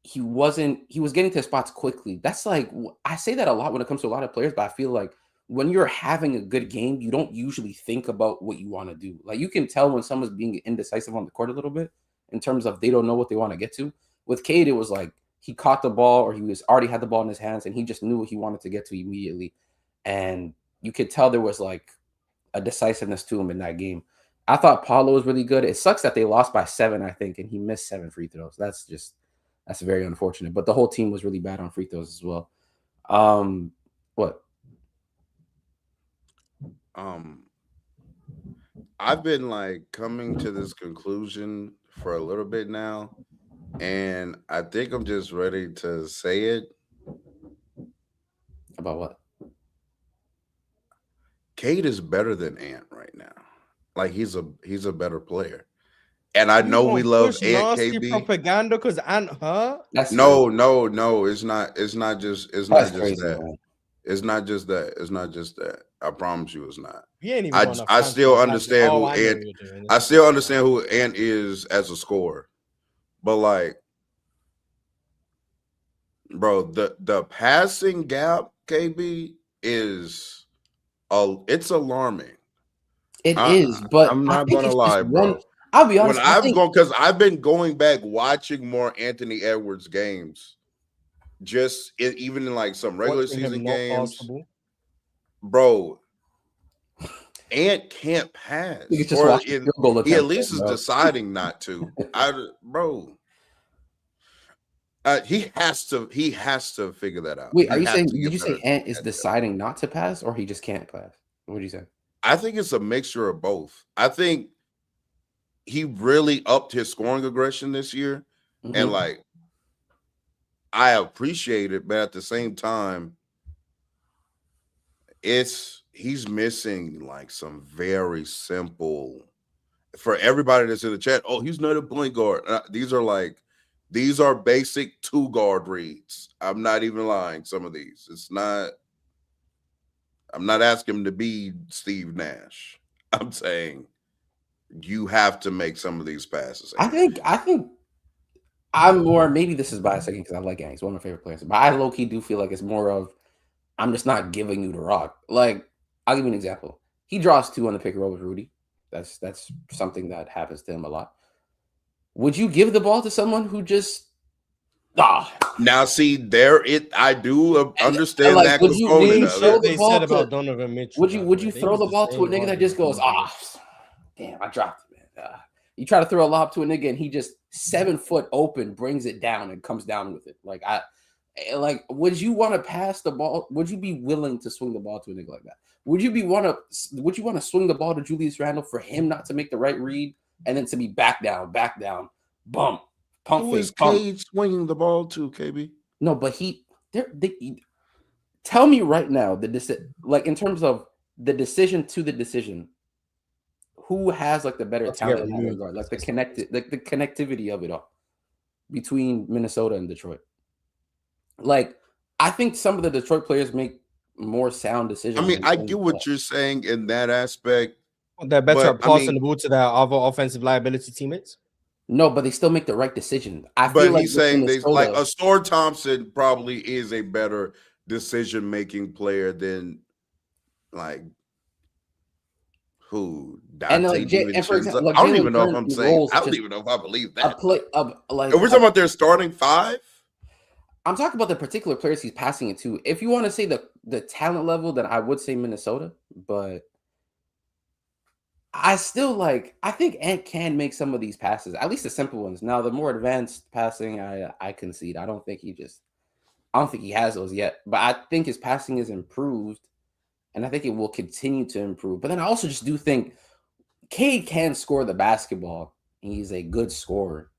he was getting to spots quickly. That's like, I say that a lot when it comes to a lot of players, but I feel like when you're having a good game, you don't usually think about what you want to do. Like you can tell when someone's being indecisive on the court a little bit in terms of they don't know what they want to get to. With Cade, it was like he caught the ball or he was already had the ball in his hands and he just knew what he wanted to get to immediately. And you could tell there was like a decisiveness to him in that game. I thought Paulo was really good. It sucks that they lost by 7, I think, and he missed 7 free throws. That's very unfortunate. But the whole team was really bad on free throws as well. What? I've been like coming to this conclusion for a little bit now, and I think I'm just ready to say it. About what? Cade is better than Ant right now. Like he's a better player. And I You know we gonna love push Ant nasty KB. propaganda because Ant hurt. That's No, crazy. no, it's not just That's crazy, that. man. It's not just that. It's not just that. I promise you it's not. You ain't even got enough I fans still for that. understand Oh, who I know Ant what you're doing. I still understand who Ant is as a scorer. But like, bro, the passing gap, KB, is it's alarming. It is, but I'm I not think gonna it's lie, just bro. one. I'll be When honest. I think because I've been going back watching more Anthony Edwards games, just even in like some regular watching him season not pass the games, ball. bro. Ant can't pass, you just or watch the field goal he at attempt, least is bro. deciding not to. Bro, he has to figure that out. Wait, are He you has saying? to Did get you say better Ant is at that. deciding not to pass, or he just can't pass? What did you say? I think it's a mixture of both. I think he really upped his scoring aggression this year, and Mhm. like I appreciate it, but at the same time, he's missing like some very simple for everybody that's in the chat. Oh, he's not a point guard. These are basic 2-guard reads. I'm not even lying. Some of these, I'm not asking him to be Steve Nash. I'm saying you have to make some of these passes. I think I'm more. Maybe this is biased again because I like Ant. He's one of my favorite players, but I low key do feel like it's more of I'm just not giving you the rock. Like I'll give you an example. He draws 2 on the pick and roll with Rudy. That's something that happens to him a lot. Would you give the ball to someone who just Now, see, I do understand like, that would you component of throw it. the They ball said to? about Donovan Mitchell. Would by the you way. They throw used the the ball to a same nigga that just argument goes, about damn, I dropped it, man. You try to throw a lob to a nigga and he just 7 foot open, brings it down and comes down with it. Would you want to pass the ball? Would you be willing to swing the ball to a nigga like that? Would you want to swing the ball to Julius Randle for him not to make the right read and then to be back down, bump, pump Who fake, is pump? Cade swinging the ball to, KB? No, but tell me right now in terms of the decision to the decision, who has like the better Not to get talent in that removed. regard, like the connectivity of it all between Minnesota and Detroit? Like, I think some of the Detroit players make more sound decisions. I mean, I get what you're saying in that aspect. They're better But, at passing the ball to their other offensive liability teammates. No, but they still make the right decision. I But feel like he's saying Minnesota, a Store Thompson probably is a better decision-making player than like who? and Dante and for example, like I don't Jalen even know if Green I'm saying. roles I don't just even know if I believe a that. play of like. Are we talking about their starting 5? I'm talking about the particular players he's passing it to. If you want to say the talent level, then I would say Minnesota, but I still I think Ant can make some of these passes, at least the simple ones. Now, the more advanced passing, I concede. I don't think he has those yet, but I think his passing is improved, and I think it will continue to improve. But then I also just do think Cade can score the basketball. He's a good scorer.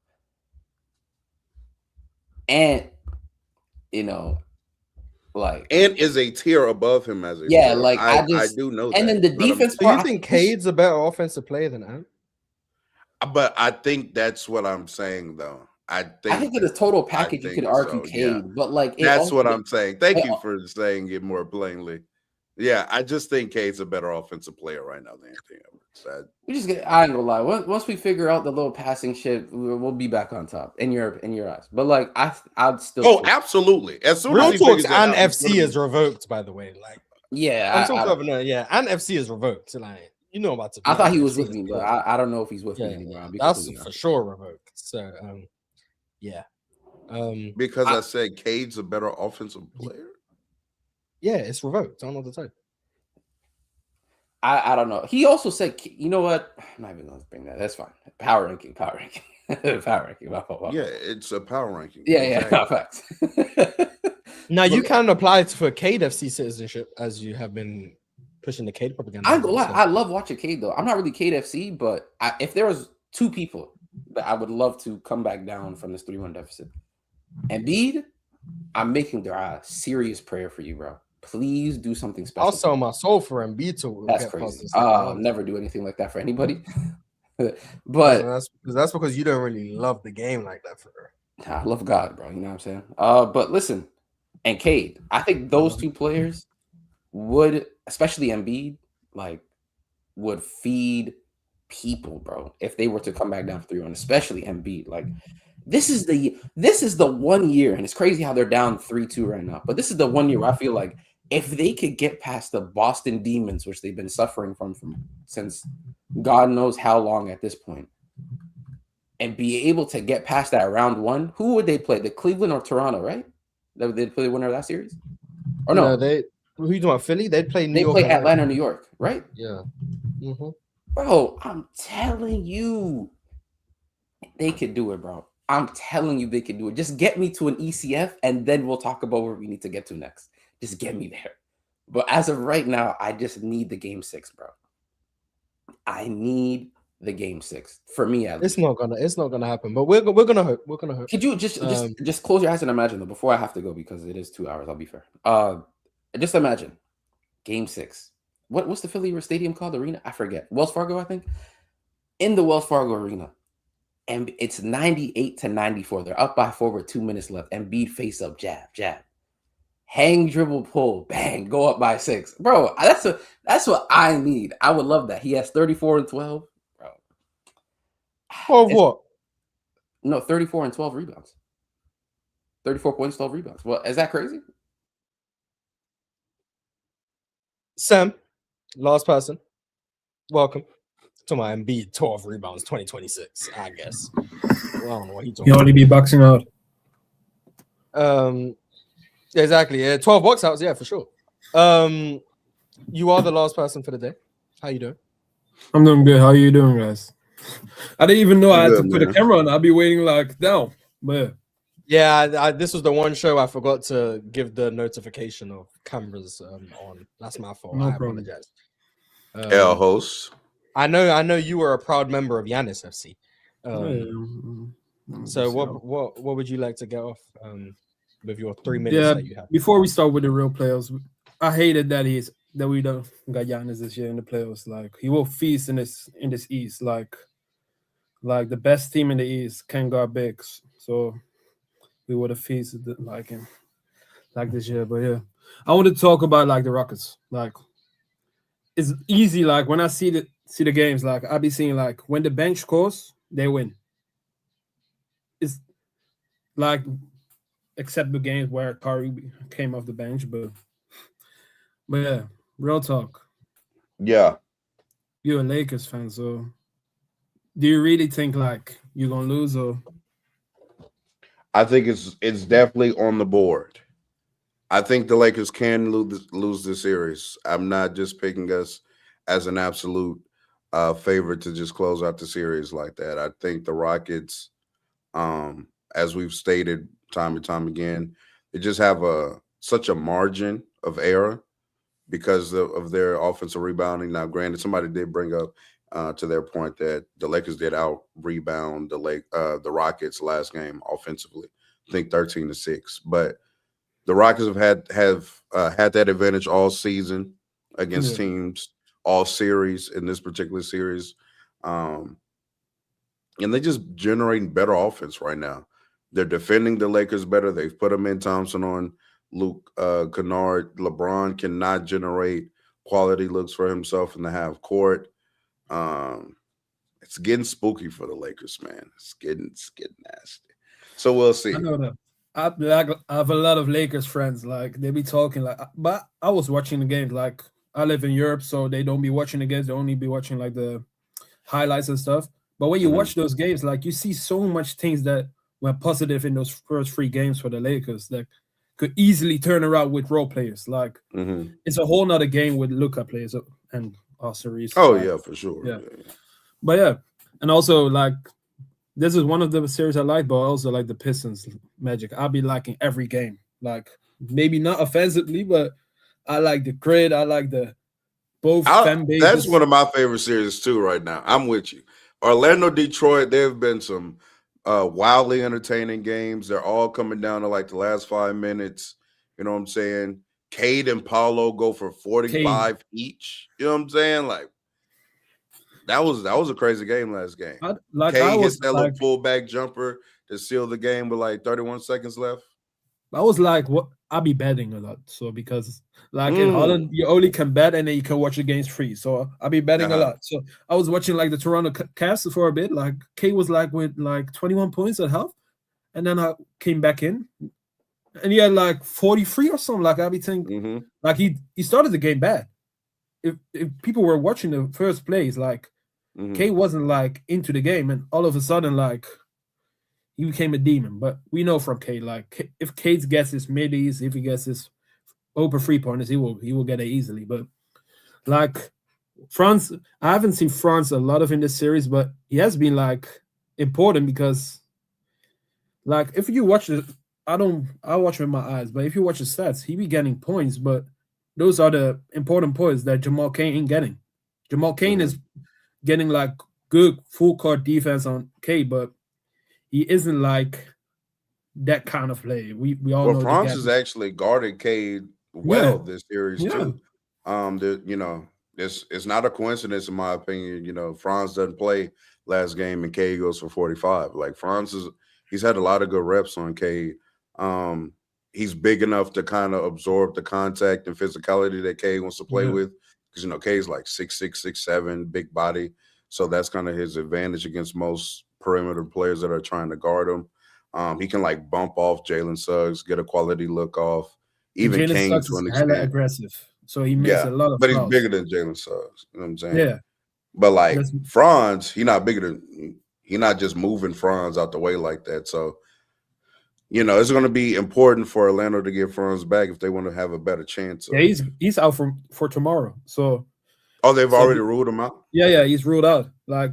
And, Ant is a tier above him as a yeah, scorer. I do know and that. then the defense So you think Cade's a better offensive player than Ant? But I think that's what I'm saying, though. I think in the total package you could argue Cade, yeah. but that's what I'm saying. Thank you for saying it more plainly. Yeah, I just think Cade's a better offensive player right now than Anthony Edwards. I ain't gonna lie. Once we figure out the little passing shit, we'll be back on top in your eyes. But I'd still. Oh, absolutely. As soon as he RealTalk's figures that and out, FC is revoked, by the way. Yeah, and FC is revoked. About to. I thought he was with me, but I don't know if he's with me anymore. That's for sure revoked. So, yeah. Because I said Cade's a better offensive player. Yeah, it's revoked. I don't know the type. I don't know. He also said, you know what? I'm not even going to bring that. That's fine. Power ranking. Power ranking. Yeah, it's a power ranking. Yeah, facts. Now you can apply for Cade FC citizenship as you have been pushing the Cade propaganda. I ain't gonna lie, so. I love watching Cade though. I'm not really Cade FC, but if there was 2 people that I would love to come back down from this 3-1 deficit, Embiid, I'm making a serious prayer for you, bro. Please do something special. I'll sell my soul for Embiid to That's get crazy. past I'll never do anything like that for anybody. But that's because you don't really love the game like that for her. I love God, bro. You know what I'm saying? But listen, and Cade, I think those 2 players would, especially Embiid, like, would feed people, bro, if they were to come back down 3-1, especially Embiid. Like, this is the 1 year, and it's crazy how they're down 3-2 right now. But this is the 1 year where I feel like if they could get past the Boston Demons, which they've been suffering from since God knows how long at this point, and be able to get past that round 1, who would they play? The Cleveland or Toronto, right? They play the winner of that series? Or no? Who you talking about? Philly? They'd play New York. They play Atlanta, New York, right? Yeah. Mm-hmm. Bro, I'm telling you, they could do it, bro. I'm telling you they could do it. Just get me to an ECF, and then we'll talk about where we need to get to next. Just get me there. But as of right now, I just need the game 6, bro. I need the game 6 for me. It's not gonna happen. But we're gonna hope. We're gonna hope. Could you just close your eyes and imagine though before I have to go because it is 2 hours. I'll be fair. Just imagine game 6. What's the Philly Stadium called? Arena? I forget. Wells Fargo, I think. In the Wells Fargo Arena, and it's 98-94. They're up by 4 with 2 minutes left. Embiid face up, jab, hang, dribble, pull, bang, go up by 6, bro. That's what I need. I would love that. He has 34 and 12, bro. Or what? No, 34 and 12 rebounds. 34 points, 12 rebounds. Well, is that crazy? Sam, last person. Welcome to my Embiid 12 rebounds 2026, I guess. Well, I don't know what he's talking He only be boxing out. Exactly. Yeah, 12 box outs, yeah, for sure. You are the last person for the day. How you doing? I'm doing good. How are you doing, guys? I didn't even know I had to put a camera on. I'll be waiting like down. But yeah, this was the one show I forgot to give the notification of cameras on. That's my fault. No I problem. apologize. L host. I know you were a proud member of Yanis FC. So what would you like to get off with your 3 minutes that you have? Before we start with the real players, I hated that we don't got Giannis this year in the playoffs. Like he will feast in this East. Like the best team in the East can't guard bigs. So we would have feasted like him like this year. But yeah. I want to talk about like the Rockets. Like it's easy, like when I see the games, like I'll be seeing like when the bench scores, they win. It's like except the games where Curry came off the bench, but yeah, real talk. Yeah. You're a Lakers fan, so do you really think like you're gonna lose or? I think it's definitely on the board. I think the Lakers can lose this series. I'm not just picking us as an absolute favorite to just close out the series like that. I think the Rockets, as we've stated time and time again, they just have such a margin of error because of their offensive rebounding. Now, granted, somebody did bring up to their point that the Lakers did out rebound the Rockets last game offensively. I think 13-6, but the Rockets have had that advantage all season against teams, all series in this particular series, and they're just generating better offense right now. They're defending the Lakers better. They've put them in Thompson on Luke Kennard. LeBron cannot generate quality looks for himself in the half court. It's getting spooky for the Lakers, man. It's getting nasty. So we'll see. I know that. I have a lot of Lakers friends. Like they be talking like, but I was watching the games. Like I live in Europe, so they don't be watching the games. They only be watching like the highlights and stuff. But when you watch those games, like you see so much things that went positive in those first 3 games for the Lakers that could easily turn around with role players. Like it's a whole nother game with lookup players and Austin Reeves. Oh yeah, for sure. Yeah. But yeah, and also like this is one of the series I like, but also like the Pistons Magic. I'll be liking every game. Like maybe not offensively, but I like the grid. I like the both fan bases. That's one of my favorite series too. Right now, I'm with you. Orlando, Detroit. There have been some wildly entertaining games. They're all coming down to like the last 5 minutes. You know what I'm saying? Cade and Paulo go for 45 each. You know what I'm saying? Like that was a crazy game last game. Cade hits that little pullback jumper to seal the game with like 31 seconds left. I was like, what? I'll be betting a lot. So because like in Holland, you only can bet and then you can watch the games free. So I'll be betting a lot. So I was watching like the Toronto Cavs for a bit. Like K was like with like 21 points at half, and then I came back in, and he had like 43 or something. Like I'll be thinking, like he started the game bad. If people were watching the first plays, like K wasn't like into the game, and all of a sudden like. He became a demon, but we know from Cade, like if Cade gets his middies, if he gets his open 3-pointers, he will get it easily. But like Franz, I haven't seen Franz a lot of in this series, but he has been like important because like if you watch it, I watch with my eyes, but if you watch the stats, he be getting points, but those are the important points that Jamal Cain ain't getting. Jamal Cain is getting like good full court defense on Cade, but he isn't like that kind of player. We all know. Franz has actually guarded Cade well this series too. It's not a coincidence in my opinion. You know, Franz doesn't play last game and Cade goes for 45. Like he's had a lot of good reps on Cade. He's big enough to kind of absorb the contact and physicality that Cade wants to play with. Because Cade's like 6'6", 6'7", big body. So that's kind of his advantage against most perimeter players that are trying to guard him. He can like bump off Jalen Suggs, get a quality look off. Even King to an extent. Aggressive, so he makes a lot of. But he's bigger than Jalen Suggs. You know what I'm saying? Yeah. But like Franz, he's not just moving Franz out the way like that. So, it's going to be important for Orlando to get Franz back if they want to have a better chance. He's out for tomorrow. So. Oh, they've already ruled him out? Yeah, he's ruled out. Like.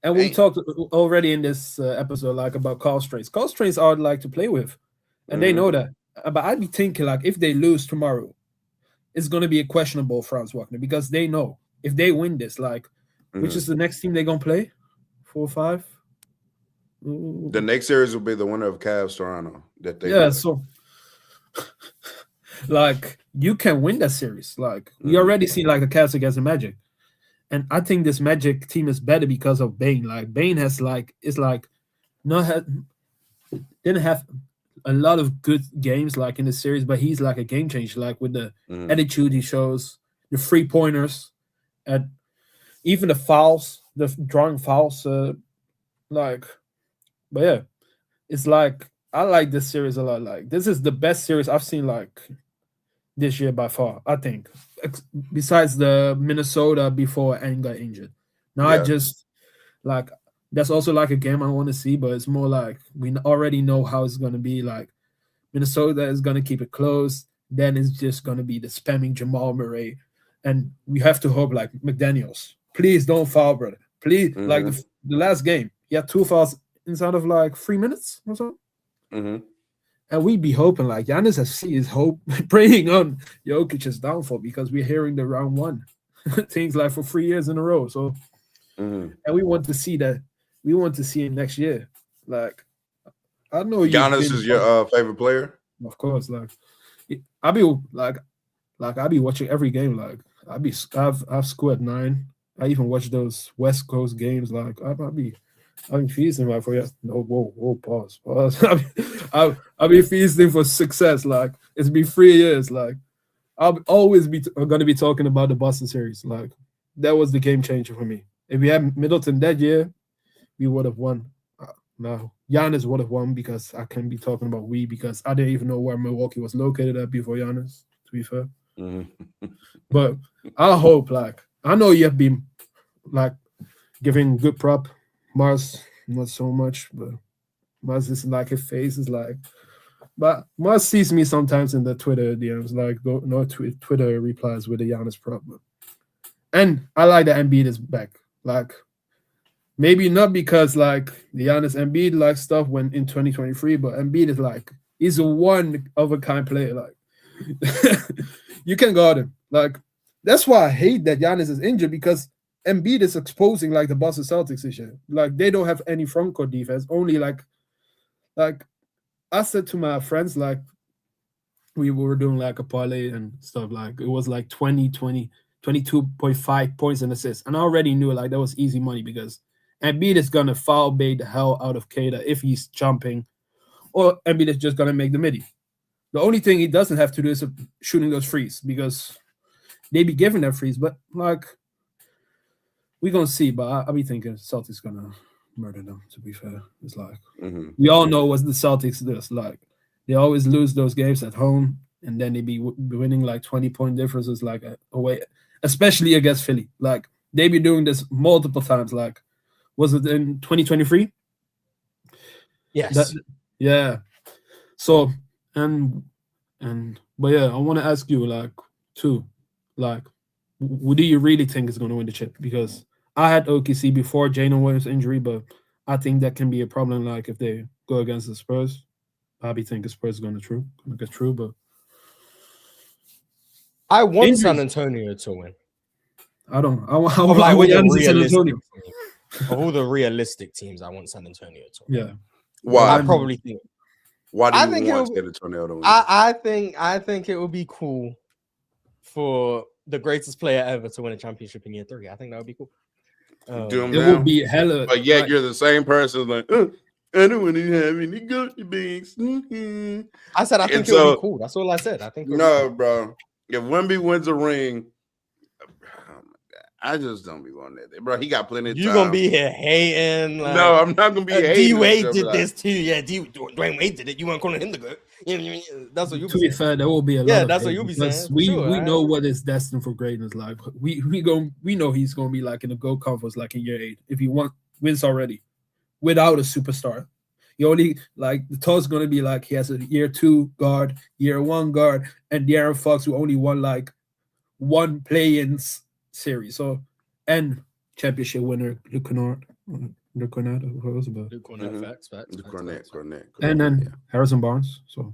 And we talked already in this episode, like about Carl Straits. Carl Straits are like to play with, and they know that. But I'd be thinking, like, if they lose tomorrow, it's going to be a questionable Franz Wagner because they know if they win this, like, which is the next team they're going to play? 4 or 5? The next series will be the winner of Cavs Toronto. So, like, you can win that series. Like, we already seen, like, the Cavs against the Magic. And I think this Magic team is better because of Bane. Like Bane didn't have a lot of good games like in the series, but he's like a game changer, like with the attitude he shows, the 3-pointers, and even the fouls, the drawing fouls. But yeah, it's like I like this series a lot. Like this is the best series I've seen like this year by far, I think. Besides the Minnesota before Aang got injured. Now I just like that's also like a game I want to see, but it's more like we already know how it's gonna be. Like Minnesota is gonna keep it close. Then it's just gonna be the spamming Jamal Murray, and we have to hope like McDaniels. Please don't foul, brother. Please, like the last game, he had 2 fouls inside of like 3 minutes or so. And we be hoping like Giannis FC is praying on Jokic's downfall because we're hearing the round 1 things like for 3 years in a row. So, and we want to see that. We want to see it next year. Like, I know Giannis is your favorite player. Of course, like I be watching every game. Like I've scored 9. I even watch those West Coast games. Like I'm feasting right for you. No, whoa, pause. I'll be feasting for success. Like it's been 3 years. Like I'll always be gonna be talking about the Boston series. Like that was the game changer for me. If we had Middleton that year, we would have won. No, Giannis would have won because I can't be talking about because I didn't even know where Milwaukee was located at before Giannis. To be fair, but I hope I know you have been giving good prop. Marz, not so much, but Marz is like his face is like. But Marz sees me sometimes in the Twitter DMs, Twitter replies with the Giannis prop. And I like that Embiid is back. Maybe not because the Giannis Embiid stuff when in 2023, but Embiid is he's a one of a kind player. You can guard him. That's why I hate that Giannis is injured, because Embiid is exposing like the Boston Celtics this year. Like they don't have any front court defense. Only like I said to my friends, like we were doing like a parlay and stuff, like it was like 22.5 points and assists. And I already knew like that was easy money, because Embiid is gonna foul bait the hell out of Kata if he's jumping, or Embiid is just gonna make the midi. The only thing he doesn't have to do is shooting those threes, because they be giving that freeze. But like we're gonna see. But I'll be thinking Celtics gonna murder them, to be fair. It's like we all know what the Celtics do. Like they always lose those games at home, and then they be winning like 20-point differences like away, especially against Philly. Like they be doing this multiple times. Like was it in 2023? Yes. Yeah. So but yeah, I want to ask you like too, like who do you really think is going to win the chip? Because I had OKC before Jalen Williams' injury, but I think that can be a problem. Like if they go against the Spurs, I be thinking Spurs is going to get through. But I want Injuries. San Antonio to win. I don't. I want Of like all the Giannis in San realistic Antonio. teams. Of all the realistic teams, I want San Antonio to win. Yeah. Why? I probably think. Why do I you think want it'll- San Antonio to win? I think it would be cool for the greatest player ever to win a championship in year 3. I think that would be cool. Do 'em It now. will be hella. But yet like, you're the same person like, I don't want to have any Gucci bags. Mhm. I said I think And it would so- be cool. That's all I said. I think it would be No, cool. bro. If Wemby wins a ring, oh my God, I just don't be wanting that. Bro, he got plenty of You're time. gonna be here hating. Like, No, I'm not gonna be hating. D Wade and did stuff, this too. Yeah, Dwayne Wade did it. You weren't calling him the good. That's what you to be be saying. fair, there will be a lot. Yeah, of that's what hate you'll be because saying, for We sure, we right? know what is destined for greatness. Like we know he's gonna be like in the GO conference like in year 8 if he wins already without a superstar. He only like the toss gonna be like he has a year 2 guard, year 1 guard, and De'Aaron Fox who only won like one play-in series. So and championship winner Luke Kennard, what was about? Luke Cornett, Mhm. facts. Cornette. And then Harrison Barnes. So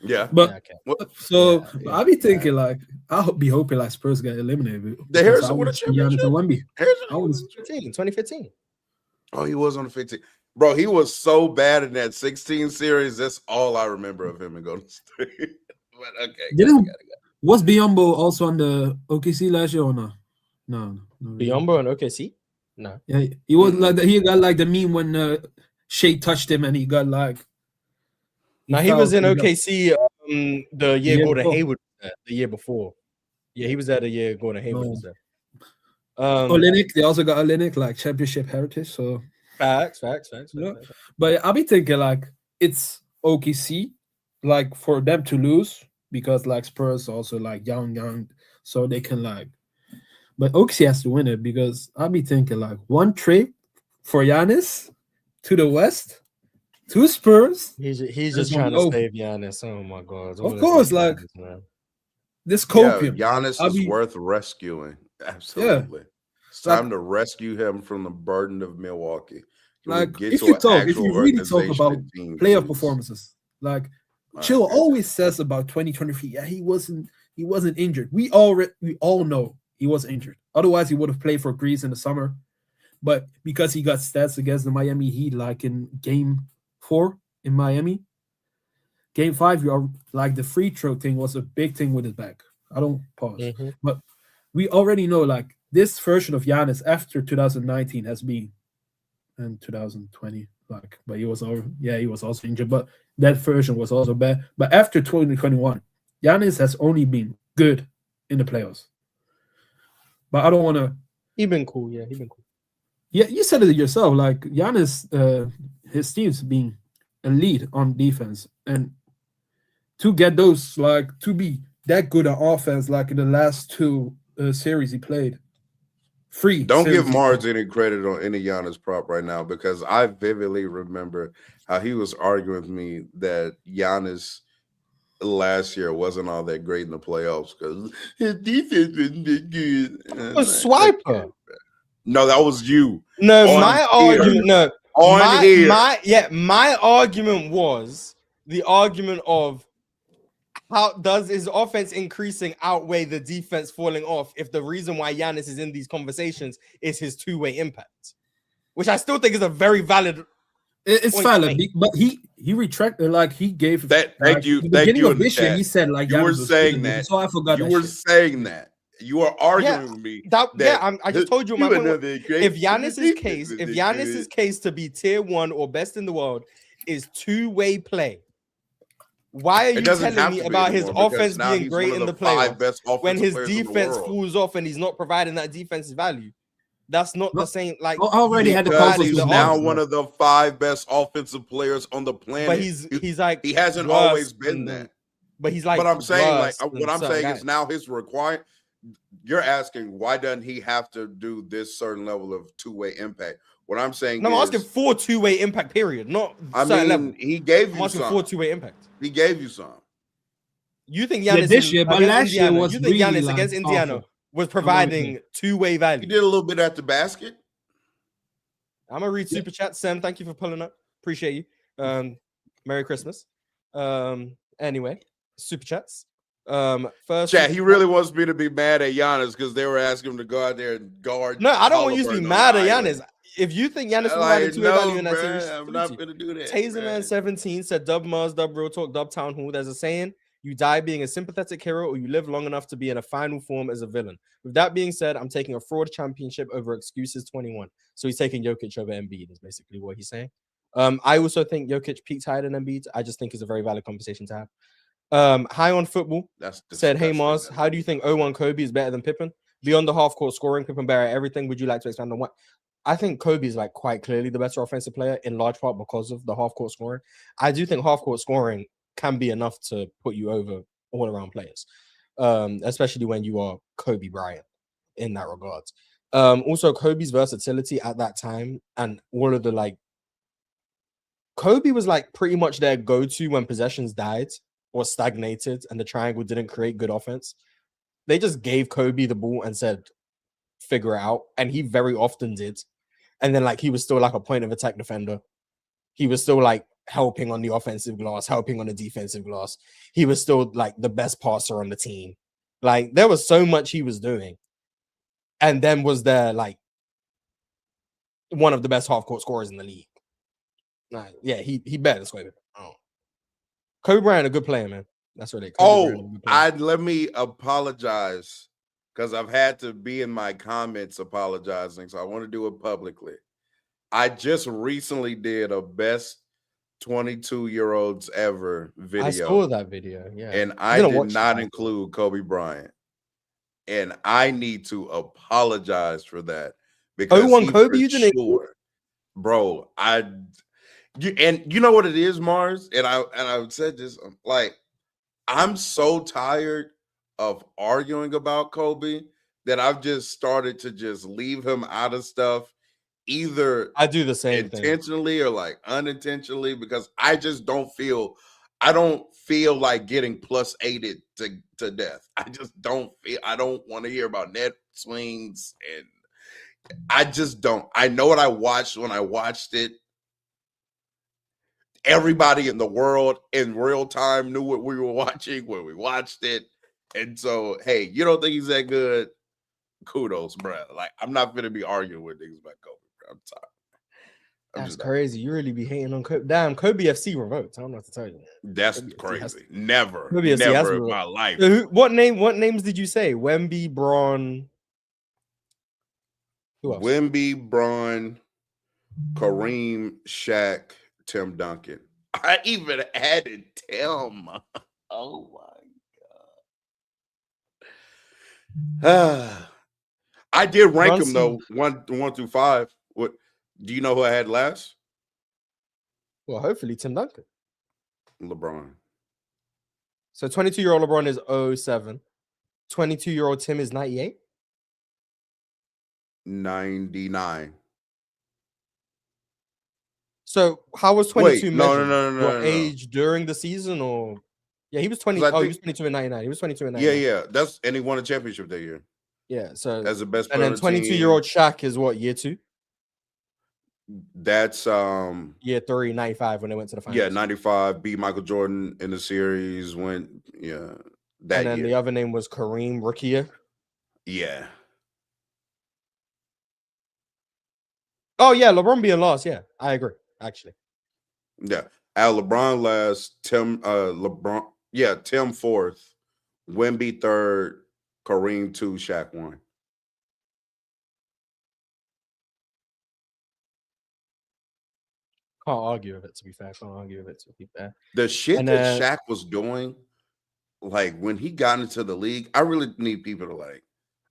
Yeah. but Yeah, okay. so Yeah, I be thinking like I'll be hoping like Spurs get eliminated. The because Harrison I won a wanna see Giannis and Wemby. I wanna see- 2015. Oh, he was on the 15. Bro, he was so bad in that 16 series. That's all I remember of him in Golden State. But okay. Didn't- got it. Was Biyombo also on the OKC last year or no? No. Biombo and OKC? No. Yeah, he was like he got like the meme when Shea touched him and he got like. No, he fell, was in he got- OKC the year year Gordon before. Hayward was there, the year before. Yeah, he was there the year Gordon Hayward Oh. was there. Olynyk, they also got Olynyk like championship heritage. So, Facts. Yeah. but I'll be thinking like it's OKC, like for them to lose because like Spurs also like young, so they can like. But OKC has to win it because I'll be thinking like one trade for Giannis to the West, to Spurs. He's That's just gonna trying to be save Giannis. Oh my god. Of course, like man. this Yeah, copium. Giannis I'll is be- worth rescuing. Absolutely. It's Like- time to rescue him from the burden of Milwaukee. Can we Like get if to you an talk, if actual you really talk organization about and team, playoff please? performances, like All Chill right. always says about 2023. Yeah, he wasn't injured. We all know he was injured. Otherwise, he would have played for Greece in the summer. But because he got stats against the Miami Heat, like in Game 4 in Miami, Game 5, you are like the free throw thing was a big thing with his back. I don't pause, Mhm. but we already know like this version of Giannis after 2019 has been, and 2020, like, but he was also injured, but that version was also bad. But after 2021, Giannis has only been good in the playoffs. But I don't want to. He been cool. Yeah, he been cool. Yeah, you said it yourself. Like Giannis, his team's being elite on defense, and to get those like to be that good on offense, like in the last 2 series he played. Don't give series. Marz any credit on any Giannis prop right now because I vividly remember how he was arguing with me that Giannis last year wasn't all that great in the playoffs because his defense wasn't that good. And I'm Was like, Swiper. No, that was you. No, On my here. argument. No, On here. my argument was the argument of how does his offense increasing outweigh the defense falling off if the reason why Giannis is in these conversations is his two-way impact? Which I still think is a very valid It's point to valid, make. but he retracted, like he gave That like, thank you, at the thank beginning you of in the this year. chat. He said like You were Giannis was saying good, that. so I forgot You that were shit. saying that. You are arguing Yeah, with me. I just told you my you point. another great- If Giannis's case to be tier 1 or best in the world is two-way play, why are you It doesn't telling have me to be about his anymore, because offense now being he's great one in of the the 5 playoffs best when offensive his players in the defense world. falls off and he's not providing that defensive value? That's not the Well, same. Like I already had the Because conversation he's with now Marz, one bro. of the 5 best offensive players on the planet. but he's like he hasn't worse always been than- that. But he's like, But I'm saying, like, worse than what I'm certain saying guys. is now his requirement. You're asking why doesn't he have to do this certain level of two-way impact? What I'm saying No, I'm asking is, for two-way impact. Period. Not I certain mean, level. he gave I'm you asking for some. two-way impact. He gave you some. You think Yeah, Giannis this year, but against last year Indiana? was You think really Giannis like against Indiana awful. was providing two-way He value? did a little bit at the basket. I'm gonna read Yeah. super chat. Sam, thank you for pulling up. Appreciate you. Merry Christmas. Anyway, super chats. First, Chat, he really wants me to be mad at Giannis because they were asking him to go out there and guard. No, I don't want you to be Halliburton mad on at the Giannis. island. If you think Giannis Like, provided two-way no, value in that bruh, series, I'm salute not you. gonna do that. Taserman bruh. 17 said, "Dub Mars, Dub Real Talk, Dub Town Hall." There's a saying: you die being a sympathetic hero, or you live long enough to be in a final form as a villain. With that being said, I'm taking a fraud championship over excuses 21. So he's taking Jokic over Embiid. Is basically what he's saying. I also think Jokic peaked higher than Embiid. I just think it's a very valid conversation to have. High on Football That's said, "Hey disgusting. Mars, how do you think 0-1 Kobe is better than Pippen? Beyond the half court scoring, Pippen better at everything. Would you like to expand on what?" I think Kobe is like quite clearly the better offensive player in large part because of the half court scoring. I do think half court scoring can be enough to put you over all around players, especially when you are Kobe Bryant in that regard. Also, Kobe's versatility at that time and all of the like, Kobe was like pretty much their go-to when possessions died or stagnated and the triangle didn't create good offense. They just gave Kobe the ball and said, figure it out. And he very often did. And then like he was still like a point of attack defender. He was still like helping on the offensive glass, helping on the defensive glass. He was still like the best passer on the team. Like there was so much he was doing. And then was there like one of the best half-court scorers in the league. Like, yeah, he better than Squabe. Oh. Kobe Bryant, a good player, man. That's really Let me apologize because I've had to be in my comments apologizing, so I want to do it publicly. I just recently did a best 22-year-olds ever video. I saw that video, yeah. And I did not include Kobe Bryant. And I need to apologize for that. Because Kobe, you didn't include? Bro, you know what it is, Marz? And I said this, like, I'm so tired of arguing about Kobe that I've just started to just leave him out of stuff, either I do the same intentionally or like unintentionally, because I just don't feel like getting plus aided to death. I don't want to hear about net swings, and I just don't. I know what I watched when I watched it. Everybody in the world in real time knew what we were watching when we watched it. And so, hey, you don't think he's that good? Kudos, bro. Like, I'm not going to be arguing with niggas about Kobe, bro. I'm sorry. That's crazy. You really be hating on Kobe. Damn, Kobe FC revoked. I don't know what to tell you. That's crazy. Never in my life. So what names did you say? Wemby, Braun. Who else? Wemby, Braun, Kareem, Shaq, Tim Duncan. I even added Tim. Oh my god. I did rank them though, 1 through 5. What do you know who I had last? Well, hopefully Tim Duncan. LeBron. So 22-year-old LeBron is 07. 22-year-old Tim is 98. 99. So how was 22 Wait, measured? no. Age during the season, or yeah, he was 20. He was 22 in 99. He was 22 in 99. Yeah. And he won a championship that year. Yeah, so as the best player. And then 22-year-old Shaq is what, year 2? That's year 3, 95 when they went to the finals. yeah, 95 beat Michael Jordan in the series. Went that and then year. the other name was Kareem rookie year. Yeah. Oh yeah, LeBron being lost. Yeah, I agree. Actually, Yeah. LeBron last, Tim Tim fourth, Wemby third, Kareem 2, Shaq 1. can't argue with it. To be fair, can't argue with it. To be fair, The shit And that then- Shaq was doing, like when he got into the league, I really need people to like.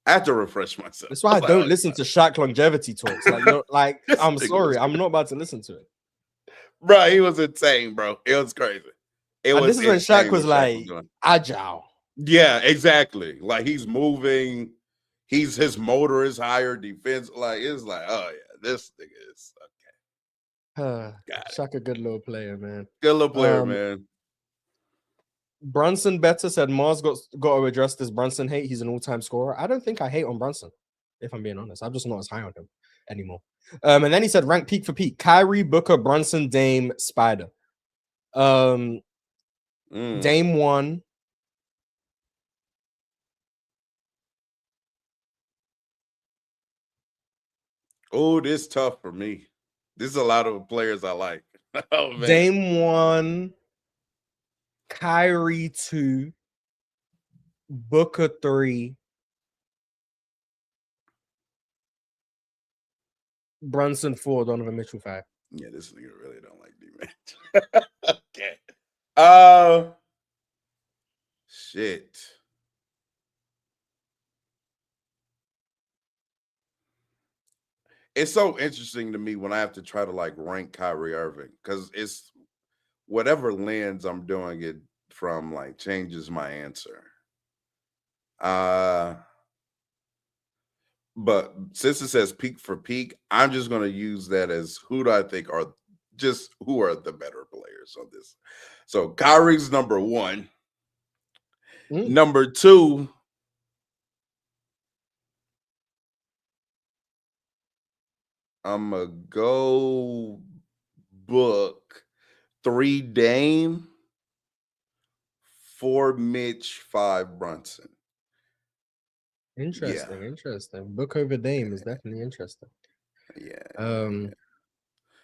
I have to refresh myself. that's why I Like, don't listen to Shaq longevity talks. Like, like This I'm nigga sorry, was I'm not about to listen to it. Bro, he was insane, bro. It was crazy. And this is when insane Shaq was what like doing. agile. Yeah, exactly. Like he's moving, his motor is higher, defense. Like it's like, oh yeah, this nigga is okay. Got it. Shaq a good little player, man. Good little player, man. Brunson Better said Marz got to address this Brunson hate. He's an all-time scorer. I don't think I hate on Brunson, if I'm being honest. I'm just not as high on him anymore. And then he said rank peak for peak. Kyrie, Booker, Brunson, Dame, Spider. Dame 1. Oh, this tough for me. This is a lot of players I like. Oh man. Dame 1. Kyrie 2. Booker 3. Brunson 4. Donovan Mitchell 5. Yeah, this nigga really don't like D-Man. Okay. Shit. It's so interesting to me when I have to try to like rank Kyrie Irving because it's whatever lens I'm doing it from like changes my answer. But since it says peak for peak, I'm just going to use that as who do I think are who are the better players on this. So Kyrie's number 1. Number 2, I'm going to go Book. 3 Dame. 4 Mitch. 5 Brunson. Interesting. Book over Dame is definitely interesting. Yeah.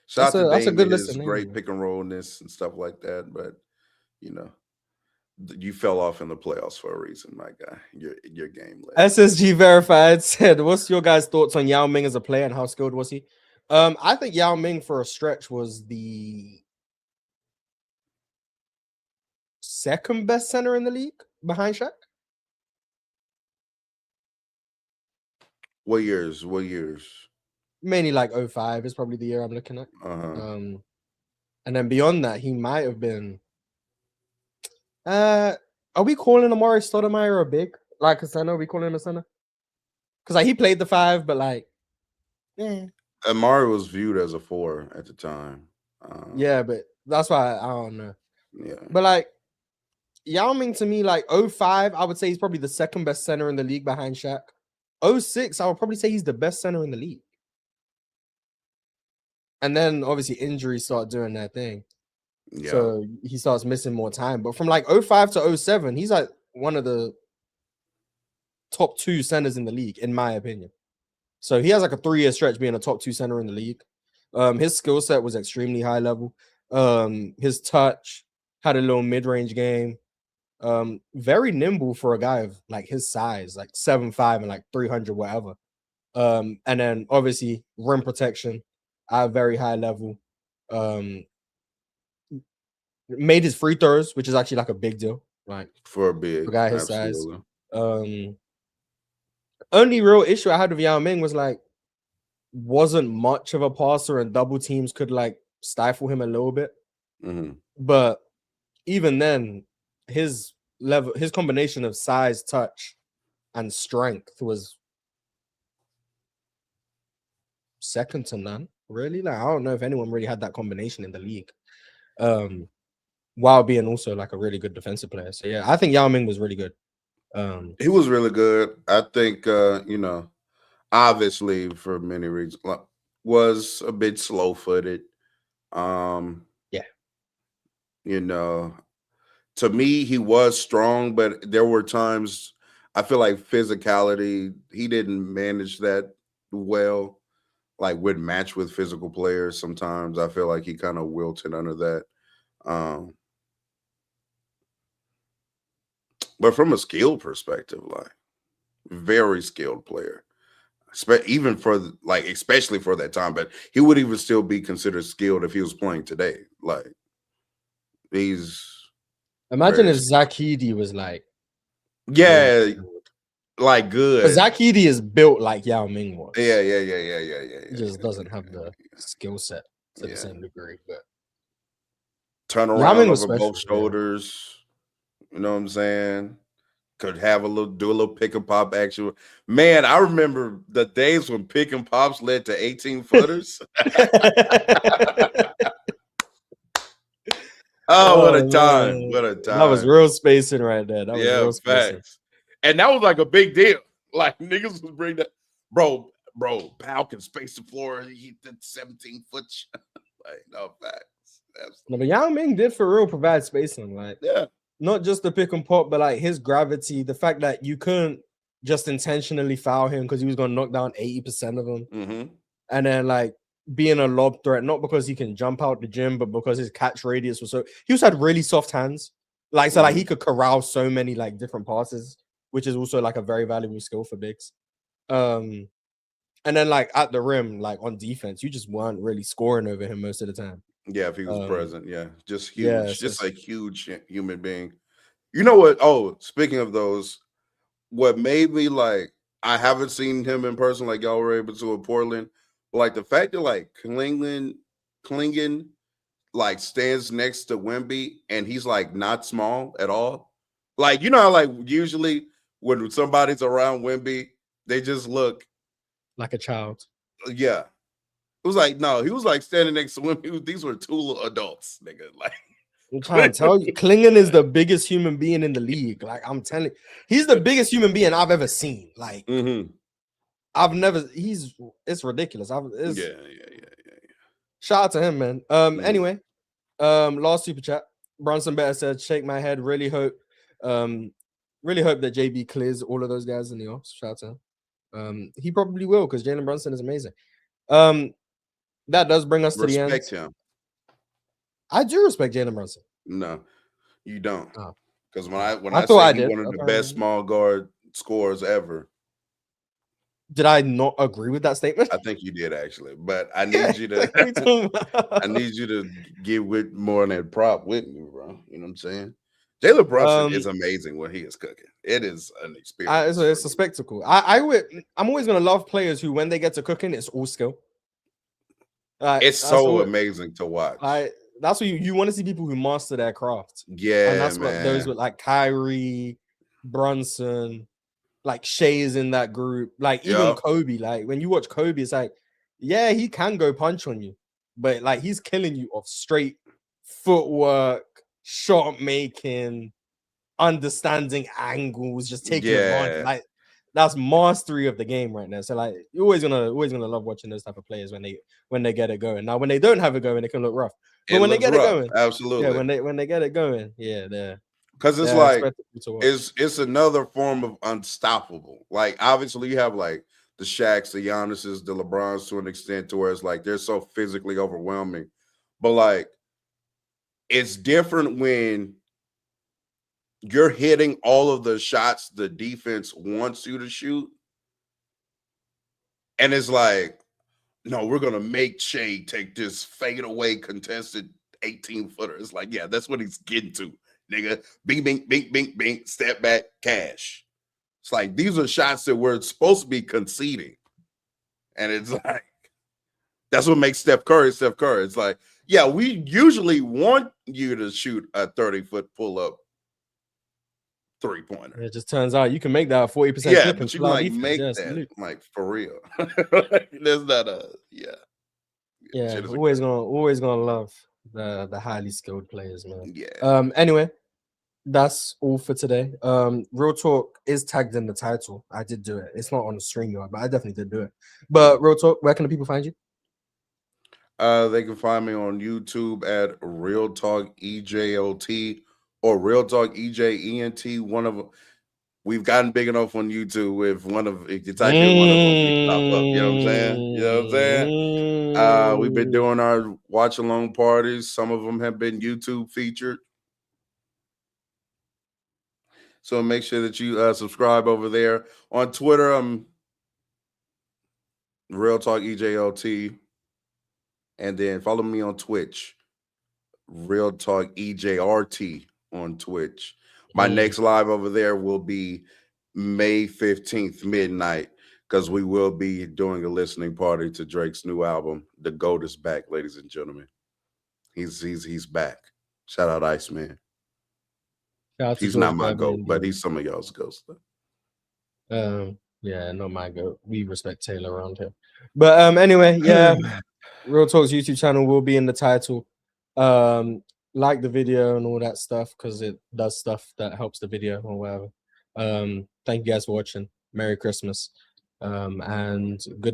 Shout out to that's a Dame good and his list. great pick and rollness and stuff like that, but you fell off in the playoffs for a reason, my guy. Your game list. SSG Verified said, "What's your guys' thoughts on Yao Ming as a player and how skilled was he?" I think Yao Ming for a stretch was the second best center in the league behind Shaq. What years? Mainly like 05 is probably the year I'm looking at. And then beyond that, he might have been. Are we calling Amari Stoudemire a big like a center? Are we calling him a center? Because like he played the 5, but like, Amari was viewed as a 4 at the time. Yeah, but that's why I don't know. Yeah, but like Yao Ming to me, like 05, I would say he's probably the second best center in the league behind Shaq. 06, I would probably say he's the best center in the league. And then obviously injuries start doing that thing. Yeah. So he starts missing more time. But from like 05 to 07, he's like one of the top 2 centers in the league, in my opinion. So he has like a 3-year stretch being a top 2 center in the league. His skill set was extremely high level. His touch, had a little mid-range game. Very nimble for a guy of like his size, like 7'5" and like 300 whatever. And then obviously rim protection at a very high level. Made his free throws, which is actually like a big deal, like for a guy his size. Only real issue I had with Yao Ming was like wasn't much of a passer, and double teams could like stifle him a little bit. But even then, his combination of size, touch, and strength was second to none. Really, like I don't know if anyone really had that combination in the league. While being also like a really good defensive player. So yeah, I think Yao Ming was really good. He was really good. I think obviously for many reasons. was a bit slow-footed. Yeah. You know, to me, he was strong, but there were times I feel like physicality, he didn't manage that well. Like would match with physical players. Sometimes I feel like he kind of wilted under that. But from a skill perspective, like very skilled player, even for like especially for that time. But he would even still be considered skilled if he was playing today. Like he's Imagine very if Zach Edey was like, yeah, like good. But Zach Edey is built like Yao Ming was. Yeah. He just doesn't have the skill set to the same degree. But turn Yao around Ming over was special, both shoulders. You know what I'm saying? Could have do a little pick and pop action. Man, I remember the days when pick and pops led to 18 footers. What a time. What a time. That was real spacing right there. That was real spacing. Facts. And that was like a big deal. Like niggas was bring that. Bro, Pal can space the floor. He did 17-foot shot. Like, no facts. No, but Yao Ming did for real provide spacing. Like, yeah. Not just the pick and pop, but like his gravity, the fact that you couldn't just intentionally foul him because he was going to knock down 80% of them. Mm-hmm. And then like being a lob threat, not because he can jump out the gym, but because his catch radius was so, he also had really soft hands. Like, so like he could corral so many like different passes, which is also like a very valuable skill for bigs. And then like at the rim, like on defense, you just weren't really scoring over him most of the time. Yeah, if he was present. Yeah, just huge. Yeah, just a huge human being. You know what? Oh, speaking of those, what made me like, I haven't seen him in person like y'all were able to in Portland. But like the fact that like Klingon like stands next to Wemby and he's like not small at all. Like, you know how like usually when somebody's around Wemby, they just look like a child. Yeah. It was like, no, he was like standing next to Wemby. These were two adults, nigga. Like, I'm trying to tell you, Klingon is the biggest human being in the league. Like, I'm telling you, he's the biggest human being I've ever seen. Like, I've never, it's ridiculous. Yeah. Shout out to him, man. Anyway, last super chat. Bronson Better said, shake my head. Really hope that JB clears all of those guys in the offs. Shout out to him. He probably will because Jalen Brunson is amazing. That does bring us to the end. Respect him. I do respect Jalen Brunson. No, you don't. Because when I I thought say he's one of the best small guard scorers ever. Did I not agree with that statement? I think you did actually, but I need you to I need you to get with more on that prop with me, bro. You know what I'm saying? Jalen Brunson is amazing when he is cooking. It is an experience. It's a spectacle. I'm always gonna love players who, when they get to cooking, it's all skill. It's so amazing to watch. That's what you want to see, people who master their craft. Yeah, and that's what those with like Kyrie, Brunson, like Shea's in that group. Like even Kobe. Like when you watch Kobe, it's like, yeah, he can go punch on you, but like he's killing you off straight footwork, shot making, understanding angles, just taking advantage. Like that's mastery of the game right now. So like you're always gonna love watching those type of players when they get it going. Now when they don't have it going, it can look rough. But when they get it going, absolutely. Yeah, when they get it going, they're because it's like it's another form of unstoppable. Like obviously you have like the Shaqs, the Giannis's, the LeBrons to an extent to where it's like they're so physically overwhelming. But like it's different when you're hitting all of the shots the defense wants you to shoot. And it's like, no, we're going to make Shea take this fadeaway contested 18-footer. It's like, yeah, that's what he's getting to, nigga. Bing, bing, bing, bing, bing, step back, cash. It's like, these are shots that we're supposed to be conceding. And it's like, that's what makes Steph Curry. It's like, yeah, we usually want you to shoot a 30-foot pull-up three-pointer. It just turns out you can make that 40%. Yeah, but you can like make that like for real. There's not always gonna love the highly skilled players, man. Yeah. Anyway, that's all for today. Real Talk is tagged in the title. I did do it. It's not on the StreamYard, but I definitely did do it. But Real Talk, where can the people find you? They can find me on YouTube at RealTalk EJOT or RealTalk EJENT. One of them. We've gotten big enough on YouTube. If you type in one of them, we pop up. You know what I'm saying? You know what I'm saying? We've been doing our watch along parties. Some of them have been YouTube featured. So make sure that you subscribe over there. On Twitter, I'm RealTalk EJOT. And then follow me on Twitch, RealTalk EJRT on Twitch. My next live over there will be May 15th, midnight, because we will be doing a listening party to Drake's new album. The GOAT is back, ladies and gentlemen. He's back. Shout out Iceman. He's not my GOAT, but he's some of y'all's ghost. Yeah, not my GOAT. We respect Taylor around here. But anyway, yeah. Real Talk's YouTube channel will be in the title. Like the video and all that stuff because it does stuff that helps the video or whatever. Thank you guys for watching. Merry Christmas. And goodbye.